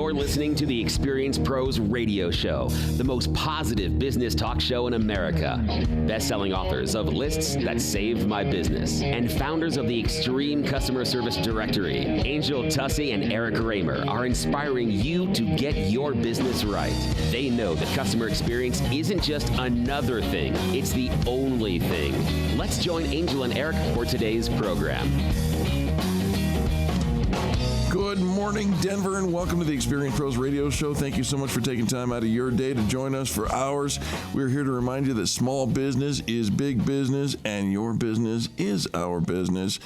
You're listening to the Experience Pros Radio Show, the most positive business talk show in America. Best-selling authors of Lists That Saved My Business and founders of the Extreme Customer Service Directory, Angel Tussey and Eric Raymer, are inspiring you to get your business right. They know the customer experience isn't just another thing, it's the only thing. Let's join Angel and Eric for today's program. Good morning, Denver, and welcome to the Experience Pros Radio Show. Thank you so much for taking time out of your day to join us for ours. We're here to remind you that small business is big business, and your business is our business.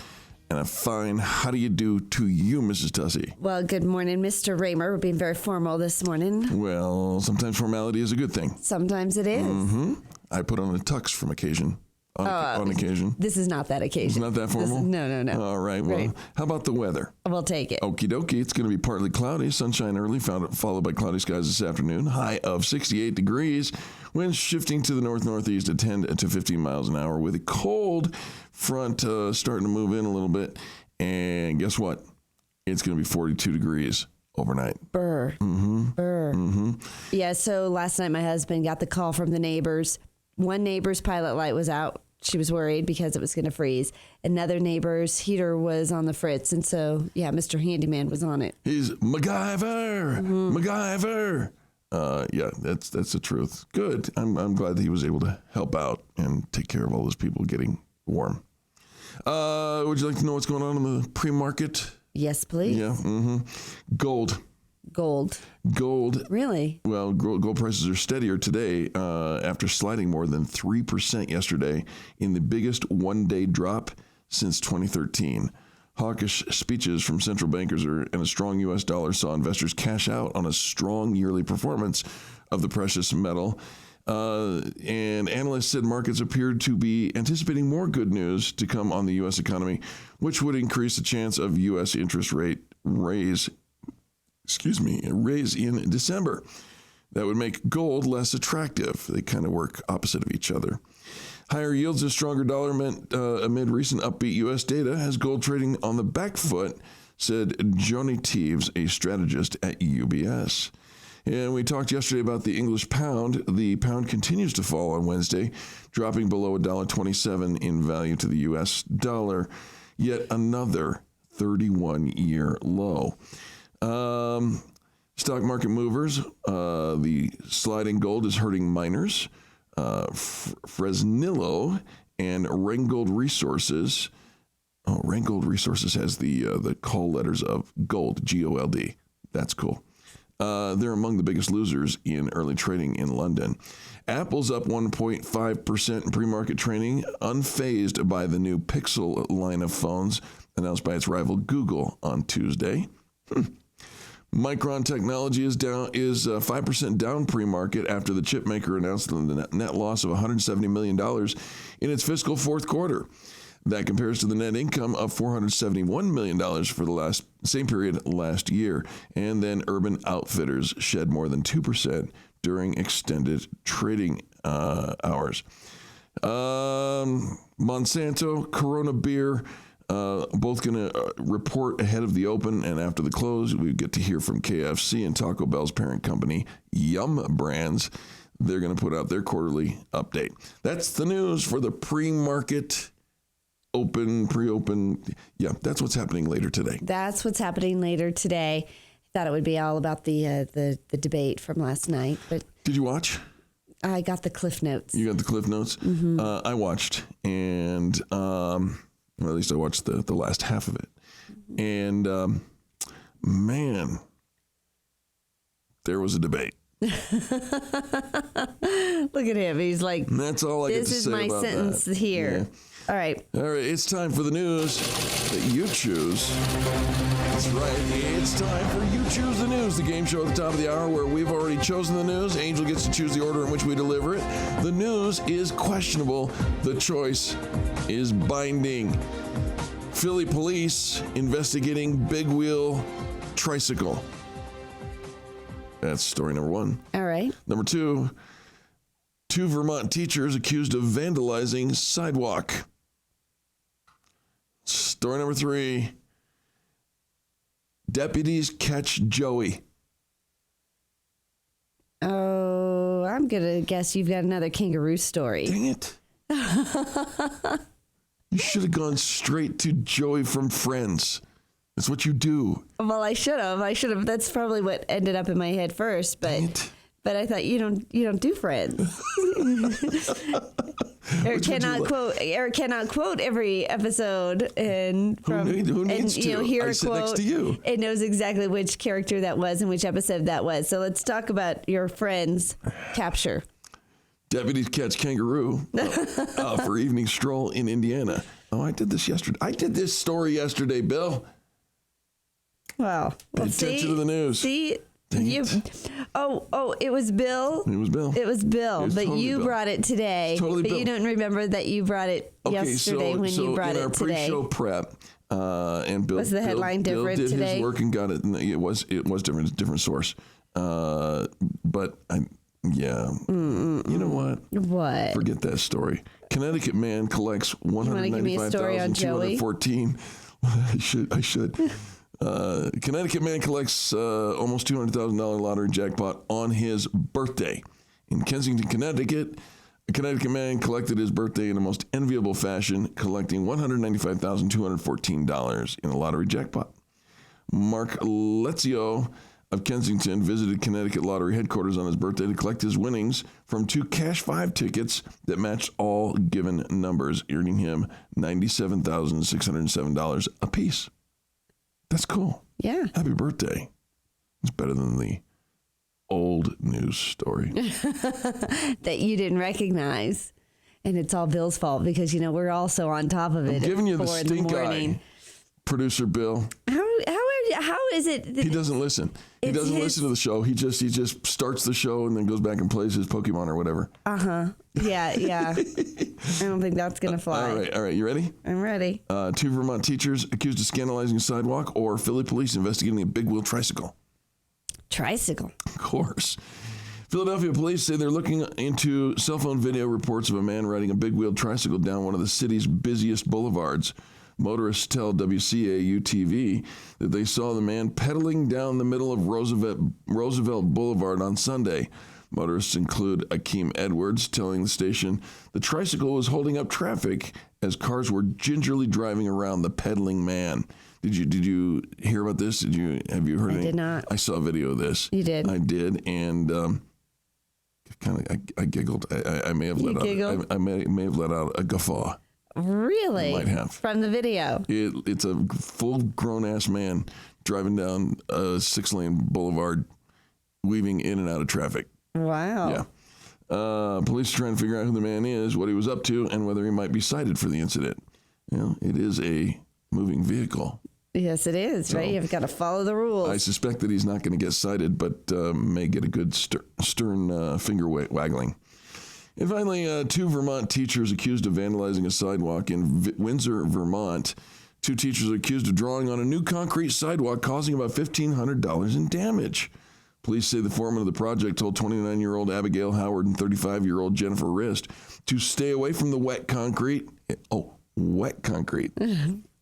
And a fine how do you do to you, Mrs. Tussey? Well, good morning, Mr. Raymer. We're being very formal this morning. Well, sometimes formality is a good thing. Sometimes it is. Mm-hmm. I put on a tux from occasion. On occasion. This is not that occasion. It's not that formal? No. All right. Well, Right. How about the weather? We'll take it. Okie dokie. It's going to be partly cloudy. Sunshine early, followed by cloudy skies this afternoon. High of 68 degrees. Winds shifting to the north-northeast at 10 to 15 miles an hour with a cold front starting to move in a little bit. And guess what? It's going to be 42 degrees overnight. Burr. Mm-hmm. Burr. Mm-hmm. Yeah, so last night my husband got the call from the neighbors. One neighbor's pilot light was out. She was worried because it was going to freeze. Another neighbor's heater was on the fritz. And so, yeah, Mr. Handyman was on it. He's MacGyver. Mm-hmm. MacGyver. Yeah, that's the truth. Good. I'm glad that he was able to help out and take care of all those people getting warm. Would you like to know what's going on in the pre-market? Yes, please. Yeah. Mm-hmm. Gold. Really? Well, gold prices are steadier today after sliding more than 3% yesterday in the biggest one-day drop since 2013. Hawkish speeches from central bankers and a strong U.S. dollar saw investors cash out on a strong yearly performance of the precious metal. And analysts said markets appeared to be anticipating more good news to come on the U.S. economy, which would increase the chance of U.S. interest rate raise in December. That would make gold less attractive. They kind of work opposite of each other. Higher yields, a stronger dollar meant amid recent upbeat U.S. data has gold trading on the back foot, said Joni Teeves, a strategist at UBS. And we talked yesterday about the English pound. The pound continues to fall on Wednesday, dropping below $1.27 in value to the U.S. dollar, yet another 31-year low. Stock market movers, the sliding gold is hurting miners. Fresnillo and Rheingold Resources. Rheingold Resources has the call letters of gold, G-O-L-D. That's cool. They're among the biggest losers in early trading in London. Apple's up 1.5% in pre-market trading, unfazed by the new Pixel line of phones announced by its rival Google on Tuesday. Micron Technology is 5% down pre-market after the chip maker announced the net loss of $170 million in its fiscal fourth quarter. That compares to the net income of $471 million for the same period last year. And then Urban Outfitters shed more than 2% during extended trading hours. Monsanto, Corona Beer, both going to report ahead of the open and after the close. We get to hear from KFC and Taco Bell's parent company, Yum Brands. They're going to put out their quarterly update. That's the news for the pre-market, open, pre-open. Yeah, that's what's happening later today. Thought it would be all about the debate from last night. But did you watch? I got the Cliff Notes. You got the Cliff Notes? Mm-hmm. I watched, and well, at least I watched the last half of it. And man, there was a debate. Look at him. He's like, and that's all I get to say about that. This is my sentence here. Yeah. All right. It's time for the news that you choose. That's right. It's time for You Choose the News, the game show at the top of the hour where we've already chosen the news. Angel gets to choose the order in which we deliver it. The news is questionable. The choice is binding. Philly police investigating big wheel tricycle. That's story number one. All right. Number two, two Vermont teachers accused of vandalizing sidewalk. Story number three, deputies catch Joey. going to guess you've got another kangaroo story. Dang it. You should have gone straight to Joey from Friends. That's what you do. Well, I should have. That's probably what ended up in my head first, but I thought you don't do Friends. Eric cannot quote every episode and who needs to? Hear I a sit quote next to you. and knows exactly which character that was and which episode that was. So let's talk about your Friends capture. Deputies catch kangaroo for evening stroll in Indiana. Oh, I did this yesterday. I did this story yesterday, Bill. Wow. Pay attention to the news. See, it was Bill. It was Bill. It was Bill, but totally you Bill. brought it today. Totally but Bill. You don't remember that you brought it yesterday when you brought in it our today. pre-show prep, and Bill Was the headline Bill different did today? his work and got it. It was different. It's a different source. But you know what? What? Forget that story. Connecticut man collects $195,214. I should. Connecticut man collects almost $200,000 lottery jackpot on his birthday. In Kensington, Connecticut, a Connecticut man collected his birthday in a most enviable fashion, collecting $195,214 in a lottery jackpot. Mark Lezio of Kensington visited Connecticut Lottery headquarters on his birthday to collect his winnings from 2 Cash 5 tickets that matched all given numbers, earning him $97,607 apiece. That's cool. Yeah. Happy birthday. It's better than the old news story. That you didn't recognize. And it's all Bill's fault because, we're also on top of it. I'm giving you the 4 in stink morning. eye, producer Bill. How is it? He doesn't listen. He doesn't listen to the show. He just starts the show and then goes back and plays his Pokemon or whatever. Yeah. I don't think that's going to fly. All right. You ready? I'm ready. 2 Vermont teachers accused of scandalizing a sidewalk, or Philly police investigating a big wheel tricycle. Tricycle. Of course. Philadelphia police say they're looking into cell phone video reports of a man riding a big wheeled tricycle down one of the city's busiest boulevards. Motorists tell WCAU-TV that they saw the man pedaling down the middle of Roosevelt Boulevard on Sunday. Motorists include Akeem Edwards telling the station the tricycle was holding up traffic as cars were gingerly driving around the pedaling man. Did you hear about this? Have you heard? I did not. I saw a video of this. You did? I did, and I giggled. I may have let out. I may have let out a guffaw. Really? Might have. From the video. It's a full grown ass man driving down a 6-lane boulevard, weaving in and out of traffic. Wow. Yeah. Police are trying to figure out who the man is, what he was up to, and whether he might be cited for the incident. It is a moving vehicle. Yes, it is, right? You've got to follow the rules. I suspect that he's not going to get cited, but may get a good stern finger waggling. And finally, 2 Vermont teachers accused of vandalizing a sidewalk in Windsor, Vermont. 2 teachers are accused of drawing on a new concrete sidewalk, causing about $1,500 in damage. Police say the foreman of the project told 29-year-old Abigail Howard and 35-year-old Jennifer Rist to stay away from the wet concrete. Oh, wet concrete.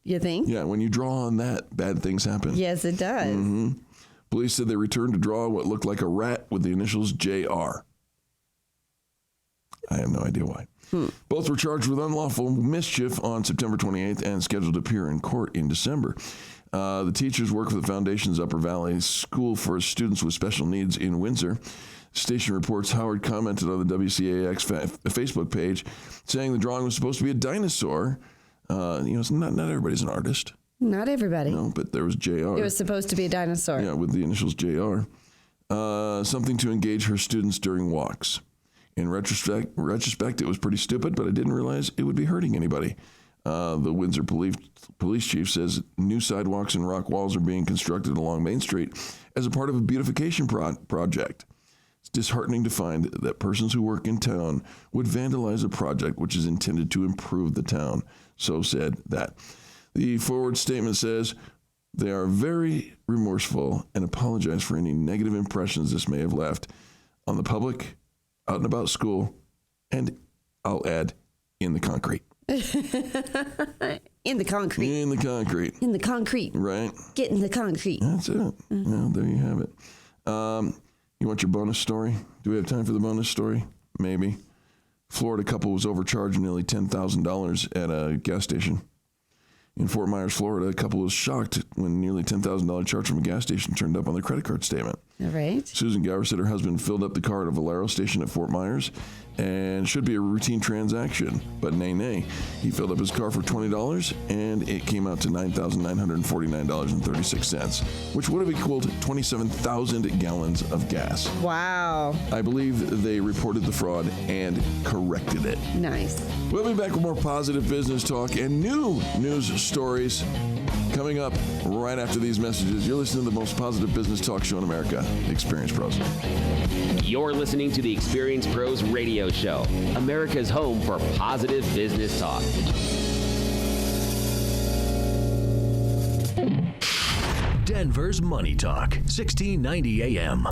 You think? Yeah, when you draw on that, bad things happen. Yes, it does. Mm-hmm. Police said they returned to draw what looked like a rat with the initials JR. I have no idea why. Both were charged with unlawful mischief on September 28th and scheduled to appear in court in December. The teachers work for the Foundation's Upper Valley School for Students with Special Needs in Windsor. Station reports Howard commented on the WCAX Facebook page saying the drawing was supposed to be a dinosaur. It's not everybody's an artist. Not everybody. No, but there was JR. It was supposed to be a dinosaur. Yeah, with the initials JR. Something to engage her students during walks. In retrospect, it was pretty stupid, but I didn't realize it would be hurting anybody. The Windsor police chief says new sidewalks and rock walls are being constructed along Main Street as a part of a beautification project. It's disheartening to find that persons who work in town would vandalize a project which is intended to improve the town. So said that. The forward statement says they are very remorseful and apologize for any negative impressions this may have left on the public, out and about school, and I'll add, in the concrete. In the concrete. In the concrete. In the concrete. Right. Get in the concrete. That's it. Well, there you have it. You want your bonus story? Do we have time for the bonus story? Maybe. Florida couple was overcharged nearly $10,000 at a gas station. In Fort Myers, Florida, a couple was shocked when nearly $10,000 charge from a gas station turned up on their credit card statement. All right. Susan Gower said her husband filled up the car at a Valero station at Fort Myers and should be a routine transaction. But nay. He filled up his car for $20 and it came out to $9,949.36, which would have equaled 27,000 gallons of gas. Wow. I believe they reported the fraud and corrected it. Nice. We'll be back with more positive business talk and new news stories coming up right after these messages. You're listening to the most positive business talk show in America, Experience Pros. You're listening to the Experience Pros Radio Show, America's home for positive business talk. Denver's Money Talk, 1690 AM.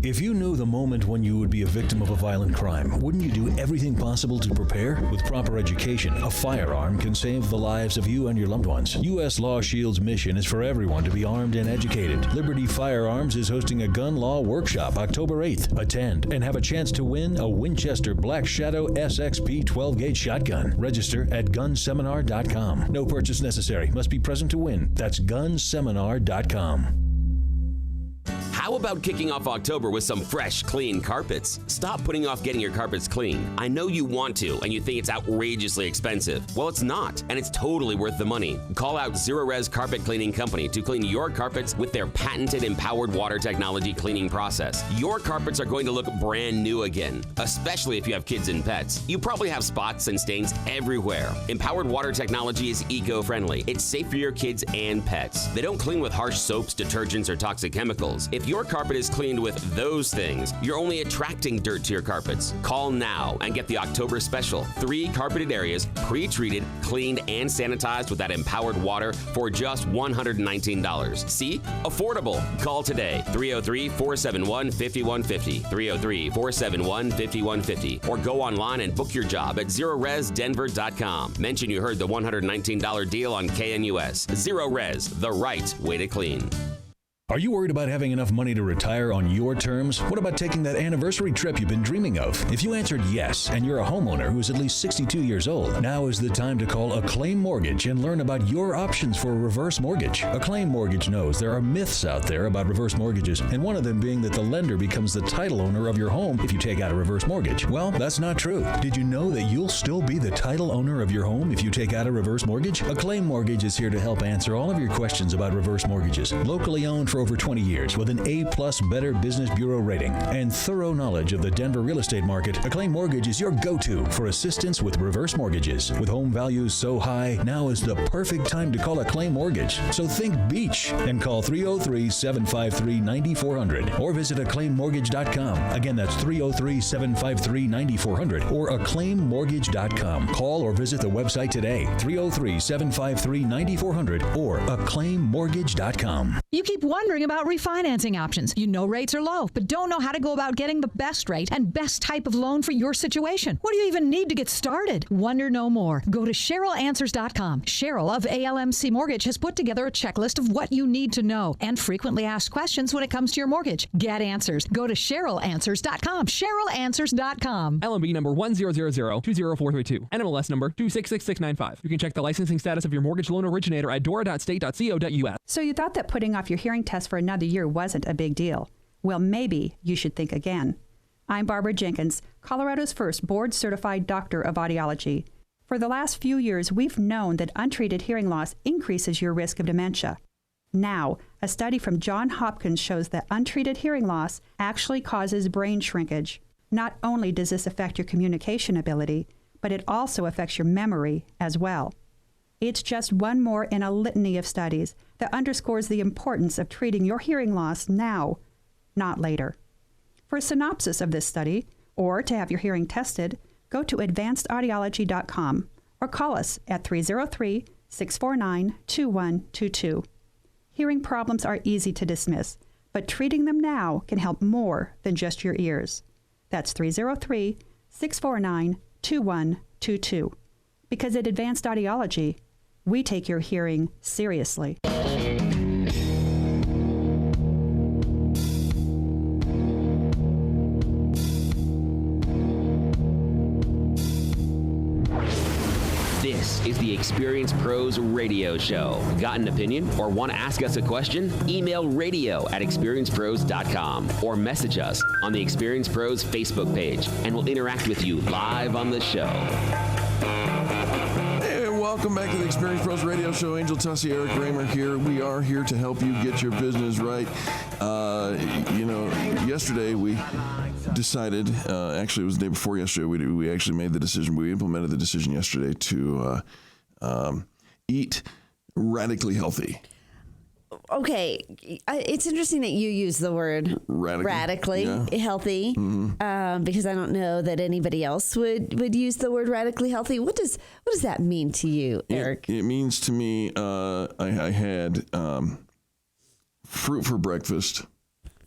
If you knew the moment when you would be a victim of a violent crime, wouldn't you do everything possible to prepare? With proper education, a firearm can save the lives of you and your loved ones. U.S. Law Shield's mission is for everyone to be armed and educated. Liberty Firearms is hosting a gun law workshop October 8th. Attend and have a chance to win a Winchester Black Shadow SXP 12-gauge shotgun. Register at gunseminar.com. No purchase necessary. Must be present to win. That's gunseminar.com. How about kicking off October with some fresh, clean carpets? Stop putting off getting your carpets clean. I know you want to, and you think it's outrageously expensive. Well, it's not, and it's totally worth the money. Call out Zero Res Carpet Cleaning Company to clean your carpets with their patented empowered water technology cleaning process. Your carpets are going to look brand new again, especially if you have kids and pets. You probably have spots and stains everywhere. Empowered water technology is eco-friendly. It's safe for your kids and pets. They don't clean with harsh soaps, detergents, or toxic chemicals. If your carpet is cleaned with those things, you're only attracting dirt to your carpets. Call now and get the October special. 3 carpeted areas, pre-treated, cleaned, and sanitized with that empowered water for just $119. See? Affordable. Call today. 303-471-5150. 303-471-5150. Or go online and book your job at ZeroResDenver.com. Mention you heard the $119 deal on KNUS. Zero Res, the right way to clean. Are you worried about having enough money to retire on your terms? What about taking that anniversary trip you've been dreaming of? If you answered yes, and you're a homeowner who is at least 62 years old, now is the time to call Acclaim Mortgage and learn about your options for a reverse mortgage. Acclaim Mortgage knows there are myths out there about reverse mortgages, and one of them being that the lender becomes the title owner of your home if you take out a reverse mortgage. Well, that's not true. Did you know that you'll still be the title owner of your home if you take out a reverse mortgage? Acclaim Mortgage is here to help answer all of your questions about reverse mortgages. Locally owned for over 20 years with an A+ Better Business Bureau rating and thorough knowledge of the Denver real estate market, Acclaim Mortgage is your go-to for assistance with reverse mortgages. With home values so high, now is the perfect time to call Acclaim Mortgage. So think beach and call 303-753-9400 or visit acclaimmortgage.com. Again, that's 303-753-9400 or acclaimmortgage.com. Call or visit the website today, 303-753-9400 or acclaimmortgage.com. You keep wondering about refinancing options. You know rates are low, but don't know how to go about getting the best rate and best type of loan for your situation. What do you even need to get started? Wonder no more. Go to CherylAnswers.com. Cheryl of ALMC Mortgage has put together a checklist of what you need to know and frequently asked questions when it comes to your mortgage. Get answers. Go to CherylAnswers.com. CherylAnswers.com. LMB number 100020432. NMLS number 266695. You can check the licensing status of your mortgage loan originator at dora.state.co.us. So you thought that putting off your hearing test for another year wasn't a big deal. Well, maybe you should think again. I'm Barbara Jenkins, Colorado's first board-certified doctor of audiology. For the last few years, we've known that untreated hearing loss increases your risk of dementia. Now, a study from Johns Hopkins shows that untreated hearing loss actually causes brain shrinkage. Not only does this affect your communication ability, but it also affects your memory as well. It's just one more in a litany of studies that underscores the importance of treating your hearing loss now, not later. For a synopsis of this study, or to have your hearing tested, go to advancedaudiology.com or call us at 303-649-2122. Hearing problems are easy to dismiss, but treating them now can help more than just your ears. That's 303-649-2122. Because at Advanced Audiology, we take your hearing seriously. the Experience Pros Radio Show. Got an opinion or want to ask us a question? Email radio@experiencepros.com or message us on the Experience Pros Facebook page, and we'll interact with you live on the show. Hey, welcome back to the Experience Pros Radio Show. Angel Tussie, Eric Raymer here. We are here to help you get your business right. Yesterday we decided, actually it was the day before yesterday, we actually made the decision, we implemented the decision yesterday to eat radically healthy. Okay, it's interesting that you use the word radically healthy, because I don't know that anybody else would use the word radically healthy. What does that mean to you, Eric? It means to me, I had fruit for breakfast.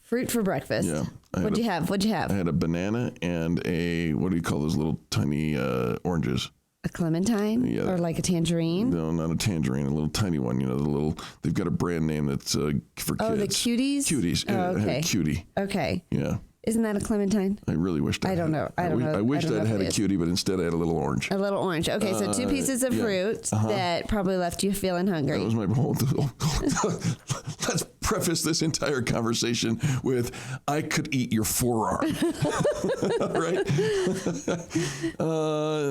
Fruit for breakfast. Yeah. What'd you have? I had a banana and a, what do you call those little tiny oranges? A clementine? Yeah. Or like a tangerine? No, not a tangerine, a little tiny one. You know, they've got a brand name that's for kids. Oh, the cuties? Cuties. Oh, okay. I had a cutie. Okay. Yeah. Isn't that a clementine? I really wished I don't know. I wished I'd had a cutie, but instead I had a little orange. A little orange. Okay, so 2 pieces of fruit that probably left you feeling hungry. That was my whole... Let's preface this entire conversation with, I could eat your forearm. Right?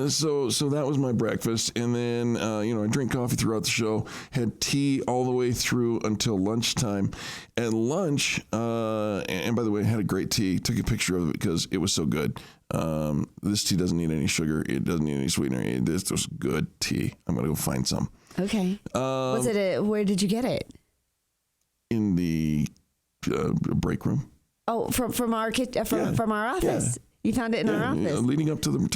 So that was my breakfast. And then, I drink coffee throughout the show, had tea all the way through until lunchtime. At lunch, and by the way, I had a great tea. Took a picture of it because it was so good. This tea doesn't need any sugar. It doesn't need any sweetener. This was good tea. I'm going to go find some. Okay. Where did you get it? In the break room. Oh, from our office. Yeah. You found it in our office. Leading up to the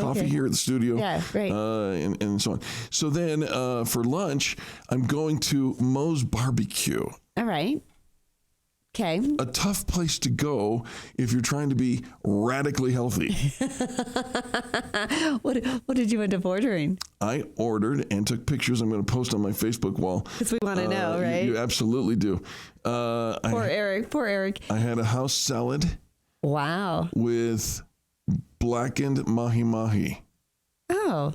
coffee here at the studio. Yeah, right. And so on. So then for lunch, I'm going to Moe's Barbecue. All right. Okay. A tough place to go if you're trying to be radically healthy. What did you end up ordering? I ordered and took pictures. I'm going to post on my Facebook wall. Because we want to know, right? You absolutely do. Poor Eric. I had a house salad. Wow. With blackened mahi-mahi. Oh.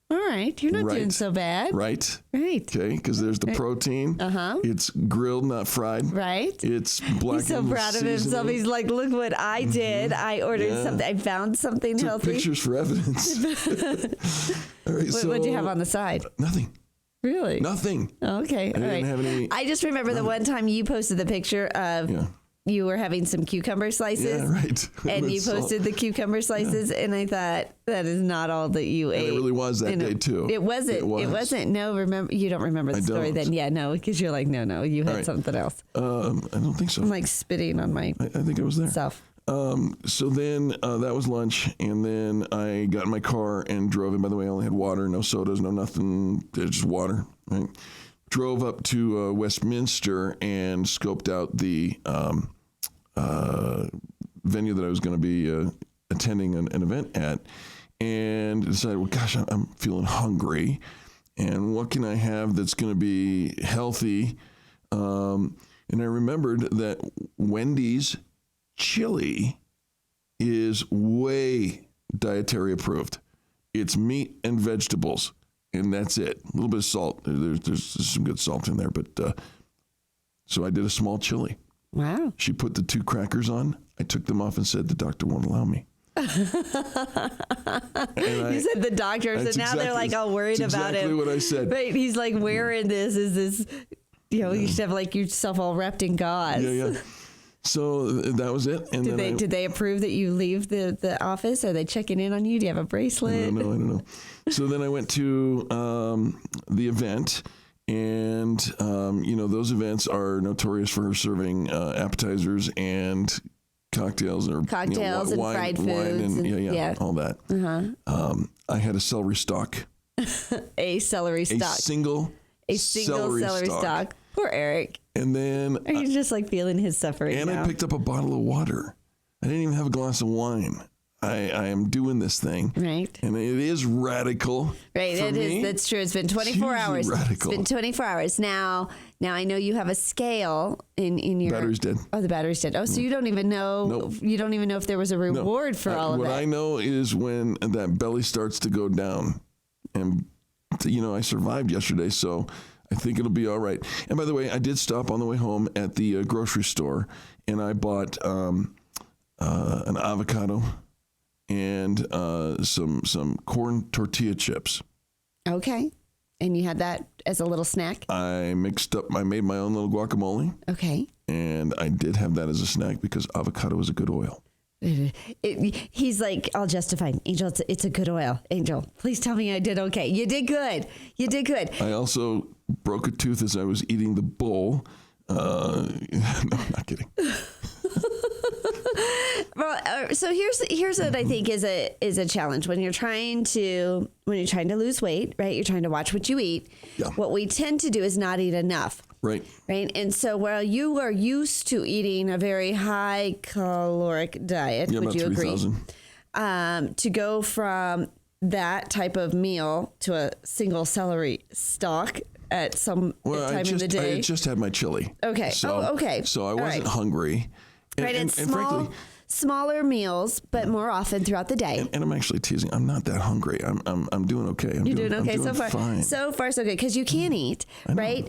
All right. You're not doing so bad. Right. Okay, because there's the protein. It's grilled, not fried. Right. It's blackened. He's so proud of himself. He's like, look what I did. I ordered something. I found something Took healthy. Pictures for evidence. All right, what did you have on the side? Nothing. Really? Nothing. Okay. I didn't have any. I just remember the one time you posted the picture of you were having some cucumber slices. Yeah, right. And you posted the cucumber slices, and I thought, that is not all that you ate. And it really was that day, too. It wasn't. It wasn't. No, you don't remember the story then. Yeah, no, because you're like, no, you had something else. I don't think so. I'm like spitting on my I think I was there. Stuff. So then that was lunch, and then I got in my car and drove in. By the way, I only had water, no sodas, no nothing, just water. Right? Drove up to Westminster and scoped out the venue that I was going to be attending an event at, and decided, well, gosh, I'm feeling hungry, and what can I have that's going to be healthy? And I remembered that Wendy's chili is way dietary approved. It's meat and vegetables, and that's it. A little bit of salt. There's some good salt in there, but so I did a small chili. Wow. She put the 2 crackers on. I took them off and said, the doctor won't allow me. You said the doctor, so now they're like all worried about exactly him. What I said. Right? He's like, wearing this? Is this, you should have like yourself all wrapped in gauze. Yeah. So that was it. And did they approve that you leave the office? Are they checking in on you? Do you have a bracelet? I don't know. So then I went to the event. And, those events are notorious for serving appetizers and cocktails and wine, fried foods. And all that. I had a celery stalk. A celery stalk. A single celery stalk. Poor Eric. And then... Are you just like feeling his suffering And now? I picked up a bottle of water. I didn't even have a glass of wine. I am doing this thing. Right. And it is radical. Right. It is. That's true. It's been 24 hours. Radical. It's been 24 hours. Now I know you have a scale in your... Battery's dead. Oh, the battery's dead. Oh, so you don't even know... Nope. You don't even know if there was a reward for all of that. What I know is when that belly starts to go down and I survived yesterday, so I think it'll be all right. And by the way, I did stop on the way home at the grocery store, and I bought an avocado and some corn tortilla chips. Okay. And you had that as a little snack? I made my own little guacamole. Okay. And I did have that as a snack because avocado is a good oil. He's like, I'll justify. Angel, it's a good oil. Angel, please tell me I did okay. You did good. You did good. I also broke a tooth as I was eating the bowl. No, I'm not kidding. Well, so here's what I think is a challenge when you're trying to lose weight, right? You're trying to watch what you eat. Yeah. What we tend to do is not eat enough. Right. And so while you are used to eating a very high caloric diet, would you agree? 3,000. To go from that type of meal to a single celery stalk at some time in the day. I just had my chili. Okay. Okay. So I wasn't hungry. And frankly, smaller meals, but more often throughout the day. And I'm actually teasing. I'm not that hungry. I'm doing okay. You're doing okay so far. Fine. So far, so good because you can eat, right?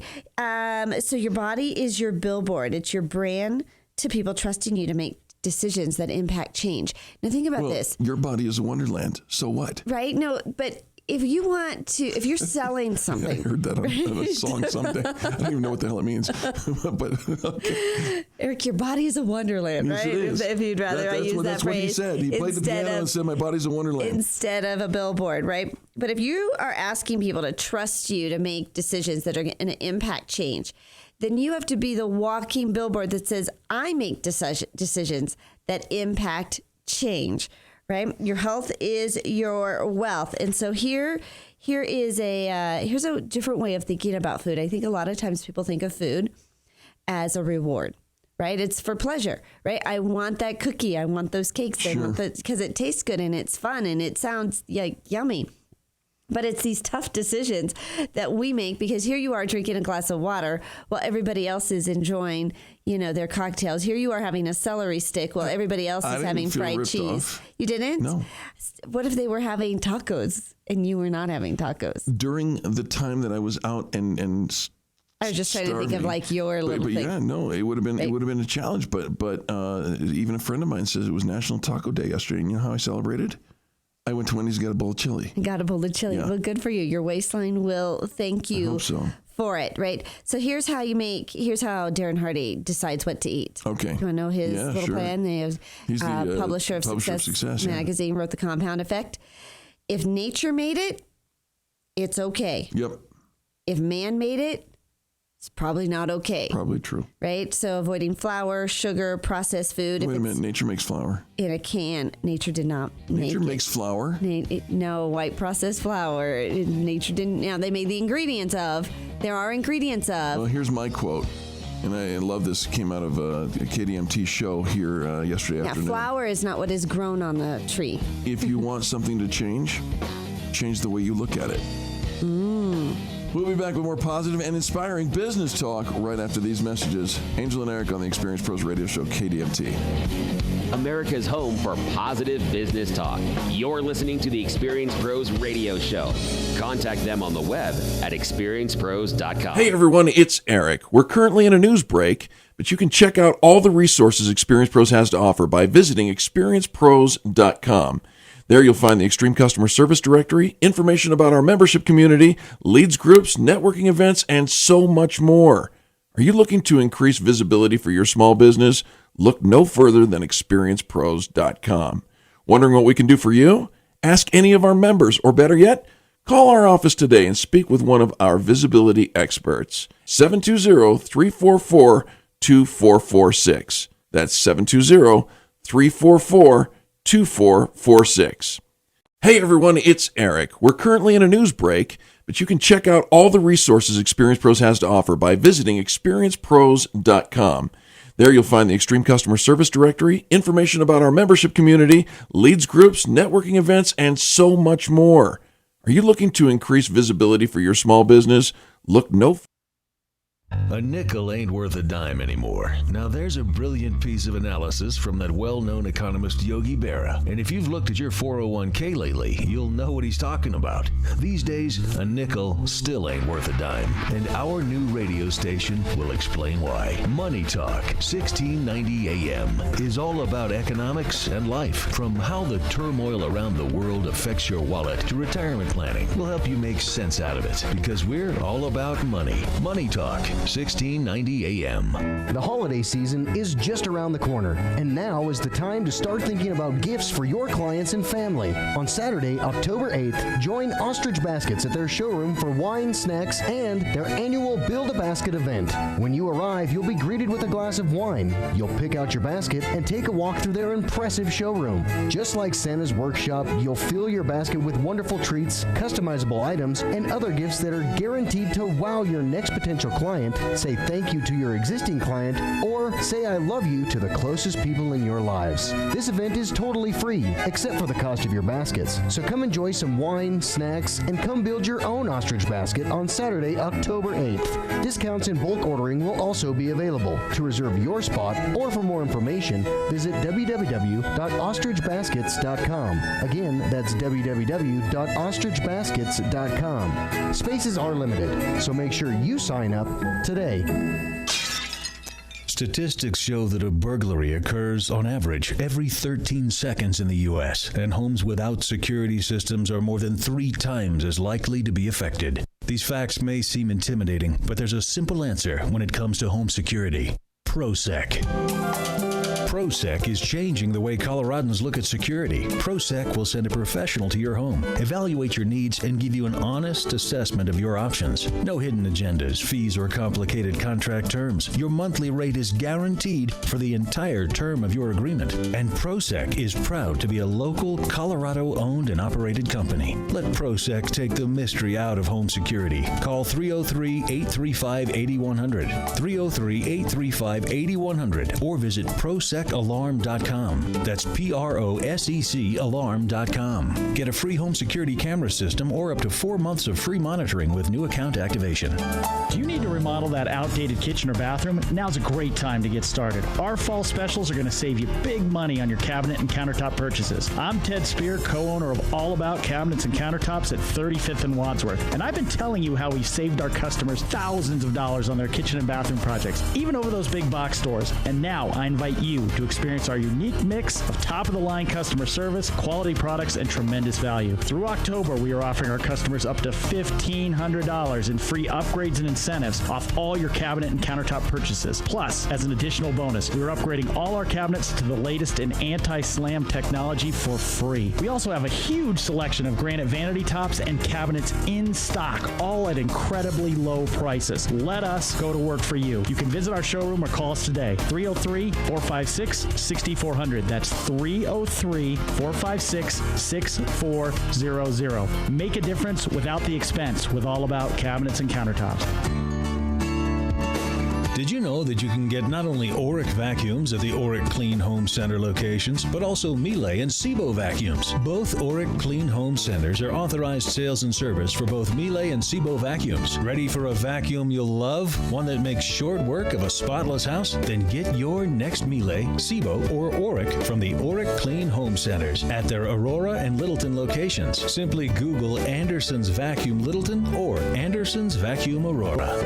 So your body is your billboard. It's your brand to people trusting you to make decisions that impact change. Now think about this. Your body is a wonderland. So what? Right? No, but if you're selling something. I heard that on a song someday. I don't even know what the hell it means. But okay. Eric, your body is a wonderland, yes, right? It is. If you'd rather I use that that's phrase. That's what he said. He played the piano and said, my body's a wonderland. Instead of a billboard, right? But if you are asking people to trust you to make decisions that are going to impact change, then you have to be the walking billboard that says, I make decisions that impact change. Right, your health is your wealth, and so here's a different way of thinking about food. I think a lot of times people think of food as a reward, right? It's for pleasure, right? I want that cookie, I want those cakes, sure. Because it tastes good and it's fun and it sounds like yummy. But it's these tough decisions that we make because here you are drinking a glass of water while everybody else is enjoying, their cocktails. Here you are having a celery stick while everybody else is having fried cheese. Off. You didn't? No. What if they were having tacos and you were not having tacos? During the time that I was out and I was just trying starving. to think of like your little but thing. Yeah, no, it would have been a challenge. But even a friend of mine says it was National Taco Day yesterday. And you know how I celebrated? I went to Wendy's and got a bowl of chili. Got a bowl of chili. Yeah. Well, good for you. Your waistline will thank you I hope so. for it, right? So here's how Darren Hardy decides what to eat. Okay. You want to know his little sure. plan? He's the publisher of Success magazine, wrote The Compound Effect. If nature made it, it's okay. Yep. If man made it, it's probably not okay. Probably true. Right? So avoiding flour, sugar, processed food. Wait a minute. Nature makes flour. In a can. Nature did not make Nature makes flour? No, white processed flour. Nature didn't. Now, they made the ingredients of. There are ingredients of. Well, here's my quote. And I love this. It came out of a KDMT show here yesterday afternoon. Flour is not what is grown on the tree. If you want something to change the way you look at it. We'll be back with more positive and inspiring business talk right after these messages. Angel and Eric on the Experience Pros Radio Show, KDMT. America's home for positive business talk. You're listening to the Experience Pros Radio Show. Contact them on the web at experiencepros.com. Hey everyone, it's Eric. We're currently in a news break, but you can check out all the resources Experience Pros has to offer by visiting experiencepros.com. There you'll find the Extreme Customer Service Directory, information about our membership community, leads groups, networking events, and so much more. Are you looking to increase visibility for your small business? Look no further than experiencepros.com. Wondering what we can do for you? Ask any of our members, or better yet, call our office today and speak with one of our visibility experts. 720-344-2446. That's 720-344-2446. Hey everyone, it's Eric. We're currently in a news break, but you can check out all the resources Experience Pros has to offer by visiting experiencepros.com. There you'll find the Extreme Customer Service Directory, information about our membership community, leads groups, networking events, and so much more. Are you looking to increase visibility for your small business? Look no A nickel ain't worth a dime anymore. Now there's a brilliant piece of analysis from that well-known economist Yogi Berra. And if you've looked at your 401k lately, you'll know what he's talking about. These days, a nickel still ain't worth a dime. And our new radio station will explain why. Money Talk, 1690 AM, is all about economics and life. From how the turmoil around the world affects your wallet to retirement planning, we'll help you make sense out of it. Because we're all about money. Money Talk, 1690 AM. The holiday season is just around the corner, and now is the time to start thinking about gifts for your clients and family. On Saturday, October 8th, join Ostrich Baskets at their showroom for wine, snacks, and their annual Build-A-Basket event. When you arrive, you'll be greeted with a glass of wine. You'll pick out your basket and take a walk through their impressive showroom. Just like Santa's workshop, you'll fill your basket with wonderful treats, customizable items, and other gifts that are guaranteed to wow your next potential client, say thank you to your existing client, or say I love you to the closest people in your lives. This event is totally free, except for the cost of your baskets. So come enjoy some wine, snacks, and come build your own ostrich basket on Saturday, October 8th. Discounts and bulk ordering will also be available. To reserve your spot or for more information, visit www.ostrichbaskets.com. Again, that's www.ostrichbaskets.com. Spaces are limited, so make sure you sign up today. Statistics show that a burglary occurs on average every 13 seconds in the U.S., and homes without security systems are more than 3 times as likely to be affected. These facts may seem intimidating, but there's a simple answer when it comes to home security. ProSec. ProSec is changing the way Coloradans look at security. ProSec will send a professional to your home, evaluate your needs, and give you an honest assessment of your options. No hidden agendas, fees, or complicated contract terms. Your monthly rate is guaranteed for the entire term of your agreement. And ProSec is proud to be a local, Colorado-owned and operated company. Let ProSec take the mystery out of home security. Call 303-835-8100, 303-835-8100, or visit ProSec ProSecAlarm.com. That's PROSEC Alarm.com. Get a free home security camera system or up to 4 months of free monitoring with new account activation. Do you need to remodel that outdated kitchen or bathroom? Now's a great time to get started. Our fall specials are going to save you big money on your cabinet and countertop purchases. I'm Ted Spear, co-owner of All About Cabinets and Countertops at 35th and Wadsworth, and I've been telling you how we've saved our customers thousands of dollars on their kitchen and bathroom projects, even over those big box stores. And now I invite you to experience our unique mix of top-of-the-line customer service, quality products, and tremendous value. Through October, we are offering our customers up to $1,500 in free upgrades and incentives off all your cabinet and countertop purchases. Plus, as an additional bonus, we are upgrading all our cabinets to the latest in anti-slam technology for free. We also have a huge selection of granite vanity tops and cabinets in stock, all at incredibly low prices. Let us go to work for you. You can visit our showroom or call us today. 303-456-6400. That's 303-456-6400. Make a difference without the expense with All About Cabinets and Countertops. Did you know that you can get not only Oreck vacuums at the Oreck Clean Home Center locations, but also Miele and Sebo vacuums? Both Oreck Clean Home Centers are authorized sales and service for both Miele and Sebo vacuums. Ready for a vacuum you'll love? One that makes short work of a spotless house? Then get your next Miele, Sebo, or Oreck from the Oreck Clean Home Centers at their Aurora and Littleton locations. Simply Google Anderson's Vacuum Littleton or Anderson's Vacuum Aurora.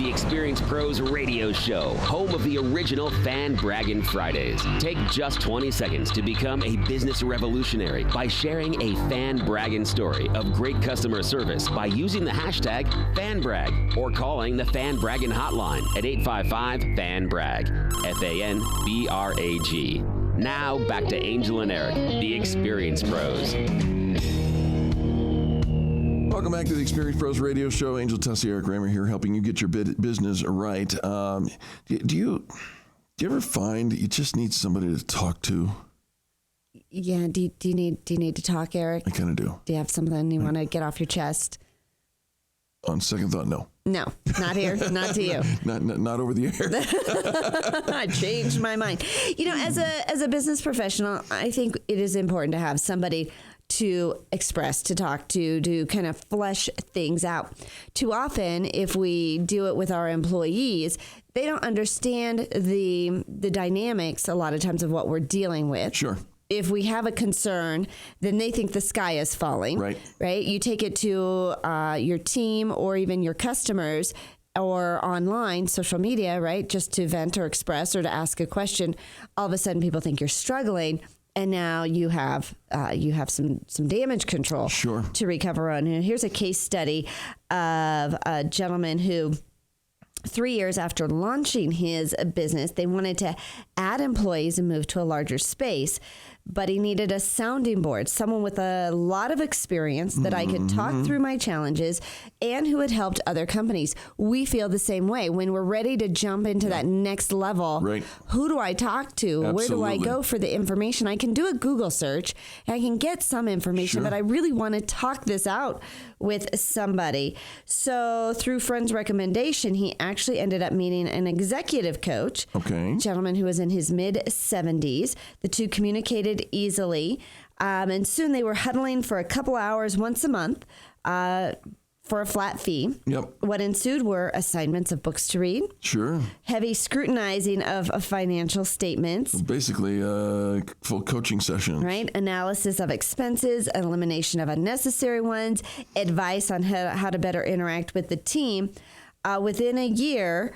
Experience Pros radio show, home of the original Fan Braggin Fridays. Take just 20 seconds to become a business revolutionary by sharing a Fan Braggin story of great customer service by using the hashtag FanBrag or calling the Fan Braggin hotline at 855-FAN-BRAG, FANBRAG. Now back to Angel and Eric, the Experience Pros. Welcome back to the Experience Pros Radio Show. Angel Tussey, Eric Kramer here, helping you get your business right. Do you ever find you just need somebody to talk to? Yeah. Do you need to talk, Eric? I kind of do. Do you have something you want to get off your chest? On second thought, no. No, not here, not to you. Not over the air. I changed my mind. As a business professional, I think it is important to have somebody to express, to talk to kind of flesh things out. Too often, if we do it with our employees, they don't understand the dynamics a lot of times of what we're dealing with. Sure. If we have a concern, then they think the sky is falling. Right? You take it to your team or even your customers or online, social media, right? Just to vent or express or to ask a question. All of a sudden, people think you're struggling, and now you have some damage control to recover on. And here's a case study of a gentleman who, 3 years after launching his business, they wanted to add employees and move to a larger space, but he needed a sounding board, someone with a lot of experience that I could talk through my challenges and who had helped other companies. We feel the same way. When we're ready to jump into that next level, who do I talk to? Absolutely. Where do I go for the information? I can do a Google search and I can get some information, but I really want to talk this out with somebody. So through friend's recommendation, he actually ended up meeting an executive coach, a gentleman who was in his mid-70s. The two communicated easily, and soon they were huddling for a couple hours once a month for a flat fee. What ensued were assignments of books to read. Heavy scrutinizing of financial statements. Basically, a full coaching session. Right. Analysis of expenses, elimination of unnecessary ones, advice on how to better interact with the team. Within a year,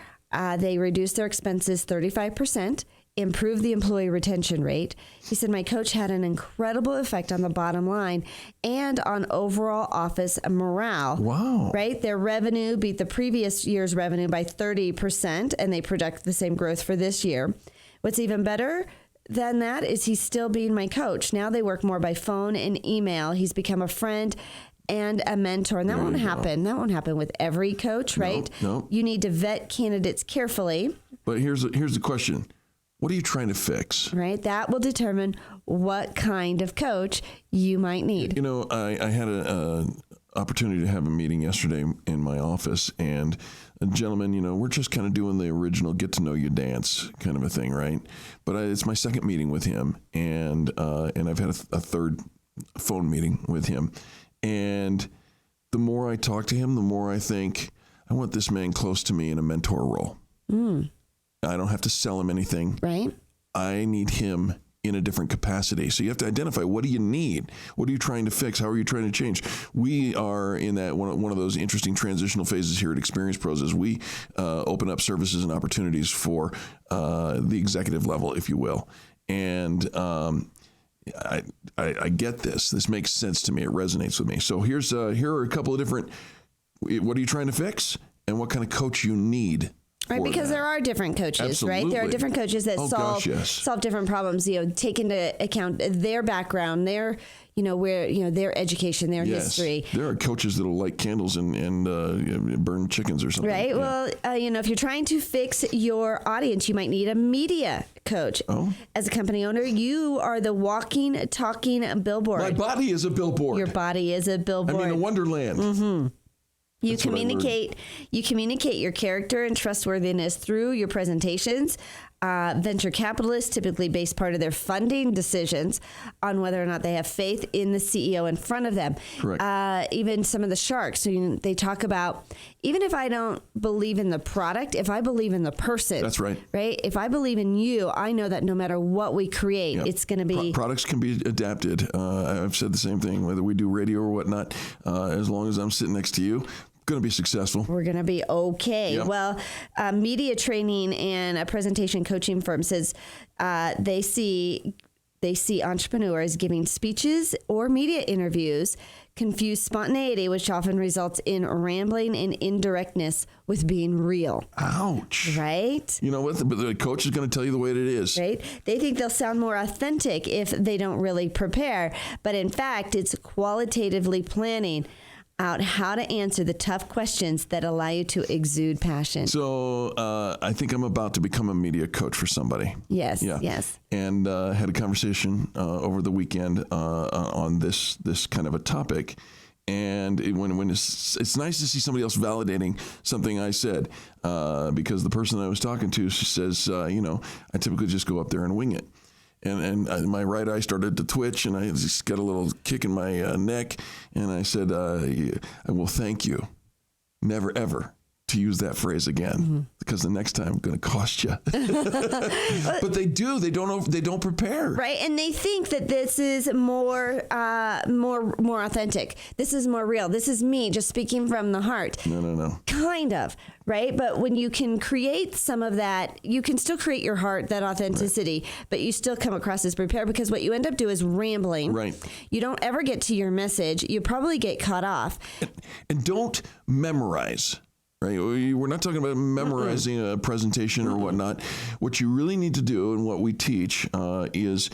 they reduced their expenses 35%. Improve the employee retention rate. He said, my coach had an incredible effect on the bottom line and on overall office morale. Wow. Right? Their revenue beat the previous year's revenue by 30%, and they project the same growth for this year. What's even better than that is he's still being my coach. Now they work more by phone and email. He's become a friend and a mentor. And that won't happen. That won't happen with every coach, right? No. You need to vet candidates carefully. But here's the question. What are you trying to fix? Right. That will determine what kind of coach you might need. I had an opportunity to have a meeting yesterday in my office, and a gentleman, we're just kind of doing the original get to know you dance kind of a thing, right? But it's my second meeting with him, and I've had a third phone meeting with him. And the more I talk to him, the more I think I want this man close to me in a mentor role. I don't have to sell him anything. Right. I need him in a different capacity. So you have to identify, what do you need? What are you trying to fix? How are you trying to change? We are in that one of those interesting transitional phases here at Experience Pros as we open up services and opportunities for the executive level, if you will. And I get this. This makes sense to me. It resonates with me. So here are a couple of different, what are you trying to fix? And what kind of coach you need. Right, because there are different coaches, Absolutely. right? There are different coaches that solve different problems. Take into account their background, their education, their history. There are coaches that'll light candles and burn chickens or something. Right. Yeah. Well, if you're trying to fix your audience, you might need a media coach. As a company owner, you are the walking, talking billboard. My body is a billboard. Your body is a billboard. I mean, a wonderland. Mm-hmm. You communicate your character and trustworthiness through your presentations. Venture capitalists typically base part of their funding decisions on whether or not they have faith in the CEO in front of them. Correct. Even some of the sharks, they talk about, even if I don't believe in the product, if I believe in the person. That's right. Right? If I believe in you, I know that no matter what we create, it's going to be... Products can be adapted. I've said the same thing, whether we do radio or whatnot, as long as I'm sitting next to you, going to be successful. We're going to be okay. Yep. Well, media training and a presentation coaching firm says they see entrepreneurs giving speeches or media interviews confuse spontaneity, which often results in rambling and indirectness with being real. Ouch. Right? You know what? The coach is going to tell you the way it is. Right? They think they'll sound more authentic if they don't really prepare. But in fact, it's qualitatively planning out how to answer the tough questions that allow you to exude passion. So I think I'm about to become a media coach for somebody. Yes, yes. And had a conversation over the weekend on this kind of a topic. And when it's nice to see somebody else validating something I said, because the person I was talking to, she says, I typically just go up there and wing it. And my right eye started to twitch, and I just got a little kick in my neck. And I said, I will thank you. Never, ever to use that phrase again, because the next time I'm going to cost you. But they do. They don't prepare. Right, and they think that this is more authentic. This is more real. This is me just speaking from the heart. No. Kind of, right? But when you can create some of that, you can still create your heart, that authenticity, but you still come across as prepared, because what you end up doing is rambling. Right. You don't ever get to your message. You probably get cut off. And don't memorize. Right? We're not talking about memorizing a presentation or whatnot. What you really need to do, and what we teach, is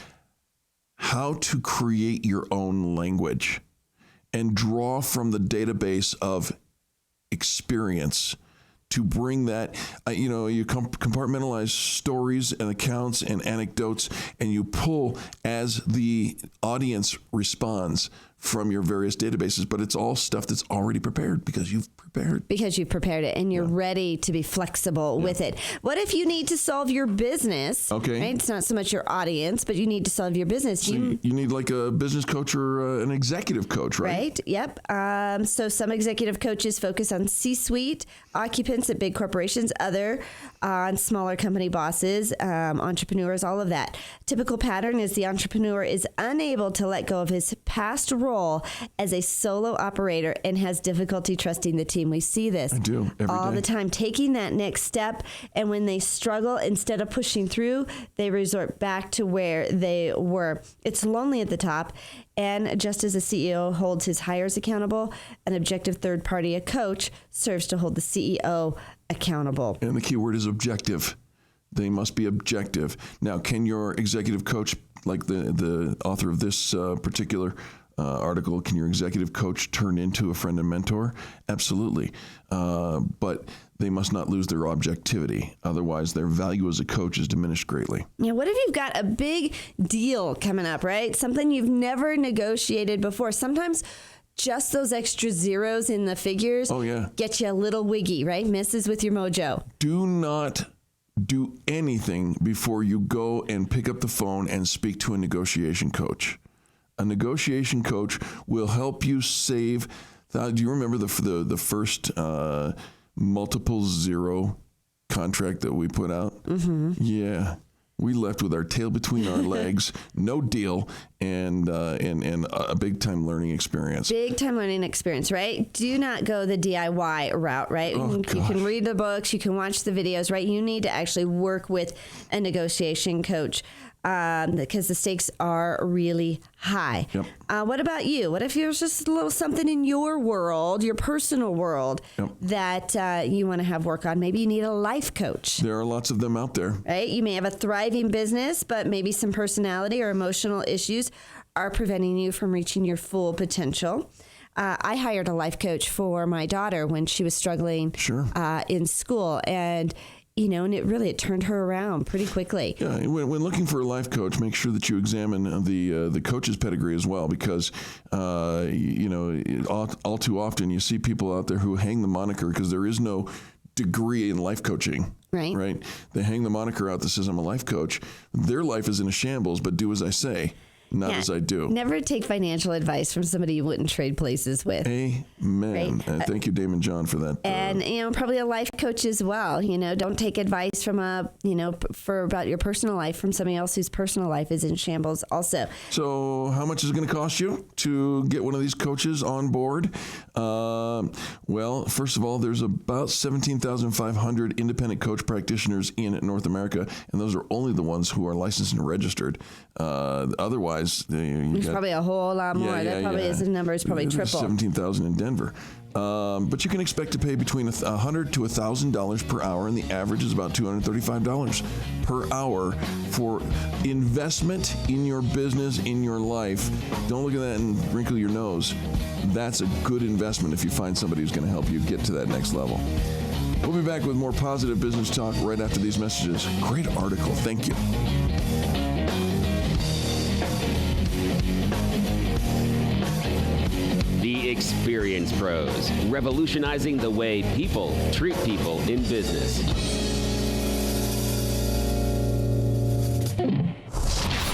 how to create your own language and draw from the database of experience to bring that, you compartmentalize stories and accounts and anecdotes, and you pull as the audience responds from your various databases. But it's all stuff that's already prepared because you've prepared. Because you've prepared it, and you're ready to be flexible with it. What if you need to solve your business? Okay. Right? It's not so much your audience, but you need to solve your business. So you need like a business coach or an executive coach, right? Right. Yep. So some executive coaches focus on C-suite occupants at big corporations, other on smaller company bosses, entrepreneurs, all of that. Typical pattern is the entrepreneur is unable to let go of his past role as a solo operator and has difficulty trusting the team. We see this all the time, taking that next step. And when they struggle, instead of pushing through, they resort back to where they were. It's lonely at the top. And just as a CEO holds his hires accountable, an objective third party, a coach, serves to hold the CEO accountable. And the key word is objective. They must be objective. Now, can your executive coach, like the author of this particular article, can your executive coach turn into a friend and mentor? Absolutely. But they must not lose their objectivity. Otherwise, their value as a coach is diminished greatly. Yeah, what if you've got a big deal coming up, right? Something you've never negotiated before. Sometimes just those extra zeros in the figures get you a little wiggy, right? Messes with your mojo. Do not do anything before you go and pick up the phone and speak to a negotiation coach. A negotiation coach will help you save. Do you remember the first multiple zero contract that we put out? Mm-hmm. Yeah. We left with our tail between our legs, no deal, and a big-time learning experience. Big-time learning experience, right? Do not go the DIY route, right? Oh, you can read the books, you can watch the videos, right? You need to actually work with a negotiation coach. Because the stakes are really high. Yep. What about you? What if there's just a little something in your world, your personal world, that you want to have work on? Maybe you need a life coach. There are lots of them out there. Right? You may have a thriving business, but maybe some personality or emotional issues are preventing you from reaching your full potential. I hired a life coach for my daughter when she was struggling in school, and it turned her around pretty quickly. Yeah, when looking for a life coach, make sure that you examine the coach's pedigree as well, because all too often you see people out there who hang the moniker because there is no degree in life coaching. Right. They hang the moniker out that says I'm a life coach. Their life is in a shambles, but do as I say. Not as I do. Never take financial advice from somebody you wouldn't trade places with. Amen. Right? And thank you, Damon John, for that. And, probably a life coach as well. Don't take advice from about your personal life from somebody else whose personal life is in shambles also. So how much is it going to cost you to get one of these coaches on board? Well, first of all, there's about 17,500 independent coach practitioners in North America, and those are only the ones who are licensed and registered. Otherwise, there's probably a whole lot more. That probably is the number. It's probably triple. 17,000 in Denver. But you can expect to pay between $100 to $1,000 per hour, and the average is about $235 per hour for investment in your business, in your life. Don't look at that and wrinkle your nose. That's a good investment if you find somebody who's going to help you get to that next level. We'll be back with more positive business talk right after these messages. Great article. Thank you. The Experience Pros, revolutionizing the way people treat people in business.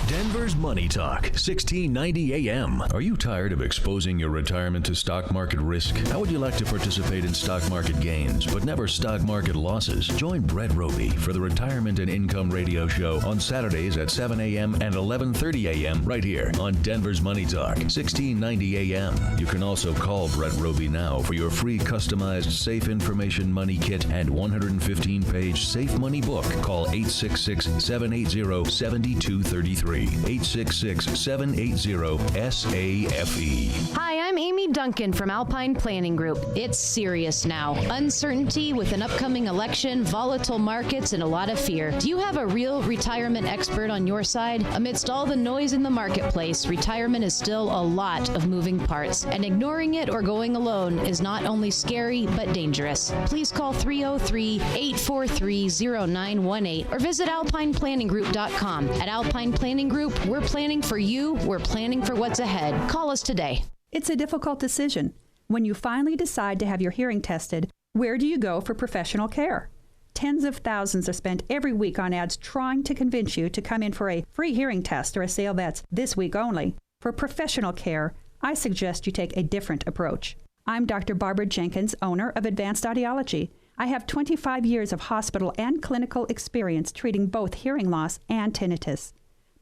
Denver's Money Talk, 1690 AM. Are you tired of exposing your retirement to stock market risk? How would you like to participate in stock market gains, but never stock market losses? Join Brett Roby for the Retirement and Income Radio Show on Saturdays at 7 a.m. and 11:30 a.m. right here on Denver's Money Talk, 1690 AM. You can also call Brett Roby now for your free customized Safe Information Money Kit and 115-page Safe Money book. Call 866-780-7233. 866-780-SAFE. Hi, I'm Amy Duncan from Alpine Planning Group. It's serious now. Uncertainty with an upcoming election, volatile markets, and a lot of fear. Do you have a real retirement expert on your side? Amidst all the noise in the marketplace, retirement is still a lot of moving parts, and ignoring it or going alone is not only scary, but dangerous. Please call 303-843-0918 or visit alpineplanninggroup.com. At Alpine Planning Group, we're planning for you. We're planning for what's ahead. Call us today. It's a difficult decision. When you finally decide to have your hearing tested, where do you go for professional care? Tens of thousands are spent every week on ads trying to convince you to come in for a free hearing test or a sale that's this week only. For professional care, I suggest you take a different approach. I'm Dr. Barbara Jenkins, owner of Advanced Audiology. I have 25 years of hospital and clinical experience treating both hearing loss and tinnitus.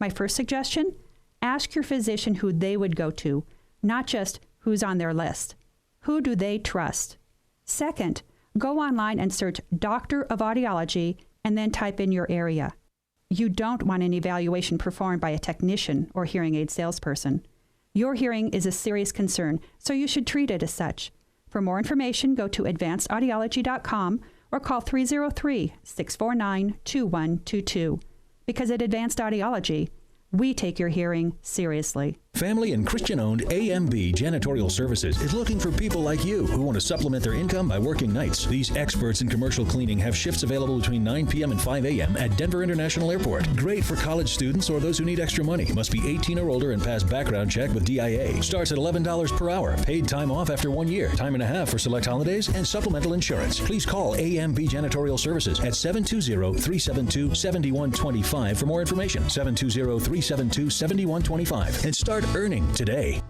My first suggestion? Ask your physician who they would go to, not just who's on their list. Who do they trust? Second, go online and search Doctor of Audiology and then type in your area. You don't want an evaluation performed by a technician or hearing aid salesperson. Your hearing is a serious concern, so you should treat it as such. For more information, go to advancedaudiology.com or call 303-649-2122. Because at Advanced Audiology, we take your hearing seriously. Family and Christian-owned AMB Janitorial Services is looking for people like you who want to supplement their income by working nights. These experts in commercial cleaning have shifts available between 9 p.m. and 5 a.m. at Denver International Airport. Great for college students or those who need extra money. Must be 18 or older and pass background check with DIA. Starts at $11 per hour. Paid time off after 1 year. Time and a half for select holidays and supplemental insurance. Please call AMB Janitorial Services at 720-372-7125 for more information. 720-372-7125 and start earning today.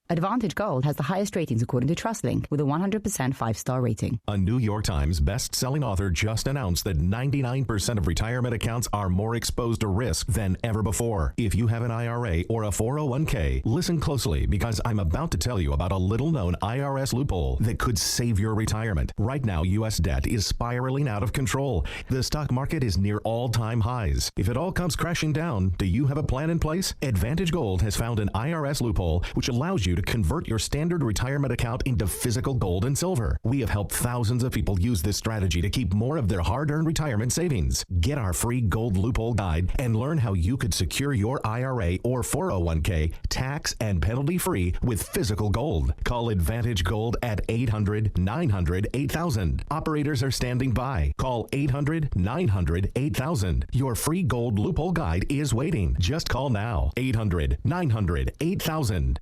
Advantage Gold has the highest ratings according to TrustLink with a 100% 5-star rating. A New York Times best-selling author just announced that 99% of retirement accounts are more exposed to risk than ever before. If you have an IRA or a 401k, listen closely because I'm about to tell you about a little-known IRS loophole that could save your retirement. Right now, U.S. debt is spiraling out of control. The stock market is near all-time highs. If it all comes crashing down, do you have a plan in place? Advantage Gold has found an IRS loophole which allows you to convert your standard retirement account into physical gold and silver. We have helped thousands of people use this strategy to keep more of their hard-earned retirement savings. Get our free gold loophole guide and learn how you could secure your IRA or 401k tax and penalty-free with physical gold. Call Advantage Gold at 800-900-8000. Operators are standing by. Call 800-900-8000. Your free gold loophole guide is waiting. Just call now. 800-900-8000.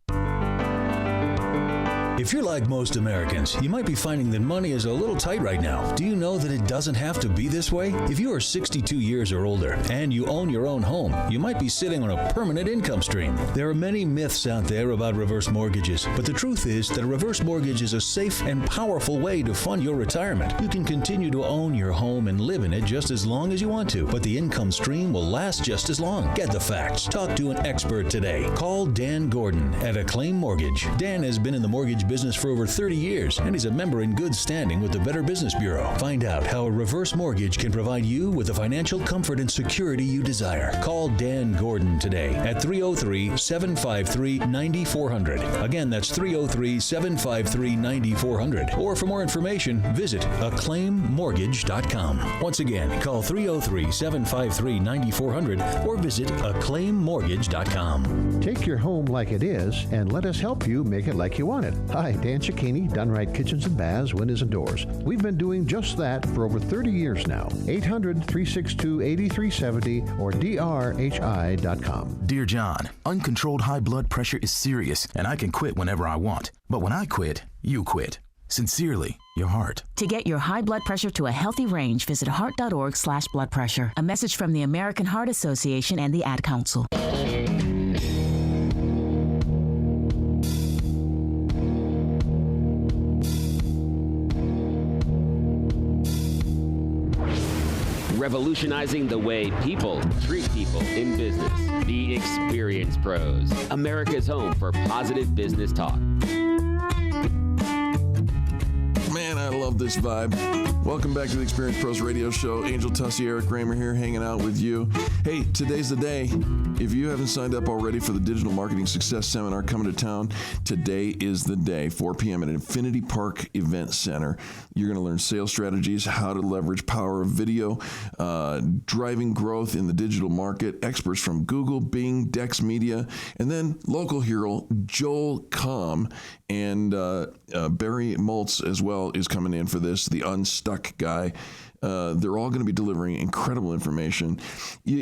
If you're like most Americans, you might be finding that money is a little tight right now. Do you know that it doesn't have to be this way? If you are 62 years or older and you own your own home, you might be sitting on a permanent income stream. There are many myths out there about reverse mortgages, but the truth is that a reverse mortgage is a safe and powerful way to fund your retirement. You can continue to own your home and live in it just as long as you want to, but the income stream will last just as long. Get the facts. Talk to an expert today. Call Dan Gordon at Acclaim Mortgage. Dan has been in the mortgage business for over 30 years, and he's a member in good standing with the Better Business Bureau. Find out how a reverse mortgage can provide you with the financial comfort and security you desire. Call Dan Gordon today at 303-753-9400. Again, that's 303-753-9400. Or for more information, visit acclaimmortgage.com. Once again, call 303-753-9400 or visit acclaimmortgage.com. Take your home like it is and let us help you make it like you want it. Hi, Dan Cicchini, Done Right Kitchens and Baths, Windows and Doors. We've been doing just that for over 30 years now. 800-362-8370 or drhi.com. Dear John, uncontrolled high blood pressure is serious, and I can quit whenever I want. But when I quit, you quit. Sincerely, your heart. To get your high blood pressure to a healthy range, visit heart.org/blood pressure. A message from the American Heart Association and the Ad Council. Revolutionizing the way people treat people in business. The Experience Pros, America's home for positive business talk. Man, I love this vibe. Welcome back to the Experience Pros Radio Show. Angel Tussey, Eric Kramer here, hanging out with you. Hey, today's the day. If you haven't signed up already for the Digital Marketing Success Seminar coming to town, today is the day, 4 p.m. at Infinity Park Event Center. You're going to learn sales strategies, how to leverage power of video, driving growth in the digital market, experts from Google, Bing, Dex Media, and then local hero Joel Comm and Barry Maltz as well is coming in for this, the Unstuck guy. They're all going to be delivering incredible information.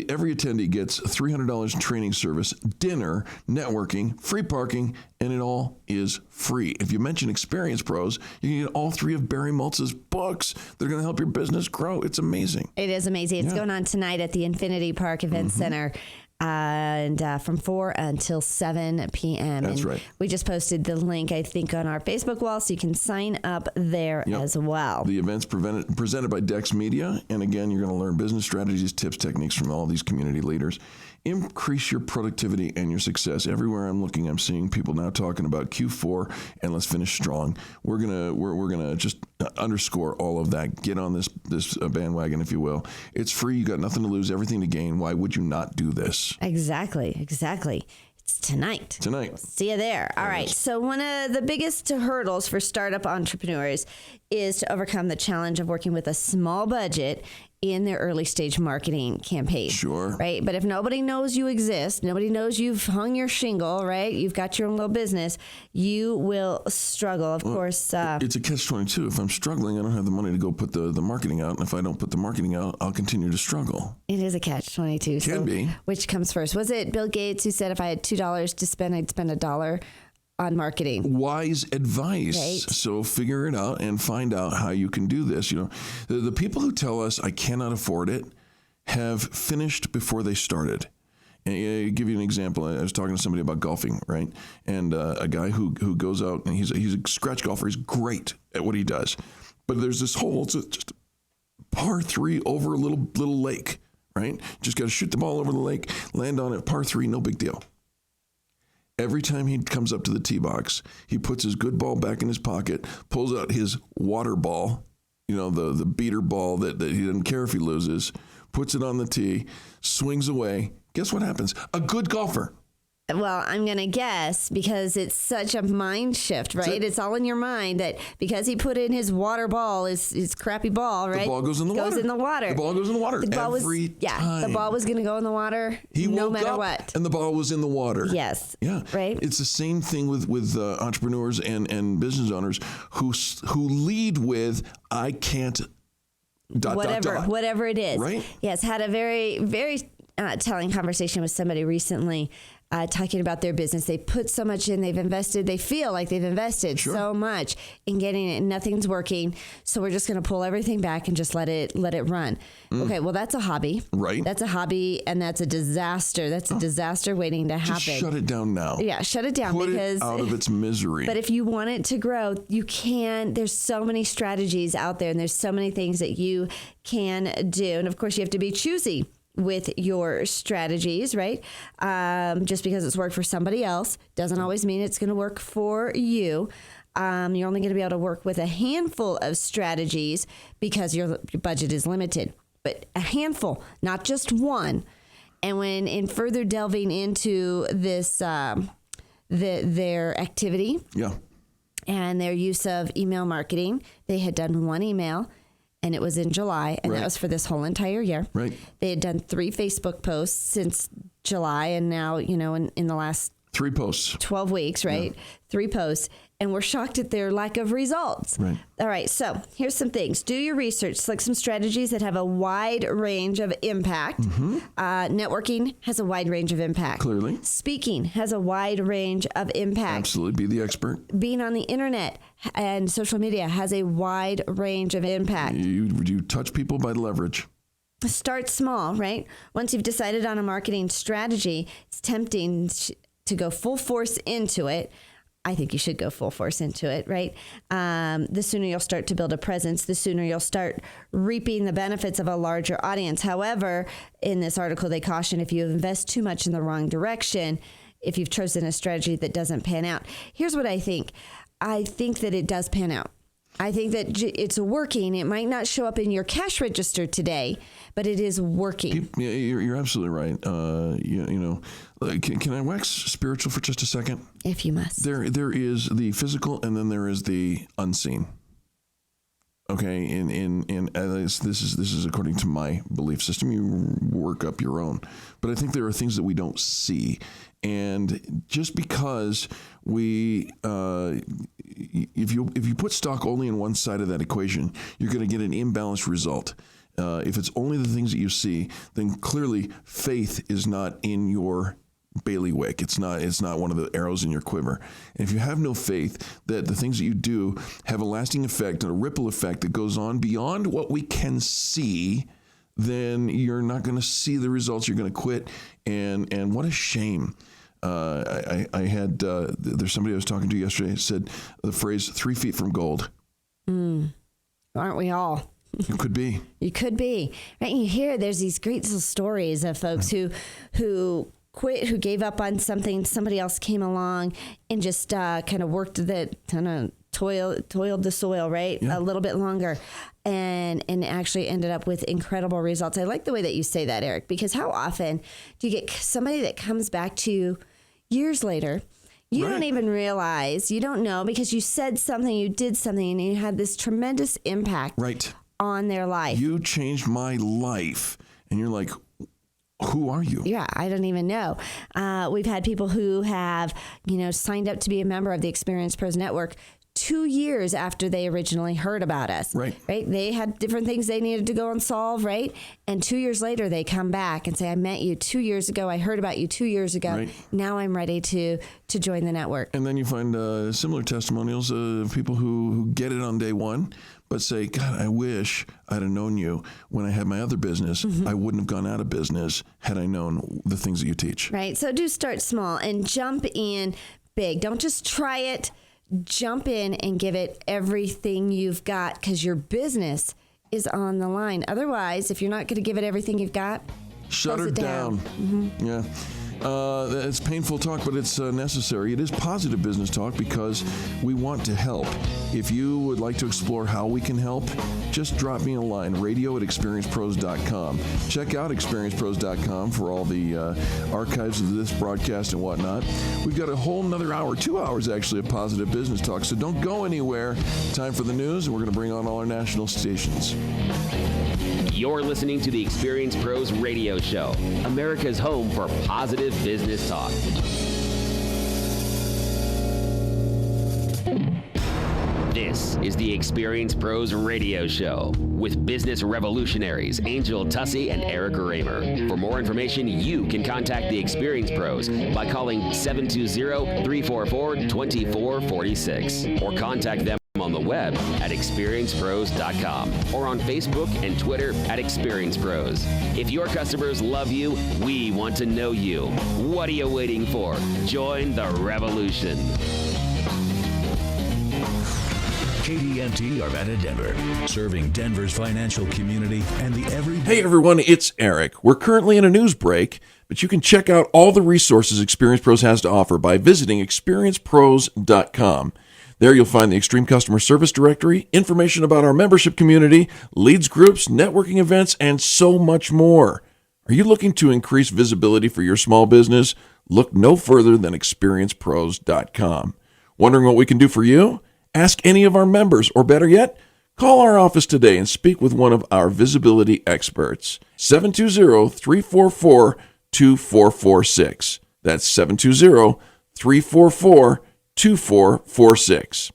Every attendee gets $300 in training service, dinner, networking, free parking, and it all is free. If you mention Experience Pros, you can get all 3 of Barry Maltz's books. They're going to help your business grow. It's amazing. It is amazing. It's going on tonight at the Infinity Park Event Center. And from 4 until 7 p.m. That's and right. We just posted the link, I think, on our Facebook wall, so you can sign up there as well. The event's presented by Dex Media. And again, you're going to learn business strategies, tips, techniques from all these community leaders. Increase your productivity and your success. Everywhere I'm looking, I'm seeing people now talking about Q4 and let's finish strong. We're gonna just underscore all of that. Get on this bandwagon, if you will. It's free. You got nothing to lose, everything to gain. Why would you not do this? Exactly. It's tonight. We'll see you there. All right. So one of the biggest hurdles for startup entrepreneurs is to overcome the challenge of working with a small budget in their early stage marketing campaign. Sure. Right. But if nobody knows you exist, nobody knows you've hung your shingle, right? You've got your own little business, you will struggle. Of course. It's a catch-22. If I'm struggling, I don't have the money to go put the marketing out. And if I don't put the marketing out, I'll continue to struggle. It is a catch-22. Can be. Which comes first? Was it Bill Gates who said if I had $2 to spend, I'd spend $1 on marketing? Wise advice. Right. So figure it out and find out how you can do this. You know, the people who tell us I cannot afford it have finished before they started. And I'll give you an example. I was talking to somebody about golfing, right? And a guy who goes out and he's a scratch golfer. He's great at what he does. But there's this hole. It's just a par 3 over a little lake, right? Just got to shoot the ball over the lake, land on it, par 3, no big deal. Every time he comes up to the tee box, he puts his good ball back in his pocket, pulls out his water ball, the beater ball that he doesn't care if he loses, puts it on the tee, swings away. Guess what happens? A good golfer. Well, I'm going to guess because it's such a mind shift, right? It's all in your mind that because he put in his water ball, his crappy ball, right? The ball goes in the water. The ball goes in the water. The ball every time. The ball was going to go in the water no matter what. And the ball was in the water. Yes. Yeah. Right? It's the same thing with entrepreneurs and business owners who lead with, I can't, ... Whatever it is. Right? Yes. Had a very, very telling conversation with somebody recently. Talking about their business. They put so much in, they've invested, they feel like they've invested so much in getting it and nothing's working. So we're just going to pull everything back and just let it run. Okay, well, that's a hobby. Right. That's a hobby and that's a disaster. That's a disaster waiting to happen. Just shut it down now. Yeah, shut it down. Put because it out of its misery. But if you want it to grow, you can. There's so many strategies out there and there's so many things that you can do. And of course, you have to be choosy with your strategies, right? Just because it's worked for somebody else doesn't always mean it's going to work for you. You're only going to be able to work with a handful of strategies because your budget is limited. But a handful, not just one. And when in further delving into this, their activity and their use of email marketing, they had done one email. And it was in July, and that was for this whole entire year. Right. They had done 3 Facebook posts since July, and now, in the last 3 posts. 12 weeks, right? Yeah. 3 posts. And we're shocked at their lack of results. Right. All right. So here's some things. Do your research. Select some strategies that have a wide range of impact. Mm-hmm. Networking has a wide range of impact. Clearly. Speaking has a wide range of impact. Absolutely. Be the expert. Being on the internet and social media has a wide range of impact. You touch people by leverage. Start small, right? Once you've decided on a marketing strategy, it's tempting to go full force into it. I think you should go full force into it, right? The sooner you'll start to build a presence, the sooner you'll start reaping the benefits of a larger audience. However, in this article, they caution if you invest too much in the wrong direction, if you've chosen a strategy that doesn't pan out. Here's what I think. I think that it does pan out. I think that it's working. It might not show up in your cash register today, but it is working. You're absolutely right. Can I wax spiritual for just a second? If you must. There is the physical, and then there is the unseen. Okay, and this is according to my belief system. You work up your own, but I think there are things that we don't see, and just because if you put stock only in one side of that equation, you're going to get an imbalanced result. If it's only the things that you see, then clearly faith is not in your bailiwick. It's not one of the arrows in your quiver. And if you have no faith that the things that you do have a lasting effect and a ripple effect that goes on beyond what we can see, then you're not going to see the results. You're going to quit. And what a shame. I had there's somebody I was talking to yesterday said the phrase 3 feet from gold. Aren't we all? You could be. You could be. Right? You hear there's these great little stories of folks who quit, who gave up on something. Somebody else came along and just kind of worked toiled the soil, right? Yeah. A little bit longer. And actually ended up with incredible results. I like the way that you say that, Eric, because how often do you get somebody that comes back to you years later? You don't even realize, you don't know, because you said something, you did something, and you had this tremendous impact on their life. You changed my life. And you're like, who are you? Yeah, I don't even know. We've had people who have, signed up to be a member of the Experience Pros Network 2 years after they originally heard about us. Right. They had different things they needed to go and solve, right? And 2 years later, they come back and say, I met you 2 years ago. I heard about you 2 years ago. Right. Now I'm ready to join the network. And then you find similar testimonials of people who get it on day one, but say, God, I wish I'd have known you when I had my other business. Mm-hmm. I wouldn't have gone out of business had I known the things that you teach. Right. So do start small and jump in big. Don't just try it. Jump in and give it everything you've got, because your business is on the line. Otherwise, if you're not going to give it everything you've got, shut her down. Mm-hmm. Yeah. It's painful talk, but it's necessary. It is positive business talk because we want to help. If you would like to explore how we can help, just drop me a line, radio@experiencepros.com. Check out experiencepros.com for all the archives of this broadcast and whatnot. We've got a whole nother hour, 2 hours actually, of positive business talk, so don't go anywhere. Time for the news, and we're going to bring on all our national stations. You're listening to the Experience Pros Radio Show, America's home for positive business talk. This is the Experience Pros Radio Show with business revolutionaries Angel Tussey and Eric Raymer. For more information, you can contact the Experience Pros by calling 720-344-2446 or contact them on the web at experiencepros.com or on Facebook and Twitter at Experience Pros. If your customers love you, we want to know you. What are you waiting for? Join the revolution. KDMT Arvada Denver, serving Denver's financial community and the everyday. Hey everyone, it's Eric. We're currently in a news break, but you can check out all the resources Experience Pros has to offer by visiting experiencepros.com. There you'll find the Extreme Customer Service Directory, information about our membership community, leads groups, networking events, and so much more. Are you looking to increase visibility for your small business? Look no further than experiencepros.com. Wondering what we can do for you? Ask any of our members, or better yet, call our office today and speak with one of our visibility experts. 720-344-2446. That's 720-344-2446.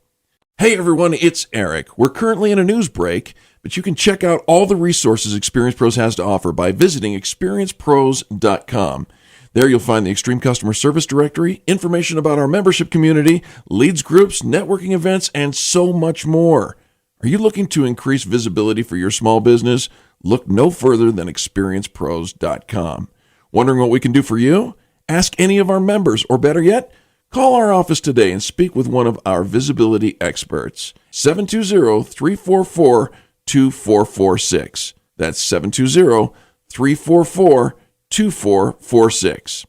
Hey everyone, it's Eric. We're currently in a news break, but you can check out all the resources Experience Pros has to offer by visiting experiencepros.com. There you'll find the Extreme Customer Service Directory, information about our membership community, leads groups, networking events, and so much more. Are you looking to increase visibility for your small business? Look no further than experiencepros.com. Wondering what we can do for you? Ask any of our members, or better yet, call our office today and speak with one of our visibility experts. 720-344-2446. That's 720-344-2446.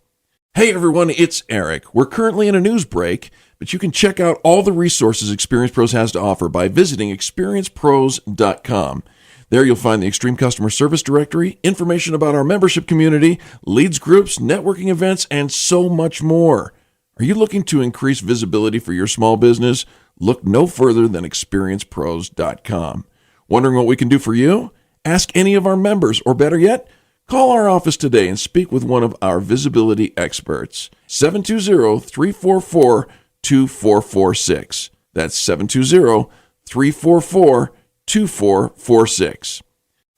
Hey everyone, it's Eric. We're currently in a news break, but you can check out all the resources Experience Pros has to offer by visiting experiencepros.com. There you'll find the Extreme Customer Service Directory, information about our membership community, leads groups, networking events, and so much more. Are you looking to increase visibility for your small business? Look no further than experiencepros.com. Wondering what we can do for you? Ask any of our members, or better yet, call our office today and speak with one of our visibility experts. 720-344-2446. That's 720-344-2446.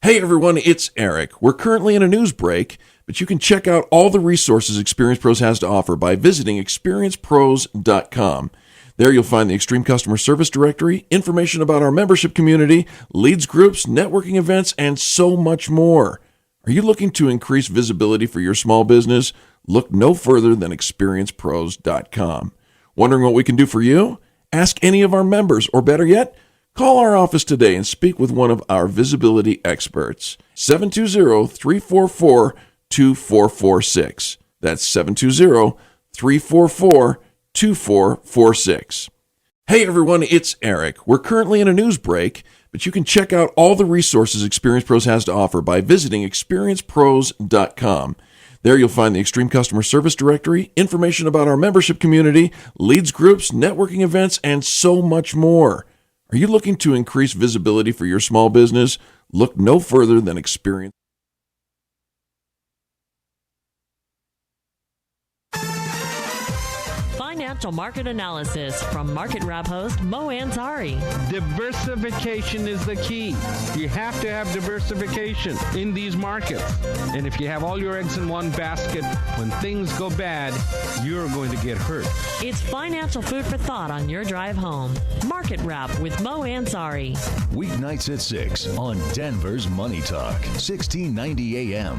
Hey everyone, it's Eric. We're currently in a news break, but you can check out all the resources Experience Pros has to offer by visiting experiencepros.com. There you'll find the Extreme Customer Service Directory, information about our membership community, leads groups, networking events, and so much more. Are you looking to increase visibility for your small business? Look no further than experiencepros.com. Wondering what we can do for you? Ask any of our members, or better yet, call our office today and speak with one of our visibility experts. 720-344-2446. That's 720-344-2446. Hey everyone, it's Eric. We're currently in a news break, but you can check out all the resources Experience Pros has to offer by visiting experiencepros.com. There you'll find the Extreme Customer Service Directory, information about our membership community, leads groups, networking events, and so much more. Are you looking to increase visibility for your small business? Look no further than Experience. Financial market analysis from Market Wrap host Mo Ansari. Diversification is the key. You have to have diversification in these markets. And if you have all your eggs in one basket, when things go bad, you're going to get hurt. It's financial food for thought on your drive home. Market Wrap with Mo Ansari. Weeknights at 6 on Denver's Money Talk, 1690 AM.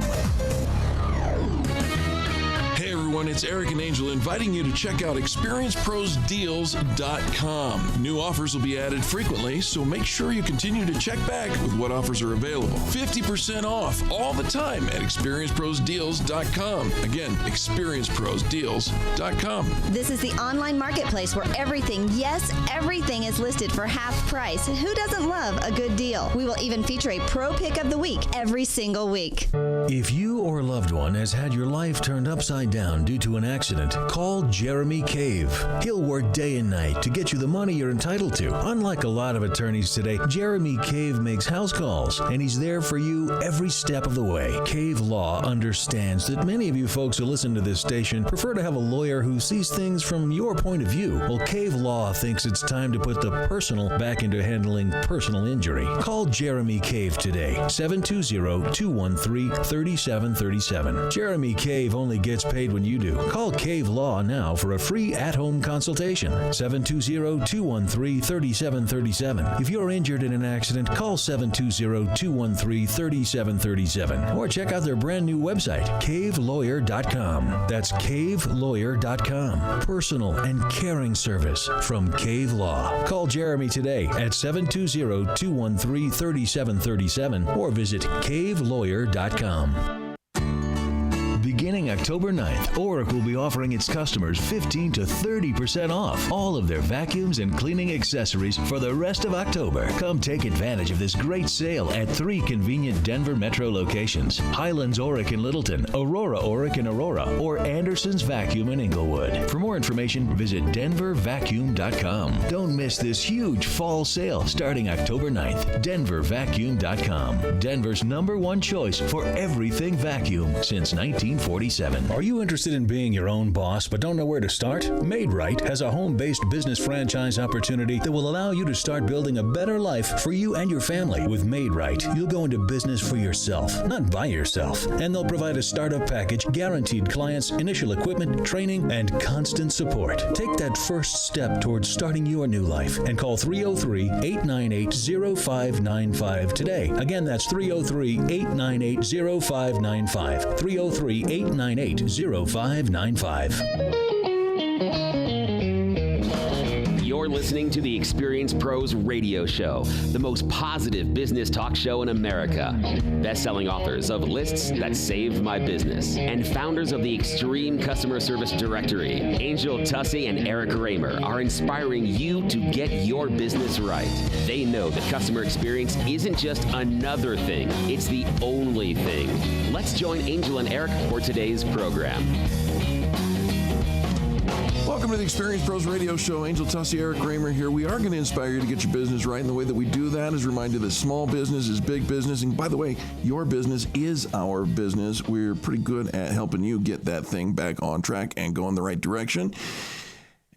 Hey everyone, it's Eric and Angel inviting you to check out experienceprosdeals.com. New offers will be added frequently, so make sure you continue to check back with what offers are available. 50% off all the time at experienceprosdeals.com. Again, experienceprosdeals.com. This is the online marketplace where everything, yes, everything is listed for half price. Who doesn't love a good deal? We will even feature a pro pick of the week every single week. If you or a loved one has had your life turned upside down due to an accident, call Jeremy Cave. He'll work day and night to get you the money you're entitled to. Unlike a lot of attorneys today, Jeremy Cave makes house calls, and he's there for you every step of the way. Cave Law understands that many of you folks who listen to this station prefer to have a lawyer who sees things from your point of view. Well, Cave Law thinks it's time to put the personal back into handling personal injury. Call Jeremy Cave today, 720-213-3737. Jeremy Cave only gets paid when you do. Call Cave Law now for a free at-home consultation. 720-213-3737. If you're injured in an accident, call 720-213-3737 or check out their brand new website, cavelawyer.com. That's cavelawyer.com. Personal and caring service from Cave Law. Call Jeremy today at 720-213-3737 or visit cavelawyer.com. Beginning October 9th, Oric will be offering its customers 15 to 30% off all of their vacuums and cleaning accessories for the rest of October. Come take advantage of this great sale at 3 convenient Denver Metro locations: Highlands Oric in Littleton, Aurora Oric in Aurora, or Anderson's Vacuum in Inglewood. For more information, visit denvervacuum.com. Don't miss this huge fall sale starting October 9th. denvervacuum.com. Denver's #1 choice for everything vacuum since 1947. 888-898-0597. Are you interested in being your own boss but don't know where to start? Made Right has a home-based business franchise opportunity that will allow you to start building a better life for you and your family. With Made Right, you'll go into business for yourself, not by yourself. And they'll provide a startup package, guaranteed clients, initial equipment, training, and constant support. Take that first step towards starting your new life and call 303-898-0595 today. Again, that's 303-898-0595. 303-898-0595. You're listening to the Experience Pros Radio Show, the most positive business talk show in America. Best-selling authors of Lists That Saved My Business and founders of the Extreme Customer Service Directory, Angel Tussey and Eric Raymer, are inspiring you to get your business right. They know that customer experience isn't just another thing, it's the only thing. Let's join Angel and Eric for today's program. Welcome to the Experience Pros Radio Show. Angel Tussey, Eric Raymer here. We are going to inspire you to get your business right, and the way that we do that is remind you that small business is big business. And by the way, your business is our business. We're pretty good at helping you get that thing back on track and go in the right direction.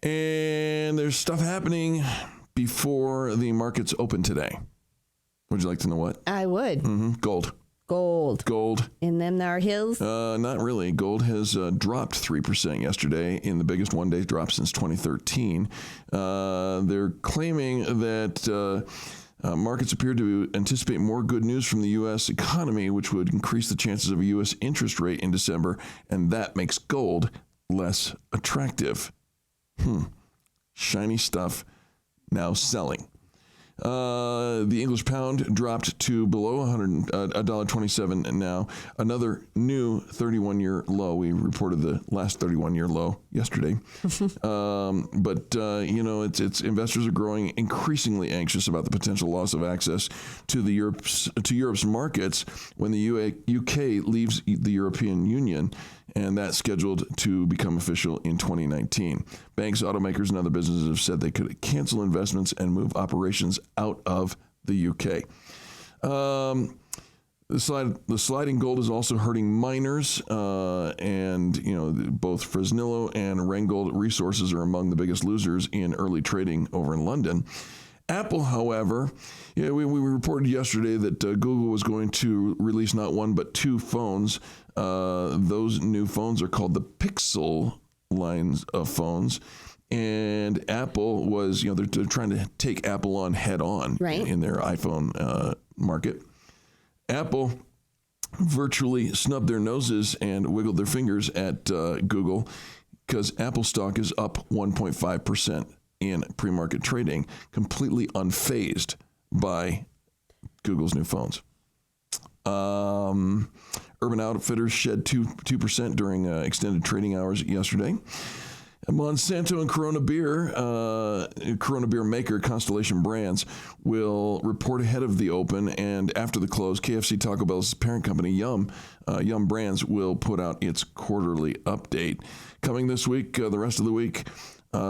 And there's stuff happening before the markets open today. Would you like to know what? I would. Gold. Gold. In them there are hills? Not really. Gold has dropped 3% yesterday in the biggest one-day drop since 2013. They're claiming that markets appear to anticipate more good news from the U.S. economy, which would increase the chances of a U.S. interest rate in December, and that makes gold less attractive. Shiny stuff now selling. The English pound dropped to below $1.27 now. Another new 31-year low. We reported the last 31-year low yesterday. But it's investors are growing increasingly anxious about the potential loss of access to Europe's markets when the UK leaves the European Union, and that's scheduled to become official in 2019. Banks, automakers, and other businesses have said they could cancel investments and move operations out of the UK. The sliding gold is also hurting miners, and both Fresnillo and Rheingold Resources are among the biggest losers in early trading over in London. Apple, however, we reported yesterday that Google was going to release not one but two phones. Those new phones are called the Pixel lines of phones. And Apple was, they're trying to take Apple on head on in their iPhone market. Apple virtually snubbed their noses and wiggled their fingers at Google because Apple stock is up 1.5% in pre-market trading, completely unfazed by Google's new phones. Urban Outfitters shed 2% during extended trading hours yesterday. Monsanto and Corona Beer maker Constellation Brands will report ahead of the open, and after the close, KFC Taco Bell's parent company Yum Brands will put out its quarterly update. Coming this week, the rest of the week,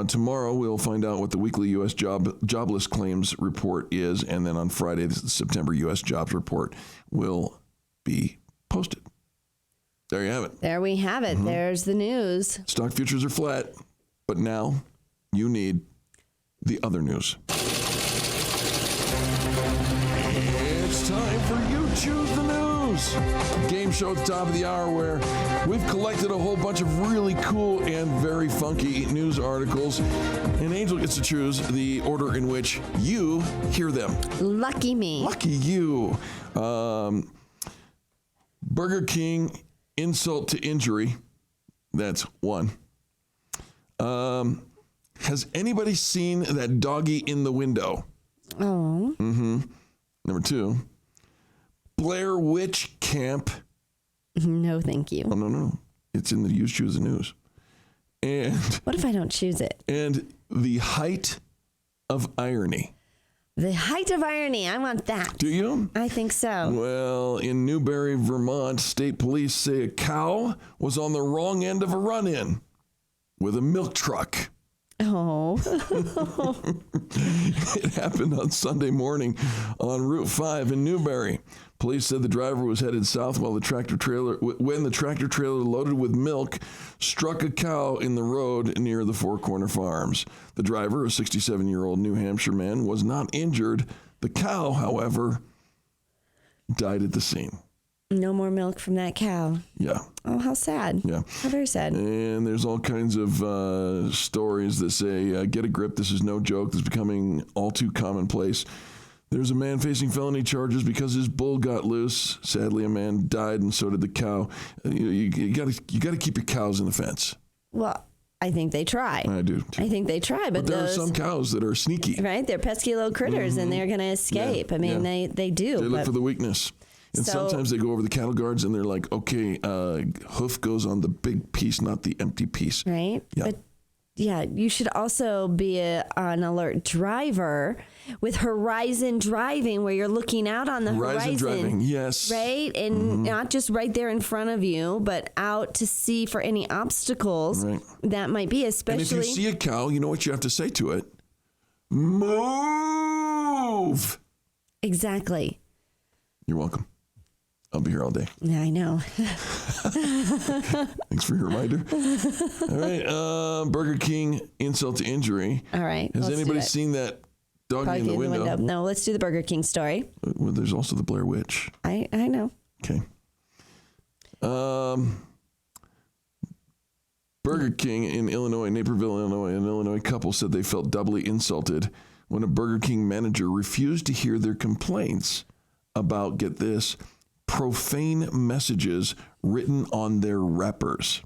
tomorrow we'll find out what the weekly U.S. jobless claims report is, and then on Friday, the September U.S. jobs report will be posted. There you have it. There we have it. There's the news. Stock futures are flat, but now you need the other news. It's time for You Choose the News, a game show at the top of the hour where we've collected a whole bunch of really cool and very funky news articles, and Angel gets to choose the order in which you hear them. Lucky me. Lucky you. Burger King insult to injury. That's one. Has anybody seen that doggy in the window? Oh. Number two. Blair Witch Camp. No, thank you. Oh, no. It's in the You Choose the News. And what if I don't choose it? And the height of irony. The height of irony. I want that. Do you? I think so. Well, in Newberry, Vermont, state police say a cow was on the wrong end of a run-in with a milk truck. Oh. It happened on Sunday morning on Route 5 in Newberry. Police said the driver was headed south when the tractor trailer loaded with milk struck a cow in the road near the Four Corner Farms. The driver, a 67-year-old New Hampshire man, was not injured. The cow, however, died at the scene. No more milk from that cow. Yeah. Oh, how sad. Yeah. How very sad. And there's all kinds of stories that say, get a grip. This is no joke. This is becoming all too commonplace. There's a man facing felony charges because his bull got loose. Sadly, a man died, and so did the cow. You got to keep your cows in the fence. Well, I think they try. I do, too. I think they try, but there those, are some cows that are sneaky. Right? They're pesky little critters, and they're going to escape. Yeah. I mean, they do. They look for the weakness. And sometimes they go over the cattle guards, and they're like, okay, hoof goes on the big piece, not the empty piece. Right? Yeah. But yeah, you should also be an alert driver with horizon driving, where you're looking out on the horizon. Driving, yes. Right? And not just right there in front of you, but out to see for any obstacles that might be, especially. And if you see a cow, you know what you have to say to it? Move! Exactly. You're welcome. I'll be here all day. Yeah, I know. Thanks for your reminder. All right. Burger King insult to injury. All right. Has anybody seen that doggy in the window? No, let's do the Burger King story. Well, there's also the Blair Witch. I know. Okay. Burger King in Illinois, Naperville, Illinois, an Illinois couple said they felt doubly insulted when a Burger King manager refused to hear their complaints about, get this, profane messages written on their wrappers.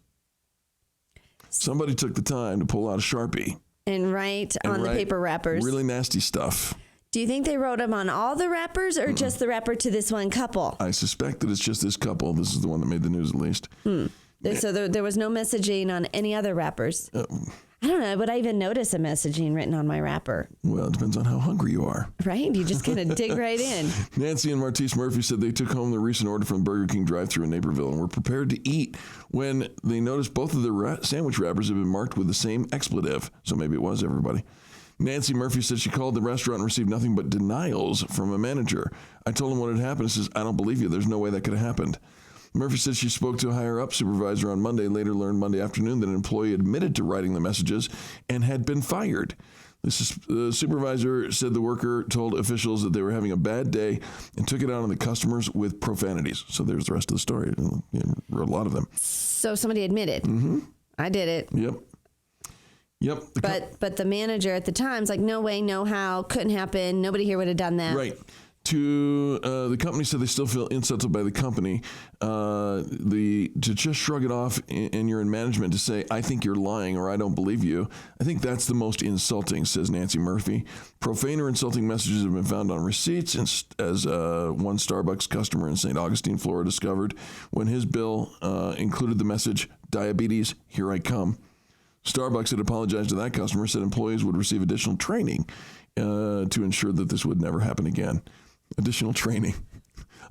Somebody took the time to pull out a Sharpie and write on the paper wrappers. Really nasty stuff. Do you think they wrote them on all the wrappers or just the wrapper to this one couple? I suspect that it's just this couple. This is the one that made the news at least. So there was no messaging on any other wrappers. I don't know. Would I even notice a messaging written on my wrapper? Well, it depends on how hungry you are. Right? You just kind of dig right in. Nancy and Martise Murphy said they took home the recent order from the Burger King drive-thru in Naperville and were prepared to eat when they noticed both of their sandwich wrappers had been marked with the same expletive. So maybe it was everybody. Nancy Murphy said she called the restaurant and received nothing but denials from a manager. I told him what had happened. He says, I don't believe you. There's no way that could have happened. Murphy said she spoke to a higher-up supervisor on Monday, later learned Monday afternoon that an employee admitted to writing the messages and had been fired. The supervisor said the worker told officials that they were having a bad day and took it out on the customers with profanities. So there's the rest of the story. A lot of them. So somebody admitted. I did it. Yep. But the manager at the time's like, no way, no how, couldn't happen. Nobody here would have done that. Right. The company said they still feel insulted by the company. To just shrug it off and you're in management to say, I think you're lying or I don't believe you. I think that's the most insulting, says Nancy Murphy. Profane or insulting messages have been found on receipts, as one Starbucks customer in St. Augustine, Florida discovered when his bill included the message, diabetes, here I come. Starbucks had apologized to that customer, said employees would receive additional training to ensure that this would never happen again. Additional training.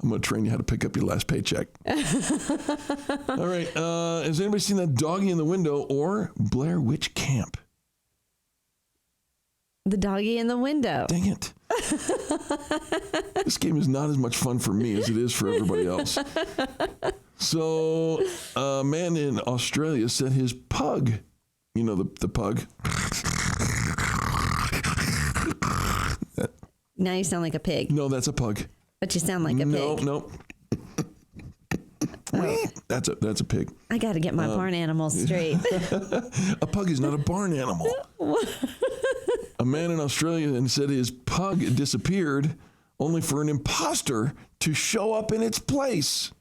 I'm going to train you how to pick up your last paycheck. All right. Has anybody seen that doggy in the window or Blair Witch Camp? The doggy in the window. Dang it. This game is not as much fun for me as it is for everybody else. So a man in Australia said his pug, you know, the pug. Now you sound like a pig. No, that's a pug. But you sound like a pig. No. That's a pig. I got to get my barn animals straight. A pug is not a barn animal. A man in Australia said his pug disappeared only for an imposter to show up in its place.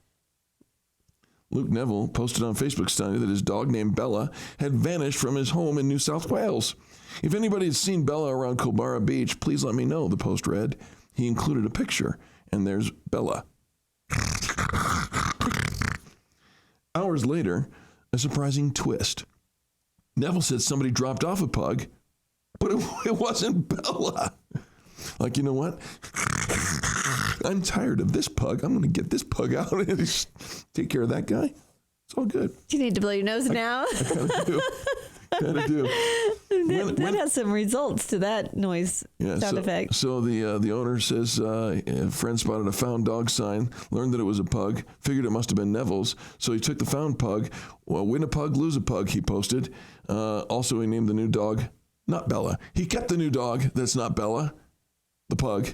Luke Neville posted on Facebook Sunday that his dog named Bella had vanished from his home in New South Wales. If anybody has seen Bella around Kilbarra Beach, please let me know, the post read. He included a picture, and there's Bella. Hours later, a surprising twist. Neville said somebody dropped off a pug, but it wasn't Bella. Like, you know what? I'm tired of this pug. I'm going to get this pug out and just take care of that guy. It's all good. Do you need to blow your nose now? I gotta do. That has some results to that noise sound effect. So the owner says a friend spotted a found dog sign, learned that it was a pug, figured it must have been Neville's, so he took the found pug. Well, win a pug, lose a pug, he posted. Also, he named the new dog not Bella. He kept the new dog that's not Bella, the pug.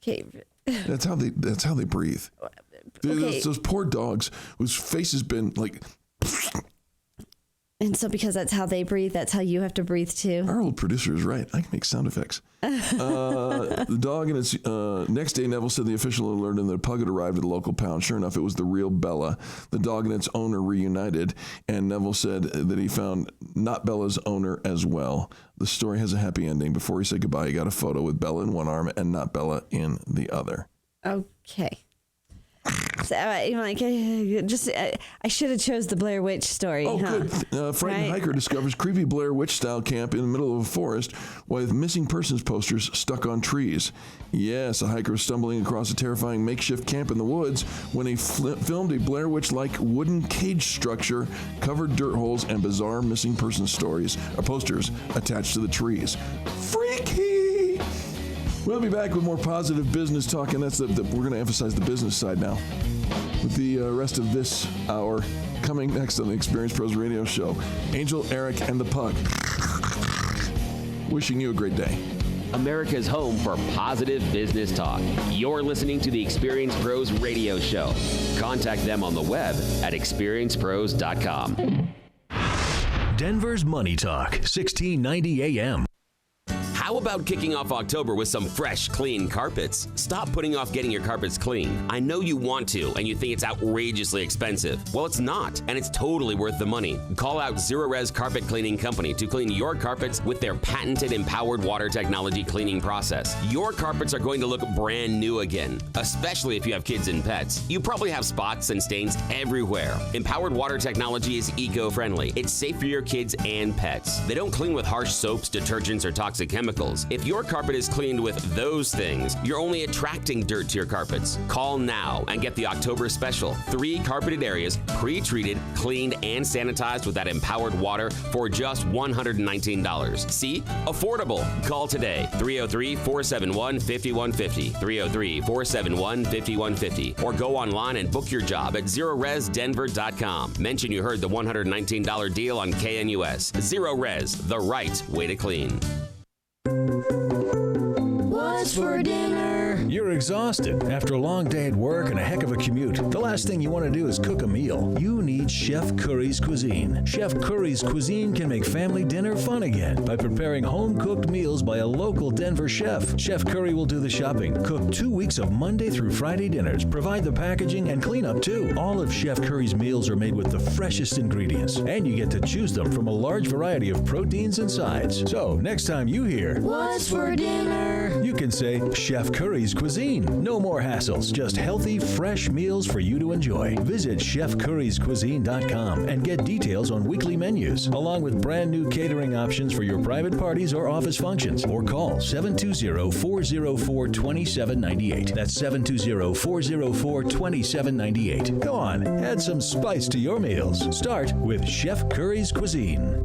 Okay. That's how they breathe. Okay. Those poor dogs whose faces been like. And so because that's how they breathe, that's how you have to breathe too. Our old producer is right. I can make sound effects. The dog and its next day, Neville said the official alerted him that a pug had arrived at the local pound. Sure enough, it was the real Bella. The dog and its owner reunited, and Neville said that he found not Bella's owner as well. The story has a happy ending. Before he said goodbye, he got a photo with Bella in one arm and not Bella in the other. Okay. So, I should have chose the Blair Witch story. Oh, good. Frightened hiker discovers creepy Blair Witch-style camp in the middle of a forest with missing persons posters stuck on trees. Yes, a hiker was stumbling across a terrifying makeshift camp in the woods when he filmed a Blair Witch-like wooden cage structure, covered dirt holes, and bizarre missing persons posters attached to the trees. Freaky! We'll be back with more positive business talk, and we're going to emphasize the business side now. With the rest of this hour coming next on the Experience Pros Radio Show, Angel, Eric, and the Pug. Wishing you a great day. America's home for positive business talk. You're listening to the Experience Pros Radio Show. Contact them on the web at experiencepros.com. Denver's Money Talk, 1690 AM. How about kicking off October with some fresh, clean carpets? Stop putting off getting your carpets clean. I know you want to, and you think it's outrageously expensive. Well, it's not, and it's totally worth the money. Call out Zero Res Carpet Cleaning Company to clean your carpets with their patented empowered water technology cleaning process. Your carpets are going to look brand new again, especially if you have kids and pets. You probably have spots and stains everywhere. Empowered water technology is eco-friendly. It's safe for your kids and pets. They don't clean with harsh soaps, detergents, or toxic chemicals. If your carpet is cleaned with those things, you're only attracting dirt to your carpets. Call now and get the October special. 3 carpeted areas, pre-treated, cleaned, and sanitized with that empowered water for just $119. See? Affordable. Call today. 303-471-5150. 303-471-5150. Or go online and book your job at ZeroResDenver.com. Mention you heard the $119 deal on KNUS. Zero Res, the right way to clean. What's for dinner? You're exhausted after a long day at work and a heck of a commute. The last thing you want to do is cook a meal. You need Chef Curry's Cuisine. Chef Curry's Cuisine can make family dinner fun again by preparing home-cooked meals by a local Denver chef. Chef Curry will do the shopping, cook 2 weeks of Monday through Friday dinners, provide the packaging and clean up too. All of Chef Curry's meals are made with the freshest ingredients, and you get to choose them from a large variety of proteins and sides. So next time you hear, "What's for dinner?" you can say Chef Curry's Cuisine. No more hassles, just healthy, fresh meals for you to enjoy. Visit chefcurryscuisine.com and get details on weekly menus, along with brand new catering options for your private parties or office functions. Or call 720-404-2798. That's 720-404-2798. Go on, add some spice to your meals. Start with Chef Curry's Cuisine.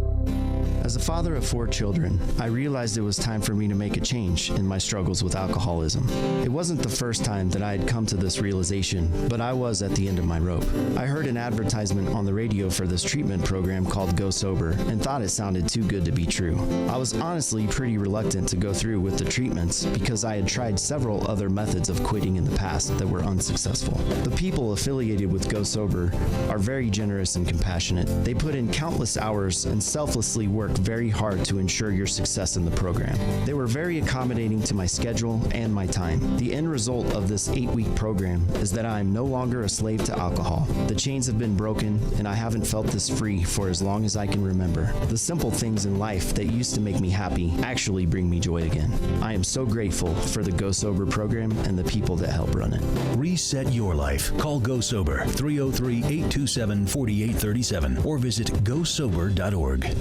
As a father of 4 children, I realized it was time for me to make a change in my struggles with alcoholism. It wasn't the first time that I had come to this realization, but I was at the end of my rope. I heard an advertisement on the radio for this treatment program called Go Sober and thought it sounded too good to be true. I was honestly pretty reluctant to go through with the treatments because I had tried several other methods of quitting in the past that were unsuccessful. The people affiliated with Go Sober are very generous and compassionate. They put in countless hours and selflessly work very hard to ensure your success in the program. They were very accommodating to my schedule and my time. The end result of this 8-week program is that I am no longer a slave to alcohol. The chains have been broken, and I haven't felt this free for as long as I can remember. The simple things in life that used to make me happy actually bring me joy again. I am so grateful for the Go Sober program and the people that help run it. Reset your life. Call Go Sober, 303-827-4837, or visit gosober.org.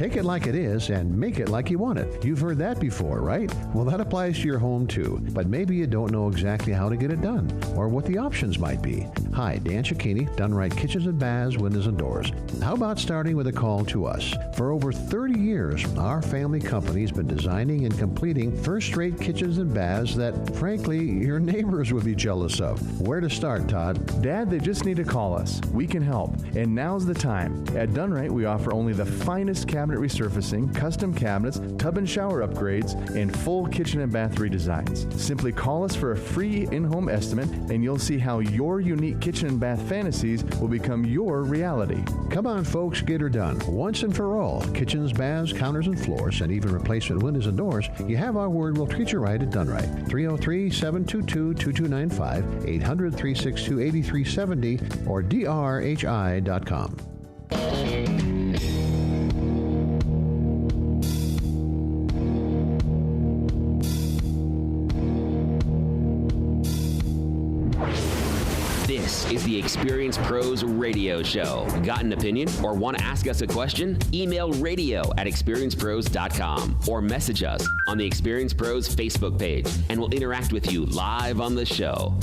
Take it like it is and make it like you want it. You've heard that before, right? Well, that applies to your home too, but maybe you don't know exactly how to get it done or what the options might be. Hi, Dan Cicchini, Done Right Kitchens and Baths, Windows and Doors. How about starting with a call to us? For over 30 years, our family company's been designing and completing first-rate kitchens and baths that, frankly, your neighbors would be jealous of. Where to start, Todd? Dad, they just need to call us. We can help. And now's the time. At Done Right, we offer only the finest cabinet resurfacing, custom cabinets, tub and shower upgrades, and full kitchen and bath redesigns. Simply call us for a free in-home estimate, and you'll see how your unique kitchen and bath fantasies will become your reality. Come on, folks, get her done. Once and for all. Kitchens, baths, counters, and floors, and even replacement windows and doors. You have our word, we'll treat you right at Done Right. 303-722-2295, 800-362-8370, or drhi.com. This is the Experience Pros Radio Show. Got an opinion or want to ask us a question? Email radio@experiencepros.com or message us on the Experience Pros Facebook page, and we'll interact with you live on the show.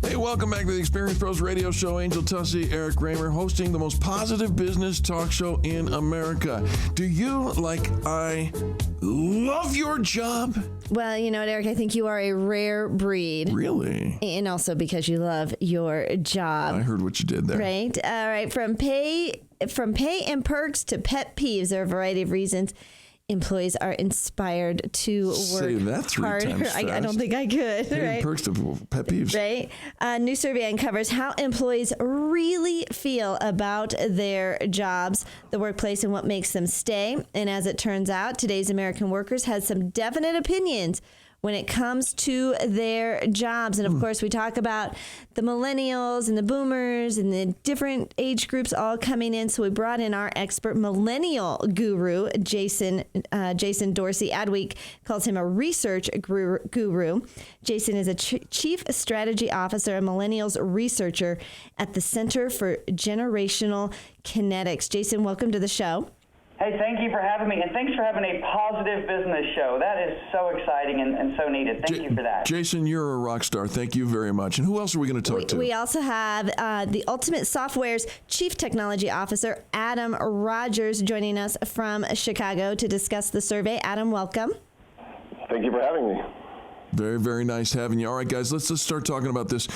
Hey, welcome back to the Experience Pros Radio Show. Angel Tussey, Eric Raymer, hosting the most positive business talk show in America. Do you, like I, love your job? Well, you know what, Eric? I think you are a rare breed. Really? And also because you love your job. I heard what you did there. Right? All right. From pay and perks to pet peeves, there are a variety of reasons employees are inspired to work Say that three harder. times fast. I don't think I could. Pay right? and perks to pet peeves. Right? A new survey uncovers how employees really feel about their jobs, the workplace, and what makes them stay. And as it turns out, today's American workers had some definite opinions when it comes to their jobs. And of course, we talk about the millennials and the boomers and the different age groups all coming in. So we brought in our expert millennial guru, Jason Dorsey. Adweek calls him a research guru. Jason is a chief strategy officer and millennials researcher at the Center for Generational Kinetics. Jason, welcome to the show. Hey, thank you for having me, and thanks for having a positive business show. That is so exciting and so needed. Thank you for that. Jason, you're a rock star. Thank you very much. And who else are we going to talk to? We also have the Ultimate Software's Chief Technology Officer, Adam Rogers, joining us from Chicago to discuss the survey. Adam, welcome. Thank you for having me. Very, very nice having you. All right, guys, let's start talking about this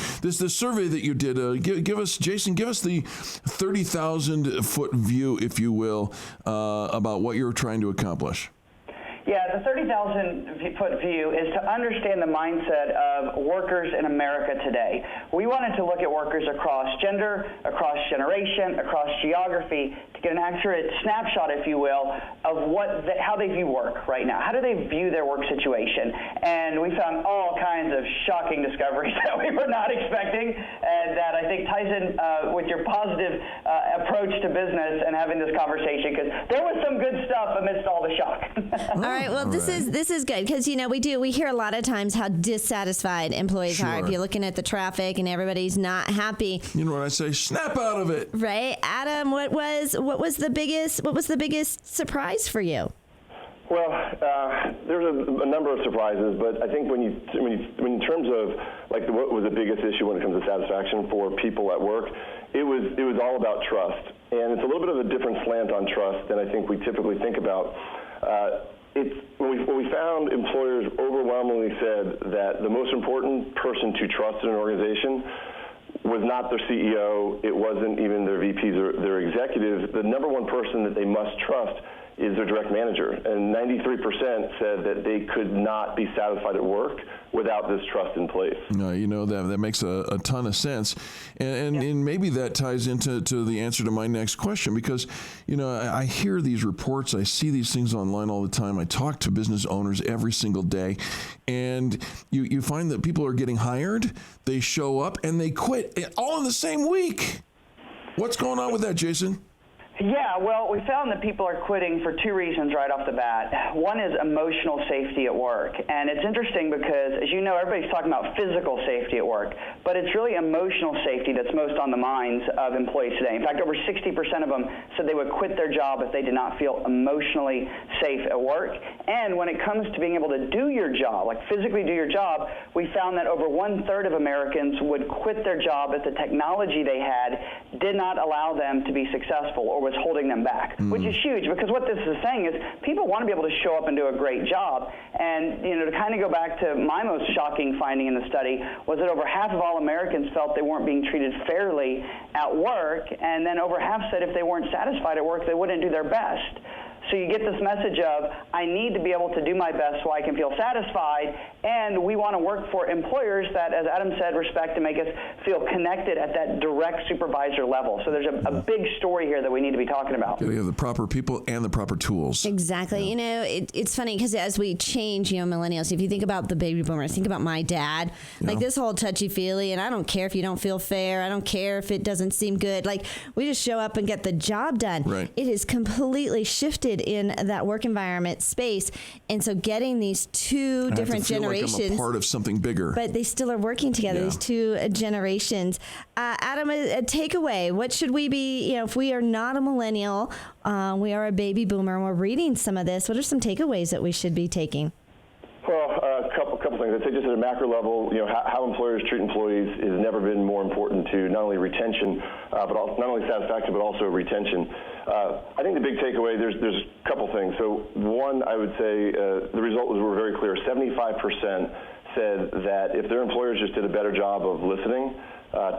survey that you did. Give us the 30,000-foot view, if you will, about what you're trying to accomplish. Yeah, the 30,000-foot view is to understand the mindset of workers in America today. We wanted to look at workers across gender, across generation, across geography, to get an accurate snapshot, if you will, of how they view work right now. How do they view their work situation? And we found all kinds of shocking discoveries that we were not expecting, and that I think ties in with your positive approach to business and having this conversation, because there was some good stuff amidst all the shock. All right. Well, this is good because, you know, we hear a lot of times how dissatisfied employees are. If you're looking at the traffic and everybody's not happy. You know what I say? Snap out of it. Right. Adam, what was the biggest surprise for you? Well, there's a number of surprises, but I think when in terms of like what was the biggest issue when it comes to satisfaction for people at work, it was all about trust, and it's a little bit of a different slant on trust than I think we typically think about. When we found, employers overwhelmingly said that the most important person to trust in an organization was not their CEO, it wasn't even their VPs or their executives. The number one person that they must trust is their direct manager. And 93% said that they could not be satisfied at work without this trust in place. You know, that makes a ton of sense. And maybe that ties into the answer to my next question, because, you know, I hear these reports, I see these things online all the time. I talk to business owners every single day, and you find that people are getting hired, they show up, and they quit all in the same week. What's going on with that, Jason? Yeah, well, we found that people are quitting for two reasons right off the bat. One is emotional safety at work. And it's interesting because, as you know, everybody's talking about physical safety at work, but it's really emotional safety that's most on the minds of employees today. In fact, over 60% of them said they would quit their job if they did not feel emotionally safe at work. And when it comes to being able to do your job, like physically do your job, we found that over 1/3 of Americans would quit their job if the technology they had did not allow them to be successful or was holding them back, which is huge, because what this is saying is people want to be able to show up and do a great job. And, to kind of go back to my most shocking finding in the study was that over half of all Americans felt they weren't being treated fairly at work, and then over half said if they weren't satisfied at work, they wouldn't do their best. So you get this message of, I need to be able to do my best so I can feel satisfied, and we want to work for employers that, as Adam said, respect and make us feel connected at that direct supervisor level. So there's a big story here that we need to be talking about. We have the proper people and the proper tools. Exactly. Yeah. It's funny because as we change, millennials, if you think about the baby boomers, think about my dad, like this whole touchy-feely, and I don't care if you don't feel fair. I don't care if it doesn't seem good. Like, we just show up and get the job done. Right. It is completely shifted in that work environment space. And so getting these two different generations. Like I'm a part of something bigger. But they still are working together, these two generations. Adam, a takeaway. What should we be, if we are not a millennial, we are a baby boomer, and we're reading some of this, what are some takeaways that we should be taking? Well, a couple things. I'd say just at a macro level, how employers treat employees has never been more important to not only retention, but also, not only satisfaction, but also retention. I think the big takeaway, there's a couple things. So one, I would say the results were very clear. 75% said that if their employers just did a better job of listening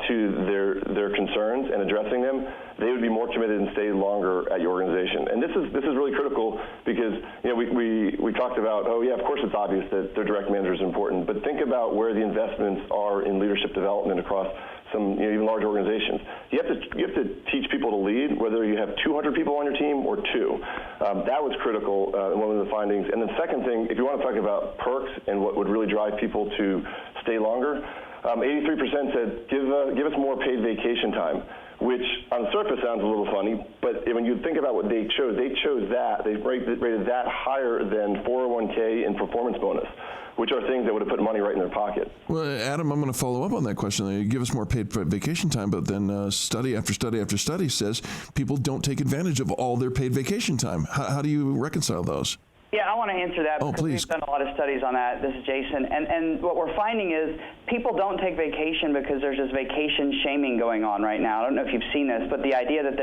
to their concerns and addressing them, they would be more committed and stay longer at your organization. And this is really critical because we talked about, of course it's obvious that their direct manager is important, but think about where the investments are in leadership development across some even large organizations. You have to teach people to lead, whether you have 200 people on your team or 2. That was critical in one of the findings. And the second thing, if you want to talk about perks and what would really drive people to stay longer, 83% said give us more paid vacation time, which on the surface sounds a little funny, but when you think about what they chose that. They rated that higher than 401k and performance bonus, which are things that would have put money right in their pocket. Well, Adam, I'm going to follow up on that question. You give us more paid vacation time, but then study after study after study says people don't take advantage of all their paid vacation time. How do you reconcile those? Yeah, I want to answer that because we've done a lot of studies on that. This is Jason. And what we're finding is people don't take vacation because there's this vacation shaming going on right now. I don't know if you've seen this, but the idea that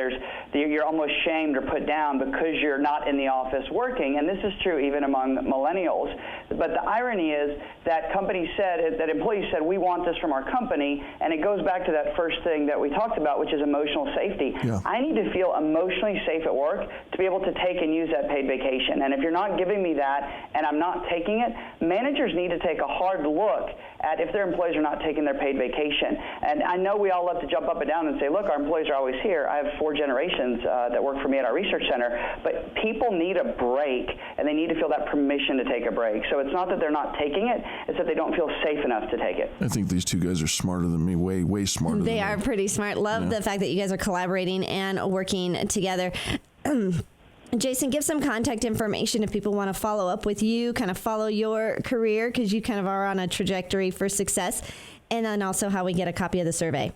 you're almost shamed or put down because you're not in the office working, and this is true even among millennials. But the irony is that employees said, we want this from our company, and it goes back to that first thing that we talked about, which is emotional safety. Yeah. I need to feel emotionally safe at work to be able to take and use that paid vacation. And if you're not giving me that and I'm not taking it, managers need to take a hard look at if their employees are not taking their paid vacation. And I know we all love to jump up and down and say, look, our employees are always here. I have 4 generations that work for me at our research center, but people need a break, and they need to feel that permission to take a break. So it's not that they're not taking it, it's that they don't feel safe enough to take it. I think these two guys are smarter than me, way smarter than me. They are pretty smart. Love the fact that you guys are collaborating and working together. Jason, give some contact information if people want to follow up with you, kind of follow your career, because you kind of are on a trajectory for success, and then also how we get a copy of the survey.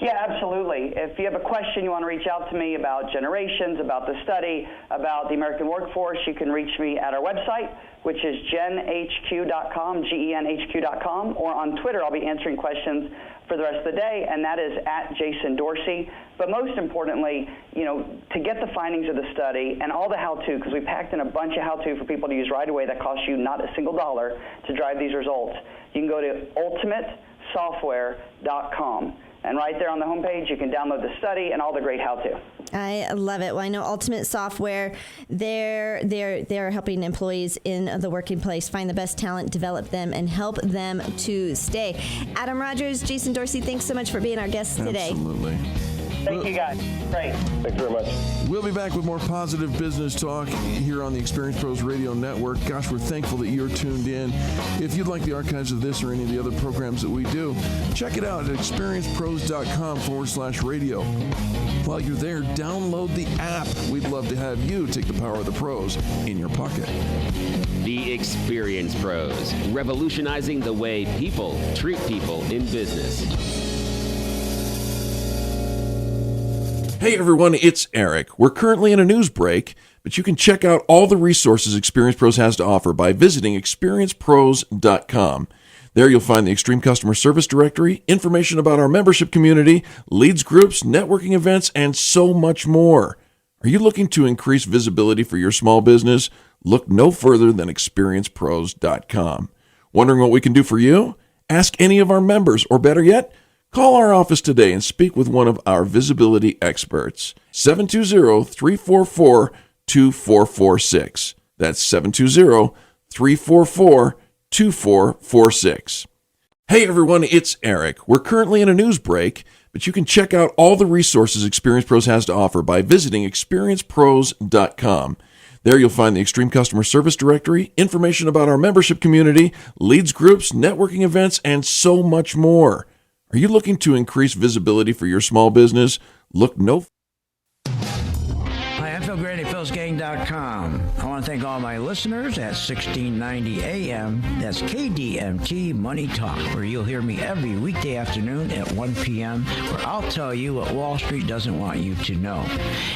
Yeah, absolutely. If you have a question, you want to reach out to me about generations, about the study, about the American workforce, you can reach me at our website, which is genhq.com, genhq.com, or on Twitter. I'll be answering questions for the rest of the day, and that is at Jason Dorsey. But most importantly, to get the findings of the study and all the how-to, because we packed in a bunch of how-to for people to use right away that costs you not a single dollar to drive these results, you can go to ultimatesoftware.com. And right there on the homepage, you can download the study and all the great how-to. I love it. Well, I know Ultimate Software, they're helping employees in the working place find the best talent, develop them, and help them to stay. Adam Rogers, Jason Dorsey, thanks so much for being our guests today. Absolutely. Thank you, guys. Great. Thanks very much. We'll be back with more positive business talk here on the Experience Pros Radio Network. Gosh, we're thankful that you're tuned in. If you'd like the archives of this or any of the other programs that we do, check it out at experiencepros.com/radio. While you're there, download the app. We'd love to have you take the power of the pros in your pocket. The Experience Pros, revolutionizing the way people treat people in business. Hey everyone, it's Eric. We're currently in a news break, but you can check out all the resources Experience Pros has to offer by visiting experiencepros.com. There you'll find the Extreme Customer Service Directory, information about our membership community, leads groups, networking events, and so much more. Are you looking to increase visibility for your small business? Look no further than experiencepros.com. Wondering what we can do for you? Ask any of our members, or better yet, call our office today and speak with one of our visibility experts. 720-344-2446. That's 720-344-2446. Hey everyone, it's Eric. We're currently in a news break, but you can check out all the resources Experience Pros has to offer by visiting experiencepros.com. There you'll find the Extreme Customer Service Directory, information about our membership community, leads groups, networking events, and so much more. Are you looking to increase visibility for your small business? Look no... Hi, I'm Phil Grady, philsgang.com. I want to thank all my listeners at 1690 AM. That's KDMT Money Talk, where you'll hear me every weekday afternoon at 1 p.m., where I'll tell you what Wall Street doesn't want you to know.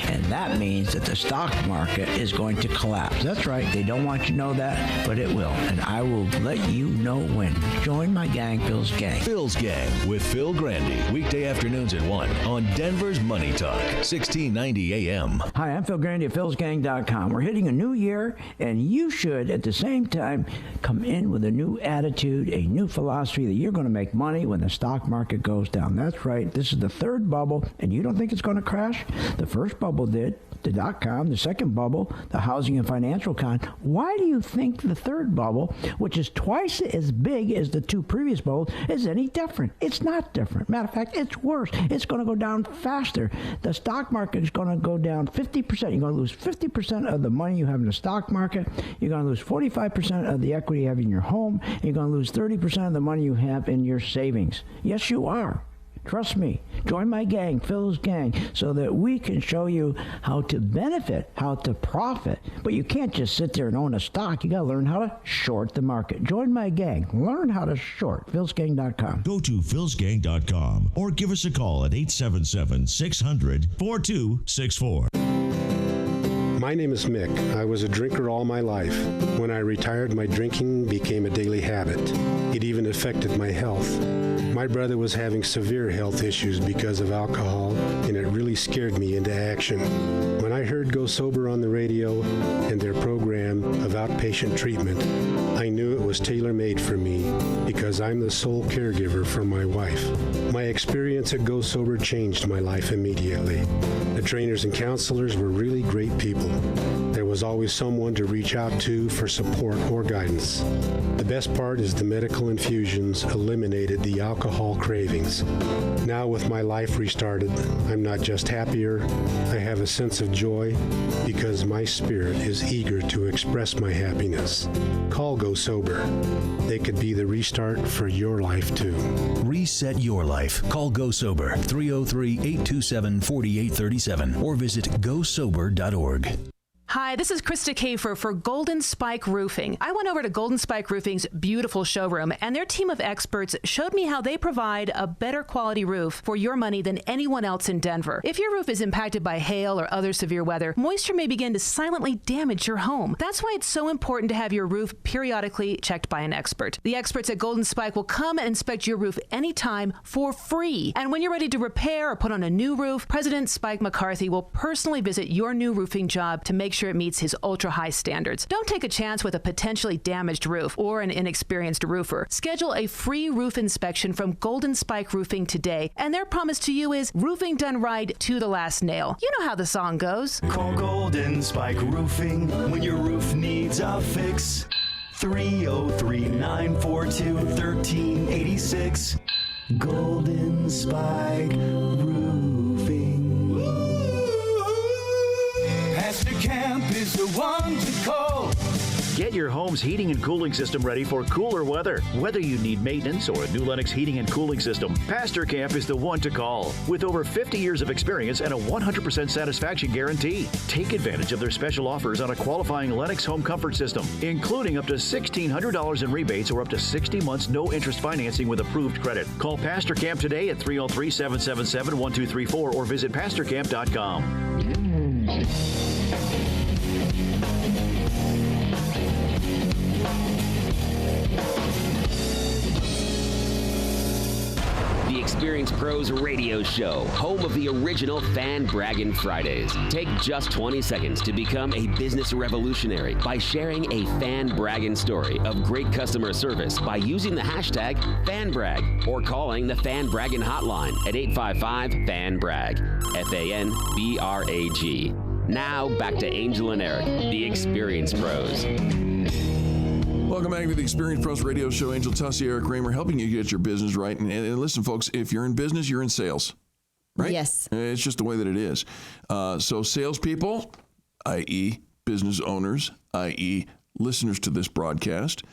And that means that the stock market is going to collapse. That's right. They don't want you to know that, but it will. And I will let you know when. Join my gang, Phil's Gang. Phil's Gang with Phil Grandy. Weekday afternoons at 1 on Denver's Money Talk, 1690 AM. Hi, I'm Phil Grandy at philsgang.com. We're hitting a new year, and you should, at the same time, come in with a new attitude, a new philosophy that you're going to make money when the stock market goes down. That's right. This is the third bubble, and you don't think it's going to crash? The first bubble did. The dot-com, the second bubble, the housing and financial con. Why do you think the third bubble, which is twice as big as the two previous bubbles, is any different? It's not different. Matter of fact, it's worse. It's going to go down faster. The stock market is going to go down 50%. You're going to lose 50% of the money you have in the stock market. You're going to lose 45% of the equity you have in your home. And you're going to lose 30% of the money you have in your savings. Yes, you are. Trust me. Join my gang, Phil's Gang, so that we can show you how to benefit, how to profit. But you can't just sit there and own a stock. You got to learn how to short the market. Join my gang. Learn how to short. philsgang.com. Go to philsgang.com or give us a call at 877-600-4264. My name is Mick. I was a drinker all my life. When I retired, my drinking became a daily habit. It even affected my health. My brother was having severe health issues because of alcohol, and it really scared me into action. When I heard Go Sober on the radio and their program of outpatient treatment, I knew it was tailor-made for me because I'm the sole caregiver for my wife. My experience at Go Sober changed my life immediately. The trainers and counselors were really great people. There was always someone to reach out to for support or guidance. The best part is the medical infusions eliminated the alcohol cravings. Now with my life restarted, I'm not just happier, I have a sense of joy because my spirit is eager to express my happiness. Call Go Sober. They could be the restart for your life too. Reset your life. Call Go Sober 303-827-4837 or visit gosober.org. Hi, this is Krista Kafer for Golden Spike Roofing. I went over to Golden Spike Roofing's beautiful showroom, and their team of experts showed me how they provide a better quality roof for your money than anyone else in Denver. If your roof is impacted by hail or other severe weather, moisture may begin to silently damage your home. That's why it's so important to have your roof periodically checked by an expert. The experts at Golden Spike will come and inspect your roof anytime for free. And when you're ready to repair or put on a new roof, President Spike McCarthy will personally visit your new roofing job to make sure it meets his ultra-high standards. Don't take a chance with a potentially damaged roof or an inexperienced roofer. Schedule a free roof inspection from Golden Spike Roofing today, and their promise to you is roofing done right to the last nail. You know how the song goes. Call Golden Spike Roofing when your roof needs a fix. 303-942-1386. Golden Spike Roofing. Camp is the one to call. Get your home's heating and cooling system ready for cooler weather. Whether you need maintenance or a new Lennox heating and cooling system, Pastor Camp is the one to call. With over 50 years of experience and a 100% satisfaction guarantee, take advantage of their special offers on a qualifying Lennox home comfort system, including up to $1,600 in rebates or up to 60 months no interest financing with approved credit. Call Pastor Camp today at 303-777-1234 or visit pastorcamp.com. The Experience Pros Radio Show, home of the original Fan Braggin Fridays. Take just 20 seconds to become a business revolutionary by sharing a Fan Braggin story of great customer service by using the hashtag FanBrag or calling the Fan Braggin hotline at 855-FAN-BRAG, FANBRAG. Now back to Angel and Eric, the Experience Pros. Welcome back to the Experience Pros Radio Show. Angel Tussie, Eric Kramer, helping you get your business right. And listen, folks, if you're in business, you're in sales, right? Yes. It's just the way that it is. So salespeople, i.e. business owners, i.e. listeners to this broadcast,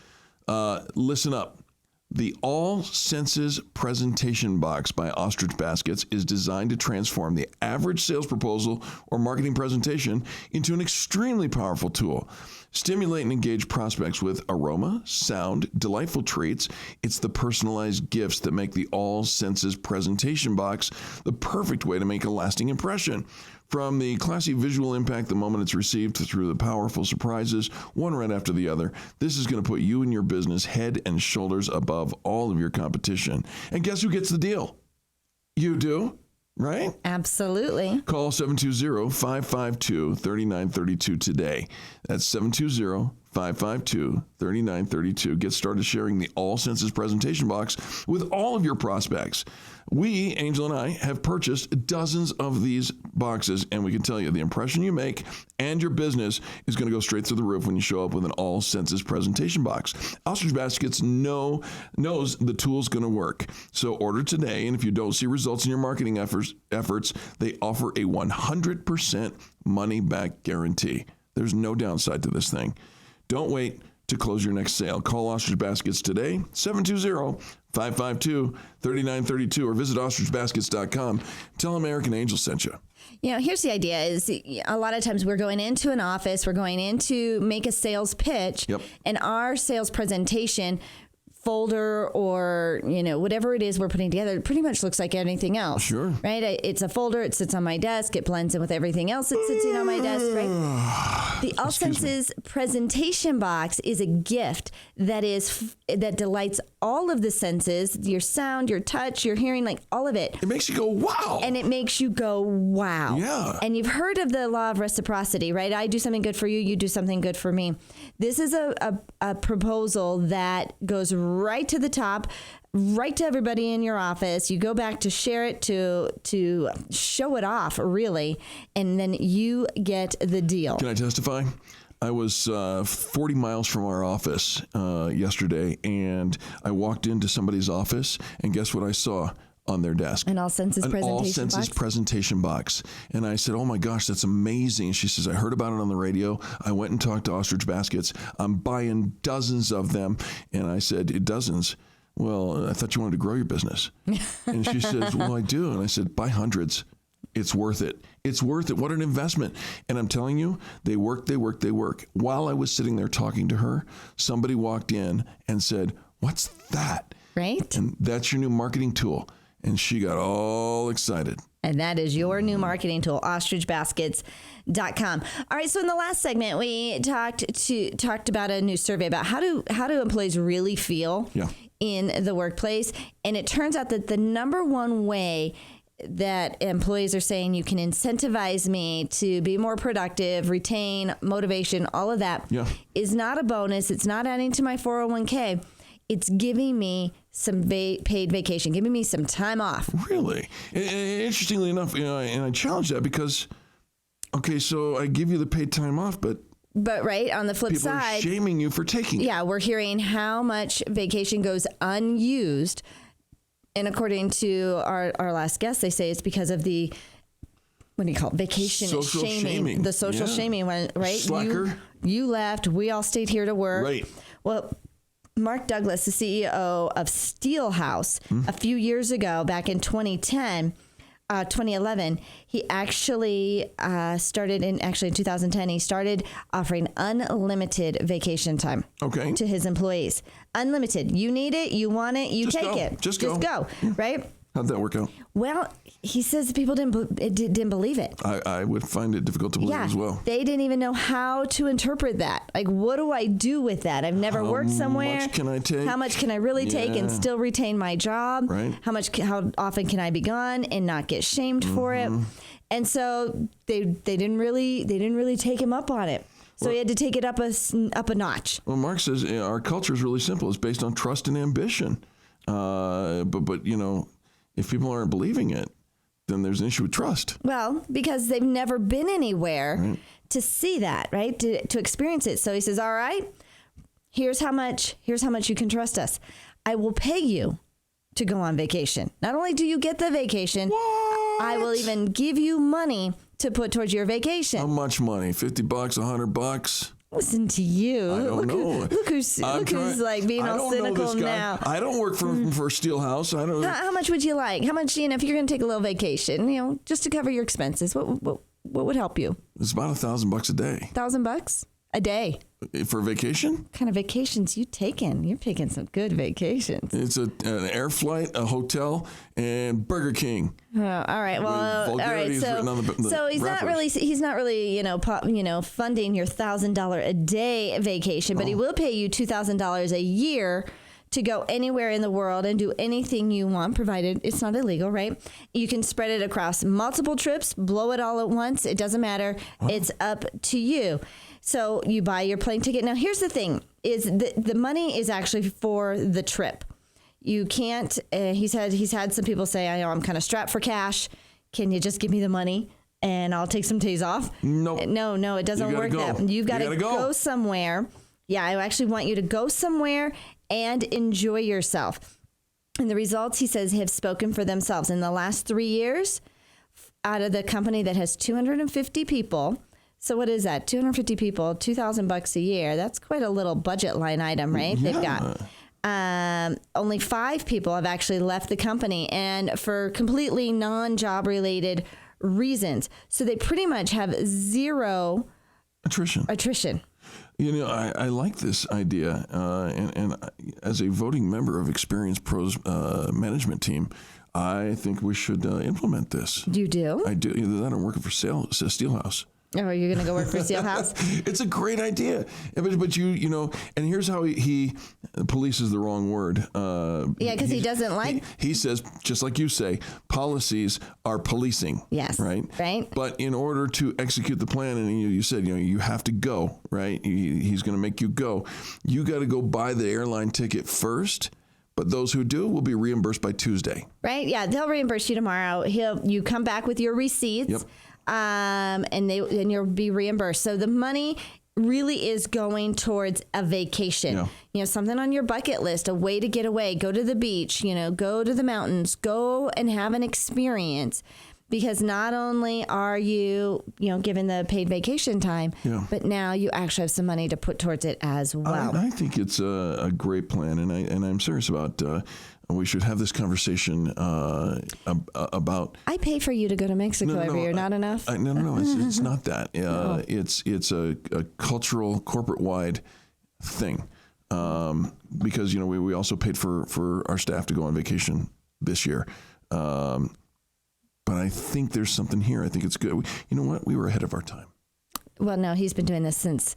listen up. The All Senses Presentation Box by Ostrich Baskets is designed to transform the average sales proposal or marketing presentation into an extremely powerful tool. Stimulate and engage prospects with aroma, sound, delightful treats. It's the personalized gifts that make the All Senses Presentation Box the perfect way to make a lasting impression. From the classy visual impact the moment it's received through the powerful surprises, one right after the other, this is going to put you and your business head and shoulders above all of your competition. And guess who gets the deal? You do, right? Absolutely. Call 720-552-3932 today. That's 720-552-3932. Get started sharing the All Senses Presentation Box with all of your prospects. We, Angel and I, have purchased dozens of these boxes, and we can tell you the impression you make and your business is going to go straight through the roof when you show up with an All Senses Presentation Box. Ostrich Baskets knows the tool's going to work. So order today, and if you don't see results in your marketing efforts, they offer a 100% money-back guarantee. There's no downside to this thing. Don't wait to close your next sale. Call Ostrich Baskets today, 720-552-3932, or visit ostrichbaskets.com. Tell them Eric and Angel sent you. You know, here's the idea is a lot of times we're going into an office, we're going in to make a sales pitch, and our sales presentation folder or, you know, whatever it is we're putting together, it pretty much looks like anything else. Sure. Right? It's a folder. It sits on my desk. It blends in with everything else that sits in on my desk, right? The All Senses Presentation Box is a gift that delights all of the senses, your sound, your touch, your hearing, like all of it. It makes you go, wow. And it makes you go, wow. Yeah. And you've heard of the law of reciprocity, right? I do something good for you, you do something good for me. This is a proposal that goes right to the top, right to everybody in your office. You go back to share it, to show it off, really, and then you get the deal. Can I testify? I was 40 miles from our office yesterday, and I walked into somebody's office, and guess what I saw on their desk? An All Senses presentation box. And I said, oh my gosh, that's amazing. She says, I heard about it on the radio. I went and talked to Ostrich Baskets. I'm buying dozens of them. And I said, dozens? Well, I thought you wanted to grow your business. And she says, well, I do. And I said, buy hundreds. It's worth it. It's worth it. What an investment. And I'm telling you, they work. While I was sitting there talking to her, somebody walked in and said, what's that? Right. And that's your new marketing tool. And she got all excited. And that is your new marketing tool, ostrichbaskets.com. All right, so in the last segment, we talked about a new survey about how do employees really feel in the workplace. And it turns out that the number one way that employees are saying you can incentivize me to be more productive, retain, motivation, all of that is not a bonus. It's not adding to my 401k. It's giving me some paid vacation, giving me some time off. Really? And interestingly enough, and I challenge that because, okay, so I give you the paid time off, but right, on the flip side, people are shaming you for taking it. Yeah, we're hearing how much vacation goes unused. And according to our last guest, they say it's because of the what do you call it? Vacation Social shaming. shaming. The social shaming one, right? Slacker. You left. We all stayed here to work. Right. Well, Mark Douglas, the CEO of Steelhouse, a few years ago, back in 2011, he actually started in 2010. He started offering unlimited vacation time to his employees. Unlimited. You need it. You want it. You take it. Just go. Yeah. Right? How'd that work out? Well, he says people didn't believe it. I would find it difficult to believe as well. They didn't even know how to interpret that. Like, what do I do with that? I've never worked somewhere. How much can I take? How much can I really take and still retain my job? Right. How often can I be gone and not get shamed for it? And so they didn't really take him up on it. So he had to take it up a notch. Well, Mark says our culture is really simple. It's based on trust and ambition. But you know, if people aren't believing it, then there's an issue with trust. Well, because they've never been anywhere to see that, right? To experience it. So he says, all right, here's how much you can trust us. I will pay you to go on vacation. Not only do you get the vacation, I will even give you money to put towards your vacation. How much money? $50, $100? Listen to you. I don't know. Look who's like being all cynical now. I don't work for Steelhouse. I don't. How much would you like? How much, if you're going to take a little vacation, just to cover your expenses, what would help you? It's about $1,000 a day. $1,000 a day for a vacation? What kind of vacations you taking? You're taking some good vacations. It's an air flight, a hotel, and Burger King. Oh, all right. Well, all right. So he's not really funding your $1,000 a day vacation, but he will pay you $2,000 a year to go anywhere in the world and do anything you want, provided it's not illegal, right? You can spread it across multiple trips, blow it all at once. It doesn't matter. It's up to you. So you buy your plane ticket. Now, here's the thing, is the money is actually for the trip. You can't, he's had some people say, I know I'm kind of strapped for cash. Can you just give me the money and I'll take some days off? Nope. No, it doesn't work that way. You've got to go somewhere. Yeah, I actually want you to go somewhere and enjoy yourself. And the results, he says, have spoken for themselves. In the last 3 years, out of the company that has 250 people, so what is that? 250 people, $2,000 a year. That's quite a little budget line item, right? Yeah. They've got only 5 people have actually left the company, and for completely non-job related reasons. So they pretty much have zero attrition. You know, I like this idea, and as a voting member of Experience Pro's management team, I think we should implement this. You do? I do. Either that or I'm working for Steelhouse. Oh, you're going to go work for Steelhouse? It's a great idea. But you know, and here's how he police is the wrong word. Yeah, because he doesn't like. He says, just like you say, policies are policing. Yes. Right? But in order to execute the plan, and you said, you have to go, right? He's going to make you go. You got to go buy the airline ticket first. But those who do will be reimbursed by Tuesday. Right? Yeah, they'll reimburse you tomorrow. You come back with your receipts. Yep. And you'll be reimbursed. So the money really is going towards a vacation. Yeah. Something on your bucket list, a way to get away, go to the beach, go to the mountains, go and have an experience. Because not only are you, given the paid vacation time, but now you actually have some money to put towards it as well. I think it's a great plan, and I'm serious about. We should have this conversation about. I pay for you to go to Mexico every year. Not enough? No. It's not that. It's a cultural, corporate-wide thing. Because we also paid for our staff to go on vacation this year. But I think there's something here. I think it's good. You know what? We were ahead of our time. Well, no, he's been doing this since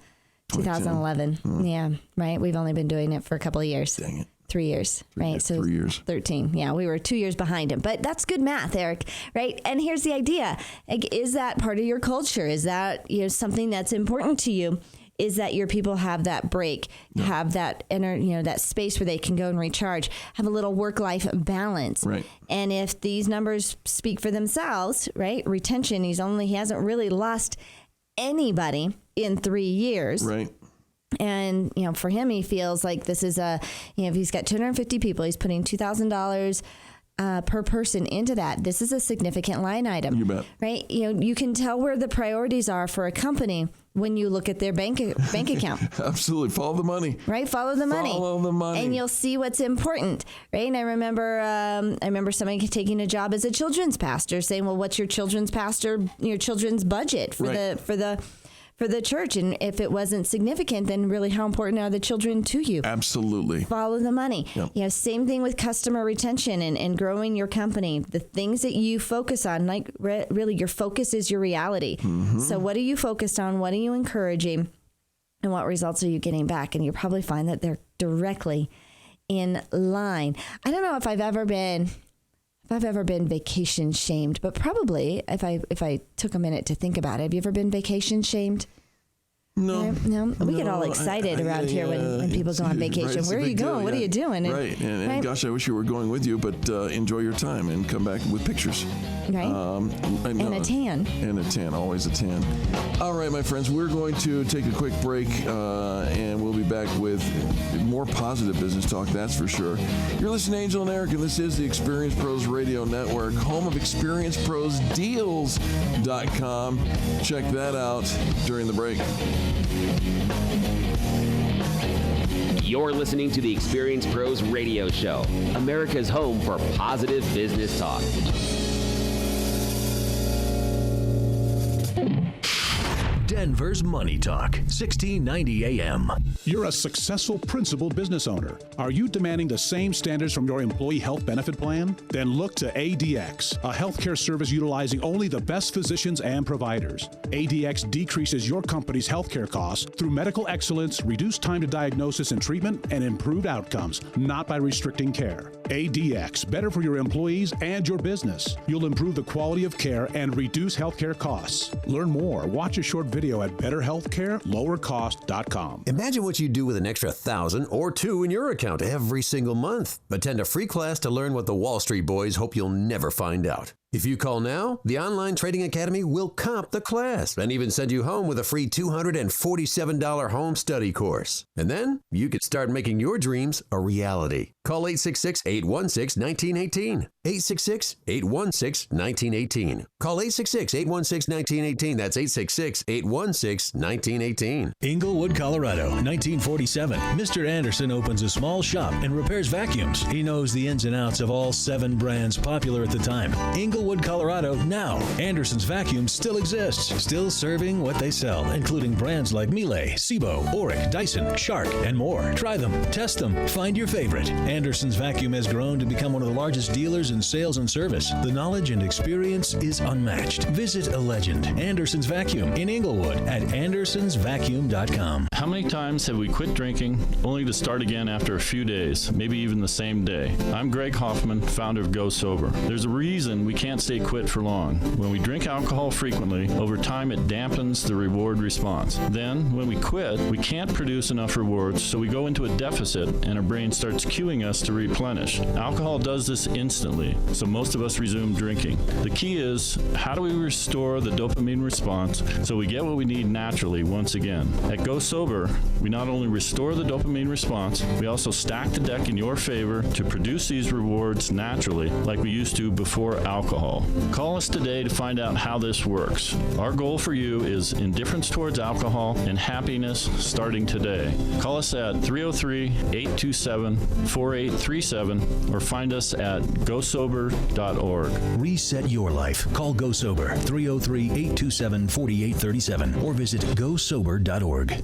2011. Yeah, right. We've only been doing it for a couple of years. Dang it. 3 years, right? So 3 years. 13. Yeah, we were 2 years behind him. But that's good math, Eric, right? And here's the idea. Is that part of your culture? Is that something that's important to you? Is that your people have that break, have that that space where they can go and recharge, have a little work-life balance. Right. And if these numbers speak for themselves, right? Retention, he hasn't really lost anybody in 3 years. Right. And, for him, he feels like this is if he's got 250 people, he's putting $2,000 per person into that. This is a significant line item. You bet. Right? You can tell where the priorities are for a company when you look at their bank account. Absolutely. Follow the money. Right? Follow the money. Follow the money. And you'll see what's important. Right? And I remember somebody taking a job as a children's pastor saying, well, what's your children's budget for the church? And if it wasn't significant, then really how important are the children to you? Absolutely. Follow the money. Yep. Same thing with customer retention and growing your company. The things that you focus on, like really your focus is your reality. Mm-hmm. So what are you focused on? What are you encouraging? And what results are you getting back? And you'll probably find that they're directly in line. I don't know if I've ever been vacation shamed, but probably if I took a minute to think about it. Have you ever been vacation shamed? No. We get all excited around here when people go on vacation. Right, where are you going? Deal, what are you doing? Right. And gosh, I wish you were going with you, but enjoy your time and come back with pictures. Right. And a tan. And a tan. Always a tan. All right, my friends, we're going to take a quick break and we'll be back with more positive business talk, that's for sure. You're listening to Angel and Eric, and this is the Experience Pros Radio Network, home of ExperienceProsDeals.com. Check that out during the break. You're listening to the Experience Pros Radio Show, America's home for positive business talk. Denver's Money Talk, 1690 AM. You're a successful principal business owner. Are you demanding the same standards from your employee health benefit plan? Then look to ADX, a healthcare service utilizing only the best physicians and providers. ADX decreases your company's healthcare costs through medical excellence, reduced time to diagnosis and treatment, and improved outcomes, not by restricting care. ADX, better for your employees and your business. You'll improve the quality of care and reduce healthcare costs. Learn more. Watch a short video at betterhealthcarelowercost.com. Imagine what you'd do with an extra $1,000 or $2,000 in your account every single month. Attend a free class to learn what the Wall Street boys hope you'll never find out. If you call now, the Online Trading Academy will comp the class and even send you home with a free $247 home study course. And then you could start making your dreams a reality. Call 866-816-1918. 866-816-1918. Call 866-816-1918. That's 866-816-1918. Inglewood, Colorado, 1947. Mr. Anderson opens a small shop and repairs vacuums. He knows the ins and outs of all 7 brands popular at the time. Inglewood, Colorado, now. Anderson's Vacuums still exists, still serving what they sell, including brands like Miele, Sebo, Auric, Dyson, Shark, and more. Try them, test them, find your favorite. Anderson's Vacuum has grown to become one of the largest dealers in sales and service. The knowledge and experience is unmatched. Visit a legend, Anderson's Vacuum, in Inglewood at andersonsvacuum.com. How many times have we quit drinking only to start again after a few days, maybe even the same day? I'm Greg Hoffman, founder of Go Sober. There's a reason we can't stay quit for long. When we drink alcohol frequently, over time it dampens the reward response. Then, when we quit, we can't produce enough rewards, so we go into a deficit and our brain starts cueing us to replenish. Alcohol does this instantly, so most of us resume drinking. The key is, how do we restore the dopamine response so we get what we need naturally once again? At Go Sober, we not only restore the dopamine response, we also stack the deck in your favor to produce these rewards naturally like we used to before alcohol. Call us today to find out how this works. Our goal for you is indifference towards alcohol and happiness starting today. Call us at 303-827-4837 or find us at gosober.org. Reset your life. Call Go Sober, 303-827-4837 or visit gosober.org.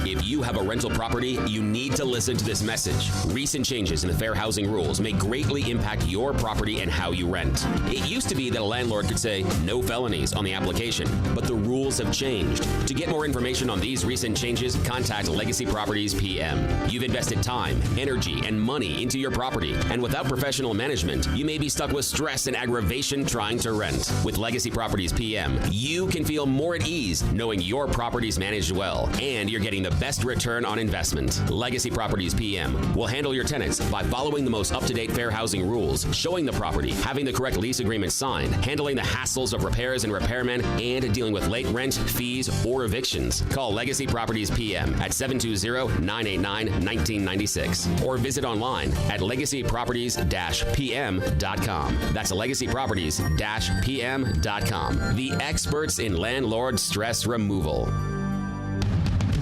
If you have a rental property, you need to listen to this message. Recent changes in the fair housing rules may greatly impact your property and how you rent. It used to be that a landlord could say no felonies on the application, but the rules have changed. To get more information on these recent changes, contact Legacy Properties PM. You've invested time, energy, and money into your property, and without professional management, you may be stuck with stress and aggravation trying to rent. With Legacy Properties PM, you can feel more at ease knowing your property's managed well, and you're getting the best best return on investment. Legacy Properties PM will handle your tenants by following the most up-to-date fair housing rules, showing the property, having the correct lease agreement signed, handling the hassles of repairs and repairmen, and dealing with late rent, fees, or evictions. Call Legacy Properties PM at 720-989-1996 or visit online at legacyproperties-pm.com. That's legacyproperties-pm.com. The experts in landlord stress removal.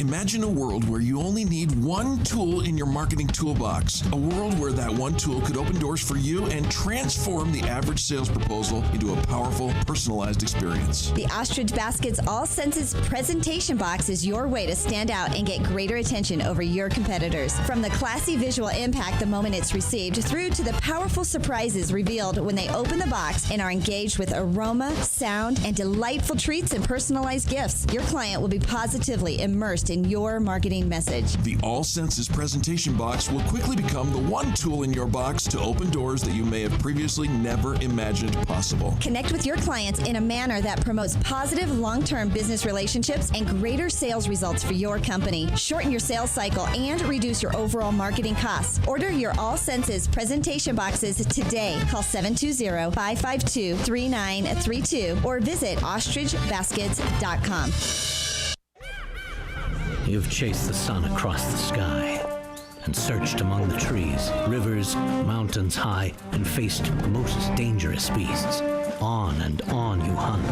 Imagine a world where you only need one tool in your marketing toolbox. A world where that one tool could open doors for you and transform the average sales proposal into a powerful, personalized experience. The Ostrich Baskets All Senses presentation box is your way to stand out and get greater attention over your competitors. From the classy visual impact the moment it's received through to the powerful surprises revealed when they open the box and are engaged with aroma, sound, and delightful treats and personalized gifts, your client will be positively immersed in your marketing message. The All Senses presentation box will quickly become the one tool in your box to open doors that you may have previously never imagined possible. Connect with your clients in a manner that promotes positive long-term business relationships and greater sales results for your company. Shorten your sales cycle and reduce your overall marketing costs. Order your All Senses presentation boxes today. Call 720-552-3932 or visit ostrichbaskets.com. You've chased the sun across the sky and searched among the trees, rivers, mountains high, and faced most dangerous beasts. On and on you hunt.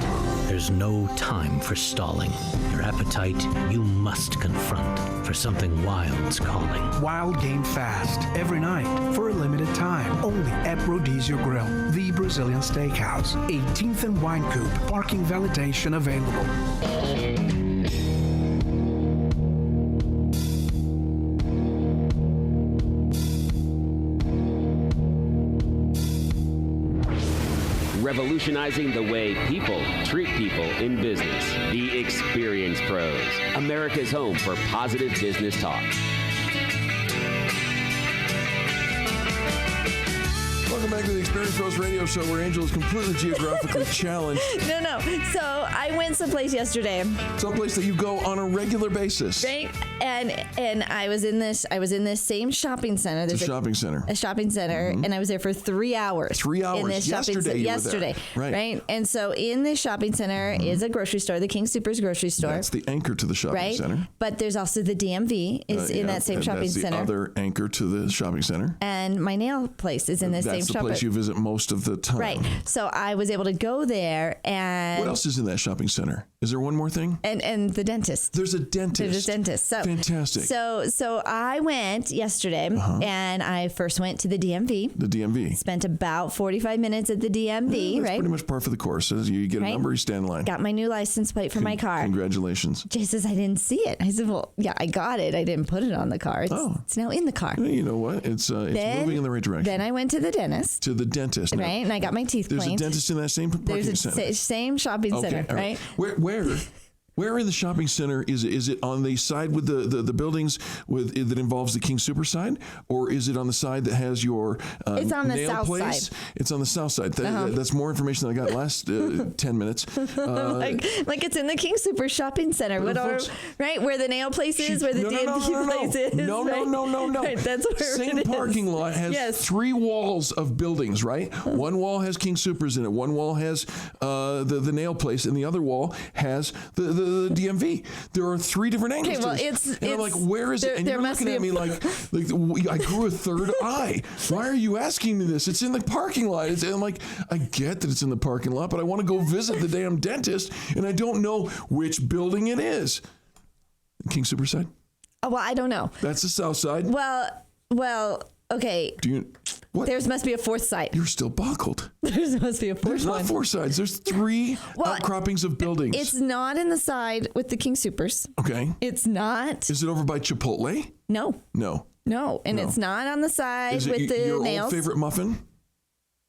There's no time for stalling. Your appetite you must confront, for something wild's calling. Wild game fast, every night, for a limited time. Only at Rhodesia Grill, the Brazilian Steakhouse. 18th and Wine Coop, parking validation available. Revolutionizing the way people treat people in business. The Experience Pros, America's home for positive business talk. Welcome back to the Experience Pros Radio Show, where Angel is completely geographically challenged. No. So I went someplace yesterday. Someplace that you go on a regular basis. Right? And I was in this same shopping center. There's a shopping center. A shopping center, and I was there for 3 hours. 3 hours. In this yesterday. Right. And so in this shopping center is a grocery store, the King Soopers grocery store. That's the anchor to the shopping center. But there's also the DMV is in that same shopping center. That's the other anchor to the shopping center. And my nail place is in the same shopping. That's the place you visit most of the time. Right. So I was able to go there and... What else is in that shopping center? Is there one more thing? And the dentist. There's a dentist. There's a dentist. So, fantastic. So I went yesterday and I first went to the DMV. The DMV. Spent about 45 minutes at the DMV, that's right? pretty much par for the course. You get a number, you stand in line. Got my new license plate for my car. Congratulations. Jay says, I didn't see it. I said, well, yeah, I got it. I didn't put it on the car. It's now in the car. You know what? It's moving in the right direction. Then I went to the dentist. To the dentist. Right, and I got my teeth cleaned. There's a dentist in that same parking center. There's a same shopping center, right? Where in the shopping center is it on the side with the buildings that involves the King Super side, or is it on the side that has your it's on the nail south place? side. It's on the south side. That's more information than I got last 10 minutes. Like it's in the King Super shopping center, right where the nail place is, where the DMV place is. No. Right, that's where same it is. parking lot has 3 walls of buildings. Right, one wall has King Supers in it. One wall has the nail place, and the other wall has the DMV. There are 3 different angles. Okay, well, and I'm like, where is it? And you're looking at me like I grew a third eye. Why are you asking me this? It's in the parking lot. And I'm like, I get that it's in the parking lot, but I want to go visit the damn dentist, and I don't know which building it is. King Super side? Oh, well, I don't know. That's the south side. Well, okay. What? There must be a 4th side. You're still buckled. There must be a 4th one. There's not 4 sides. There's 3 outcroppings of buildings. It's not in the side with the King Supers. Okay. It's not. Is it over by Chipotle? No. And it's not on the side with the your nails. Old favorite muffin?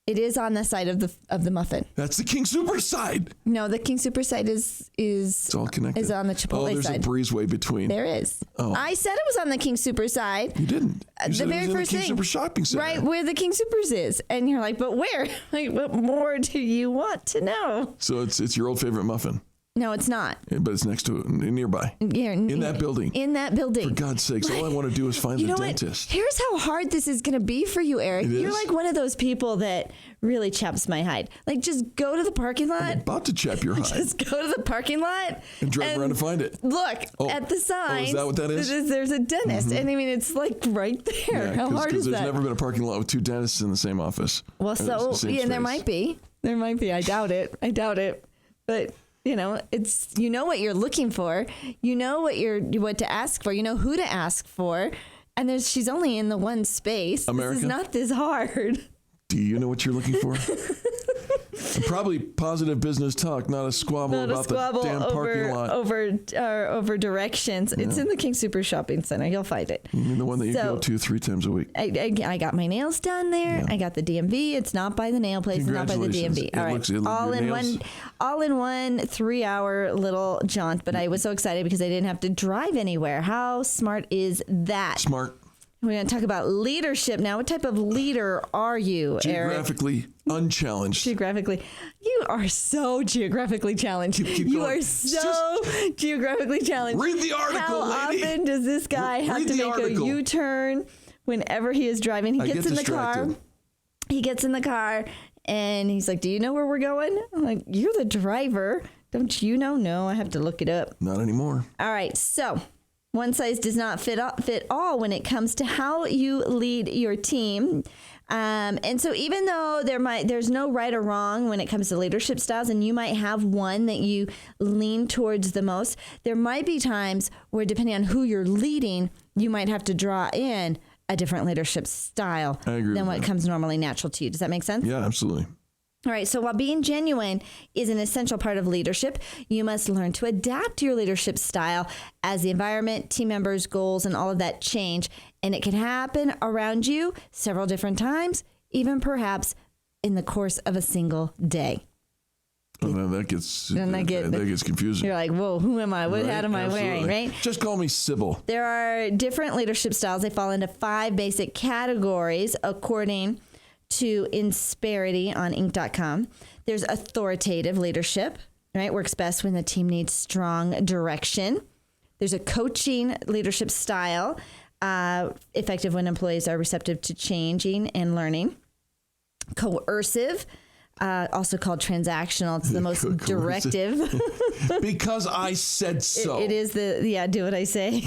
It is on the side of the muffin. That's the King Super side. No, the King Super side is it's all connected. Is on the Chipotle there's side. A breezeway between. There is. Oh. I said it was on the King Super side. You didn't. You the very first King thing. Super shopping center. Right where the King Supers is. And you're like, but where? Like, what more do you want to know? So it's your old favorite muffin. No, it's not. But it's next to it, nearby. Yeah, in that building. In that building. For God's sakes, all I want to do is find the dentist. Here's how hard this is going to be for you, Eric. You're like one of those people that really chaps my hide. Like, just go to the parking lot. I'm about to chap your hide. Just go to the parking lot. And drive around to find it. Look at the sign. Oh, is that what that is? There's a dentist. And I mean, it's like right there. Yeah, how hard is that? Because there's never been a parking lot with two dentists in the same office. Well, and there might be. There might be. I doubt it. But... it's what you're looking for. You know what to ask for. You know who to ask for. And she's only in the one space. America? This is not this hard. Do you know what you're looking for? Probably positive business talk, not a squabble about the damn parking lot. Over directions. Yeah. It's in the King Super Shopping Center. You'll find it. You mean the one that you go to 3 times a week? I got my nails done there. Yeah. I got the DMV. It's not by the nail place. It's not by the DMV. All right. All in one 3-hour little jaunt. But I was so excited because I didn't have to drive anywhere. How smart is that? Smart. We're going to talk about leadership now. What type of leader are you, Geographically unchallenged. You are so geographically challenged. You are so geographically challenged. Read the article, lady. How often does this guy have to make a U-turn whenever he is driving? He gets in the car and he's like, do you know where we're going? I'm like, you're the driver. Don't you know? No, I have to look it up. Not anymore. All right, so... one size does not fit all when it comes to how you lead your team. And so even though there's no right or wrong when it comes to leadership styles, and you might have one that you lean towards the most, there might be times where, depending on who you're leading, you might have to draw in a different leadership style than what comes normally natural to you. Does that make sense? Yeah, absolutely. All right, so while being genuine is an essential part of leadership, you must learn to adapt your leadership style as the environment, team members, goals, and all of that change. And it can happen around you several different times, even perhaps in the course of a single day. Oh, that gets confusing. You're like, whoa, who am I? What hat am I wearing, right? Just call me Sybil. There are different leadership styles. They fall into 5 basic categories according to Insperity on Inc.com. There's authoritative leadership, right? Works best when the team needs strong direction. There's a coaching leadership style, effective when employees are receptive to changing and learning. Coercive, also called transactional. It's the most directive. Because I said so. It is do what I say.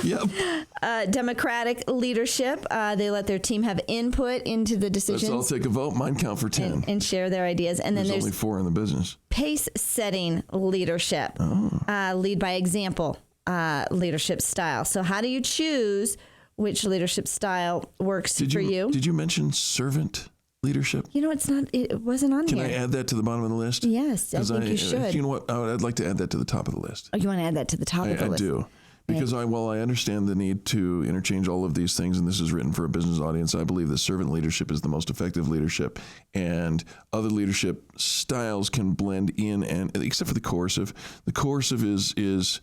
Yep. Democratic leadership. They let their team have input into the decisions. Let's all take a vote. Mine count for 10. And share their ideas. And then there's only 4 in the business. Pace-setting leadership. Lead by example leadership style. So how do you choose which leadership style works for you? Did you mention servant leadership? It wasn't on here. Can I add that to the bottom of the list? Yes, I think you should. You know what? I'd like to add that to the top of the list. Oh, you want to add that to the top of the list? I do. Because while I understand the need to interchange all of these things, and this is written for a business audience, I believe that servant leadership is the most effective leadership, and other leadership styles can blend in, and except for the coercive. The coercive is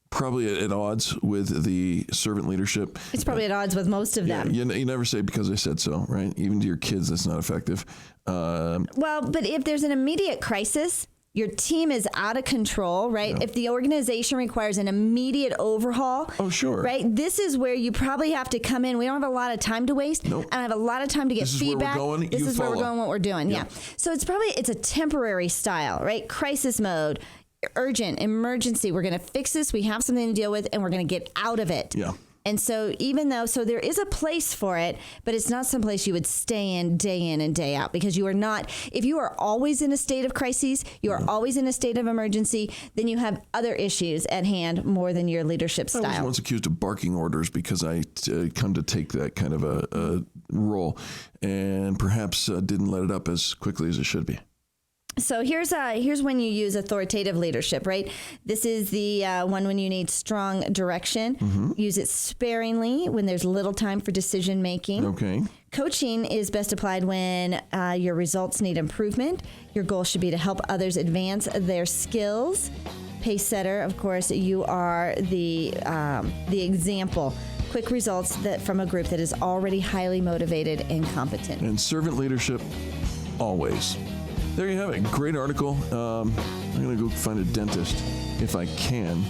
probably at odds with the servant leadership. It's probably at odds with most of them. You never say because I said so, right? Even to your kids, that's not effective. Well, but if there's an immediate crisis, your team is out of control, right? Yeah. If the organization requires an immediate overhaul, right? This is where you probably have to come in. We don't have a lot of time to waste. Nope. And I have a lot of time to get feedback. This is where we're going, what we're doing. Yeah. So it's a temporary style, right? Crisis mode. Urgent, emergency, we're going to fix this, we have something to deal with, and we're going to get out of it. Yeah. And so there is a place for it, but it's not someplace you would stay in and day out, because you are not, if you are always in a state of crises, you are always in a state of emergency, then you have other issues at hand more than your leadership style. I was once accused of barking orders because I come to take that kind of a role, and perhaps didn't let it up as quickly as it should be. So here's when you use authoritative leadership, right? This is the one when you need strong direction. Mm-hmm. Use it sparingly when there's little time for decision making. Okay. Coaching is best applied when your results need improvement. Your goal should be to help others advance their skills. Pace setter, of course, you are the example. Quick results from a group that is already highly motivated and competent. And servant leadership, always. There you have it. Great article. I'm going to go find a dentist if I can.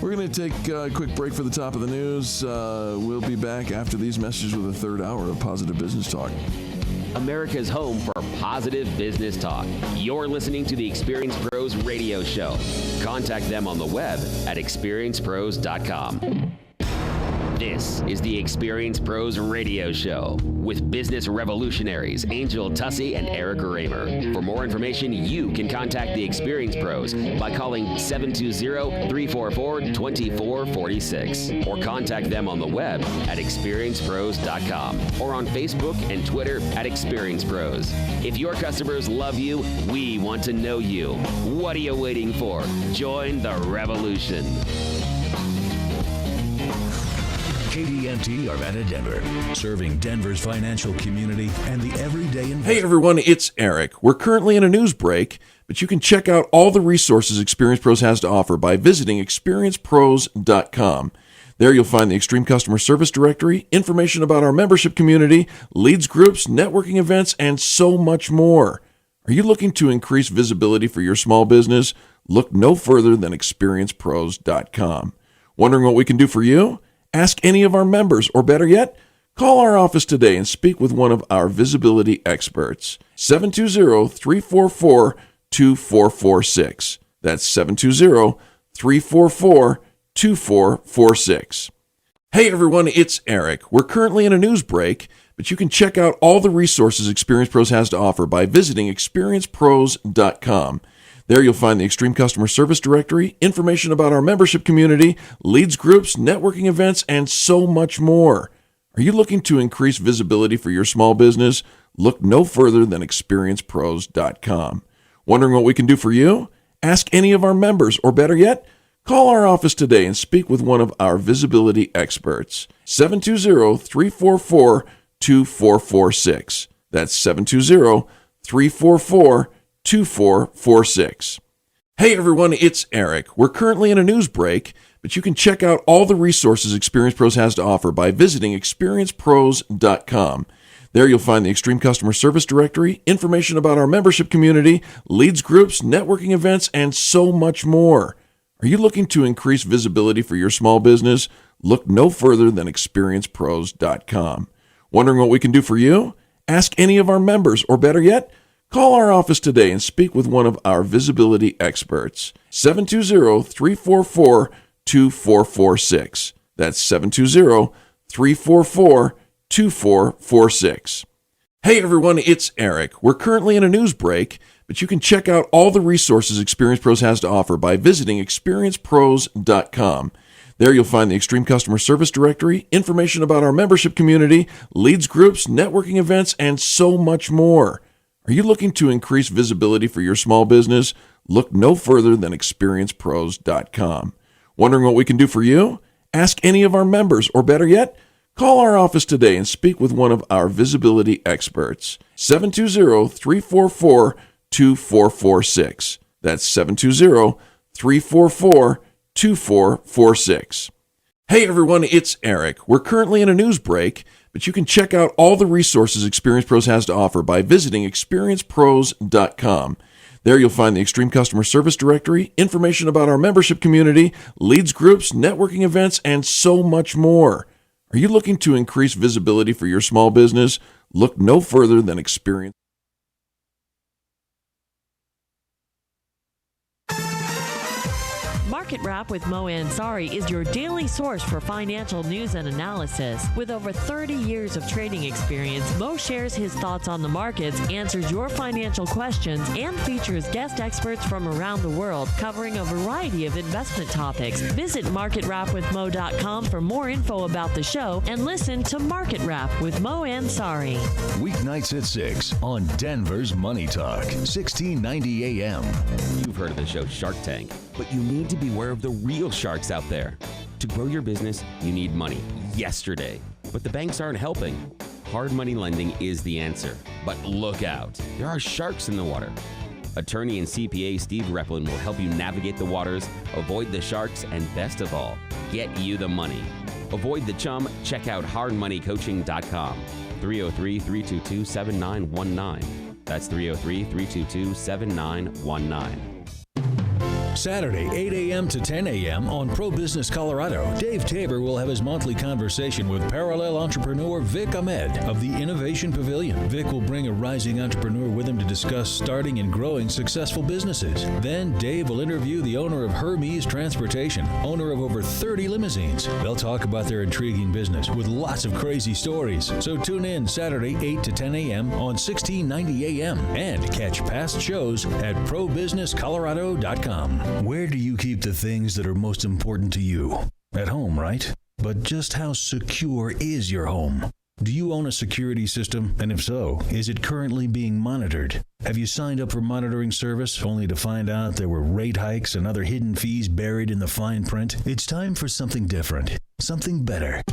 We're going to take a quick break for the top of the news. We'll be back after these messages with a third hour of Positive Business Talk. America's home for positive business talk. You're listening to the Experience Pros radio show. Contact them on the web at experiencepros.com. This is the Experience Pros radio show with business revolutionaries Angel Tussey and Eric Raymer. For more information, you can contact the Experience Pros by calling 720-344-2446 or contact them on the web at experiencepros.com or on Facebook and Twitter at Experience Pros. If your customers love you, we want to know you. What are you waiting for? Join the revolution. KDMT Arvada Denver, serving Denver's financial community and the everyday investor. Hey everyone, it's Eric. We're currently in a news break, but you can check out all the resources Experience Pros has to offer by visiting experiencepros.com. There you'll find the Extreme Customer Service Directory, information about our membership community, leads groups, networking events, and so much more. Are you looking to increase visibility for your small business? Look no further than experiencepros.com. Wondering what we can do for you? Ask any of our members, or better yet, call our office today and speak with one of our visibility experts. 720-344-2446. That's 720-344-2446. Hey everyone, it's Eric. We're currently in a news break, but you can check out all the resources Experience Pros has to offer by visiting experiencepros.com. There you'll find the Extreme Customer Service Directory, information about our membership community, leads groups, networking events, and so much more. Are you looking to increase visibility for your small business? Look no further than experiencepros.com. Wondering what we can do for you? Ask any of our members, or better yet, call our office today and speak with one of our visibility experts. 720-344-2446. That's 720-344-2446. Hey everyone, it's Eric. We're currently in a news break, but you can check out all the resources Experience Pros has to offer by visiting experiencepros.com. There you'll find the Extreme Customer Service Directory, information about our membership community, leads groups, networking events, and so much more. Are you looking to increase visibility for your small business? Look no further than experiencepros.com. Wondering what we can do for you? Ask any of our members, or better yet, call our office today and speak with one of our visibility experts. 720-344-2446. That's 720-344-2446. Hey everyone, it's Eric. We're currently in a news break, but you can check out all the resources Experience Pros has to offer by visiting experiencepros.com. There you'll find the Extreme Customer Service Directory, information about our membership community, leads groups, networking events, and so much more. Are you looking to increase visibility for your small business? Look no further than experiencepros.com. Wondering what we can do for you? Ask any of our members, or better yet, call our office today and speak with one of our visibility experts. 720-344-2446. That's 720-344-2446. Hey everyone, it's Eric. We're currently in a news break, but you can check out all the resources Experience Pros has to offer by visiting experiencepros.com. There you'll find the Extreme Customer Service Directory, information about our membership community, leads groups, networking events, and so much more. Are you looking to increase visibility for your small business? Look no further than Experience. Market Wrap with Mo Ansari is your daily source for financial news and analysis. With over 30 years of trading experience, Mo shares his thoughts on the markets, answers your financial questions, and features guest experts from around the world covering a variety of investment topics. Visit marketwrapwithmo.com for more info about the show and listen to Market Wrap with Mo Ansari. Weeknights at 6 on Denver's Money Talk, 1690 AM. You've heard of the show Shark Tank, but you need to beware of the real sharks out there. To grow your business, you need money yesterday, but the banks aren't helping. Hard money lending is the answer, but look out. There are sharks in the water. Attorney and CPA Steve Replin will help you navigate the waters, avoid the sharks, and best of all, get you the money. Avoid the chum. Check out hardmoneycoaching.com. 303-322-7919. That's 303-322-7919. Saturday, 8 a.m. to 10 a.m. on Pro Business Colorado, Dave Tabor will have his monthly conversation with parallel entrepreneur Vic Ahmed of the Innovation Pavilion. Vic will bring a rising entrepreneur with him to discuss starting and growing successful businesses. Then Dave will interview the owner of Hermes Transportation, owner of over 30 limousines. They'll talk about their intriguing business with lots of crazy stories. So tune in Saturday, 8 to 10 a.m. on 1690 a.m. and catch past shows at ProBusinessColorado.com. Where do you keep the things that are most important to you? At home, right? But just how secure is your home? Do you own a security system? And if so, is it currently being monitored? Have you signed up for monitoring service only to find out there were rate hikes and other hidden fees buried in the fine print? It's time for something different, something better.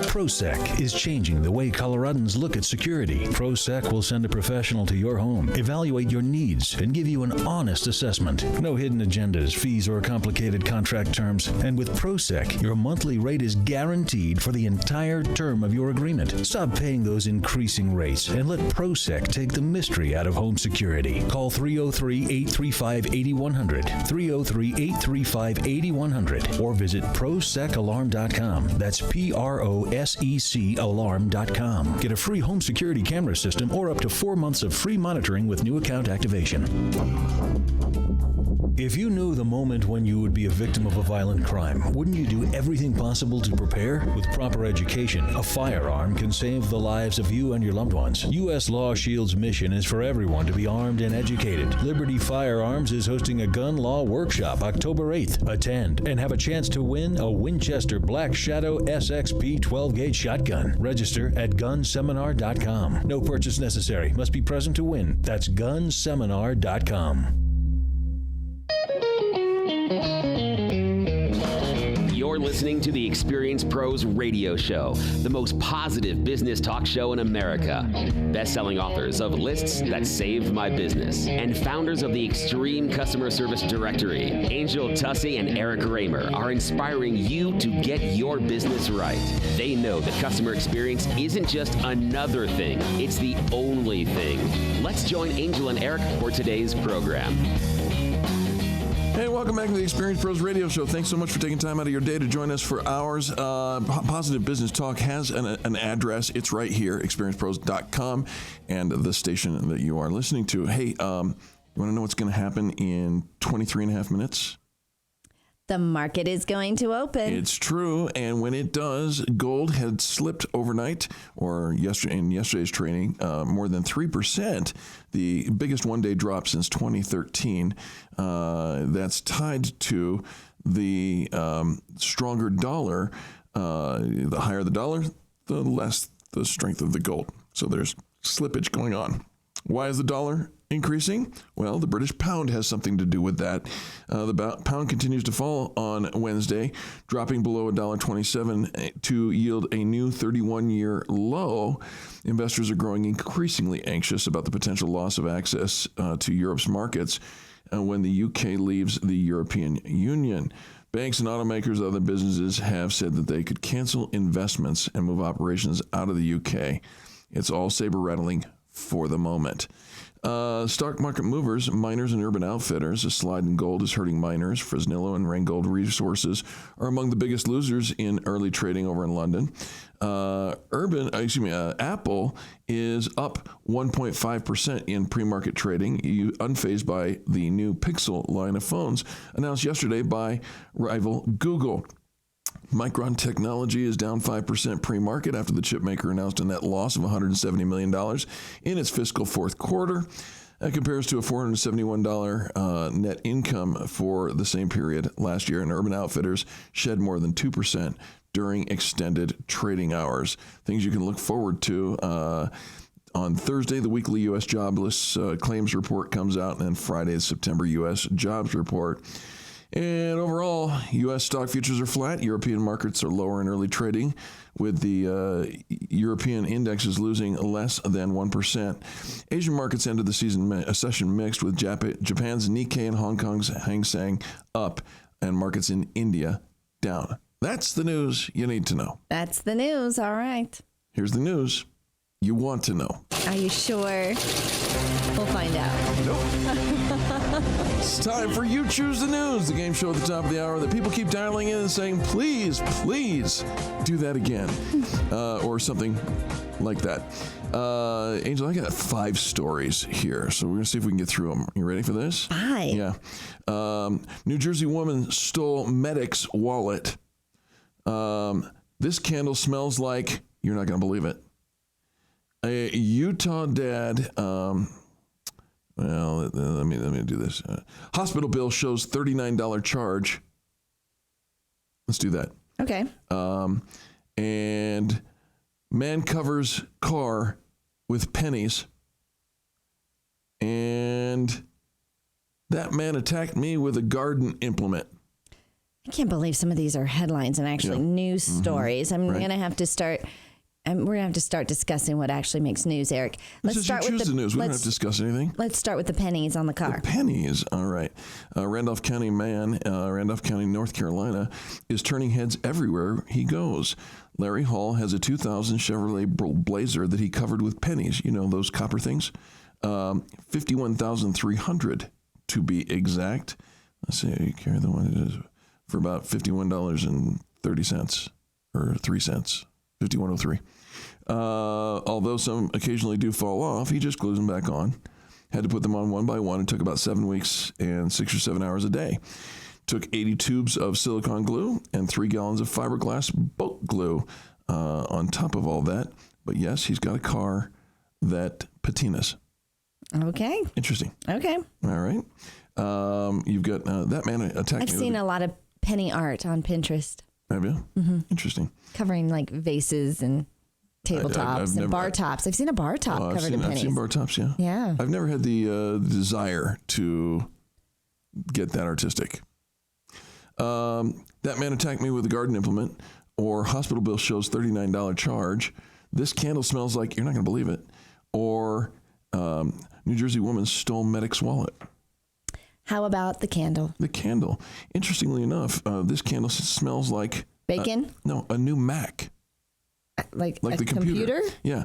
ProSec is changing the way Coloradans look at security. ProSec will send a professional to your home, evaluate your needs, and give you an honest assessment. No hidden agendas, fees, or complicated contract terms. And with ProSec, your monthly rate is guaranteed for the entire term of your agreement. Stop paying those increasing rates and let ProSec take the mystery out of home security. Call 303-835-8100, 303-835-8100, or visit ProSecAlarm.com. That's PROSECAlarm.com. Get a free home security camera system or up to 4 months of free monitoring with new account activation. If you knew the moment when you would be a victim of a violent crime, wouldn't you do everything possible to prepare? With proper education, a firearm can save the lives of you and your loved ones. U.S. Law Shield's mission is for everyone to be armed and educated. Liberty Firearms is hosting a gun law workshop October 8th. Attend and have a chance to win a Winchester Black Shadow SXP 12-gauge shotgun. Register at gunseminar.com. No purchase necessary. Must be present to win. That's gunseminar.com. You're listening to the Experience Pros Radio Show, the most positive business talk show in America. Best-selling authors of Lists That Saved My Business and founders of the Extreme Customer Service Directory, Angel Tussey and Eric Raymer, are inspiring you to get your business right. They know that customer experience isn't just another thing, it's the only thing. Let's join Angel and Eric for today's program. Hey, welcome back to the Experience Pros Radio Show. Thanks so much for taking time out of your day to join us for ours. Positive Business Talk has an address. It's right here, experiencepros.com, and the station that you are listening to. Hey, you want to know what's going to happen in 23 and a half minutes? The market is going to open. It's true, and when it does, gold had slipped overnight, or in yesterday's trading, more than 3%, the biggest one-day drop since 2013. That's tied to the stronger dollar. The higher the dollar, the less the strength of the gold. So there's slippage going on. Why is the dollar increasing? Well, the British pound has something to do with that. The pound continues to fall on Wednesday, dropping below $1.27 to yield a new 31-year low. Investors are growing increasingly anxious about the potential loss of access to Europe's markets when the UK leaves the European Union. Banks and automakers and other businesses have said that they could cancel investments and move operations out of the UK. It's all saber-rattling for the moment. Stock market movers, miners and urban outfitters. A slide in gold is hurting miners. Fresnillo and Rheingold Resources are among the biggest losers in early trading over in London. Apple is up 1.5% in pre-market trading, unfazed by the new Pixel line of phones announced yesterday by rival Google. Micron Technology is down 5% pre-market after the chipmaker announced a net loss of $170 million in its fiscal fourth quarter. That compares to a $471 net income for the same period last year, and Urban Outfitters shed more than 2% during extended trading hours. Things you can look forward to. On Thursday, the weekly U.S. jobless claims report comes out, and then Friday, the September U.S. jobs report. And overall, U.S. stock futures are flat. European markets are lower in early trading, with the European indexes losing less than 1%. Asian markets ended the session mixed, with Japan's Nikkei and Hong Kong's Hang Seng up, and markets in India down. That's the news you need to know. That's the news. All right. Here's the news You want to know. Are you sure? We'll find out. Nope. It's time for You Choose the News, the game show at the top of the hour that people keep dialing in and saying, please, please do that again. Or something like that. Angel, I got 5 stories here, so we're going to see if we can get through them. You ready for this? 5? Yeah. New Jersey woman stole medic's wallet. This candle smells like, you're not going to believe it. A Utah dad, let me do this. Hospital bill shows $39 charge. Let's do that. Okay. And man covers car with pennies. And that man attacked me with a garden implement. I can't believe some of these are headlines and actually news stories. I'm going to have to start. We're going to have to start discussing what actually makes news, Eric. Let's start with the news. We don't have to discuss anything. Let's start with the pennies on the car. The pennies. All right. Randolph County man, Randolph County, North Carolina, is turning heads everywhere he goes. Larry Hall has a 2000 Chevrolet Blazer that he covered with pennies. You know, those copper things? 51,300 to be exact. Let's see. You carry the one it is for about $51.30 or 3 cents. 5103. Although some occasionally do fall off, he just glues them back on. Had to put them on one by one. It took about 7 weeks and 6 or 7 hours a day. Took 80 tubes of silicone glue and 3 gallons of fiberglass boat glue on top of all that. But yes, he's got a car that patinas. Okay. Interesting. Okay. All right. You've got that man attacked me. I've seen a lot of penny art on Pinterest. Have you? Mm-hmm. Interesting. Covering like vases and tabletops and bar tops. I've seen a bar top covered in pennies. I've seen bar tops, yeah. Yeah. I've never had the desire to get that artistic. That man attacked me with a garden implement, or hospital bill shows $39 charge. This candle smells like, you're not going to believe it. Or New Jersey woman stole medic's wallet. How about the candle? The candle. Interestingly enough, this candle smells like... Bacon? No, a new Mac. Like the computer? Yeah.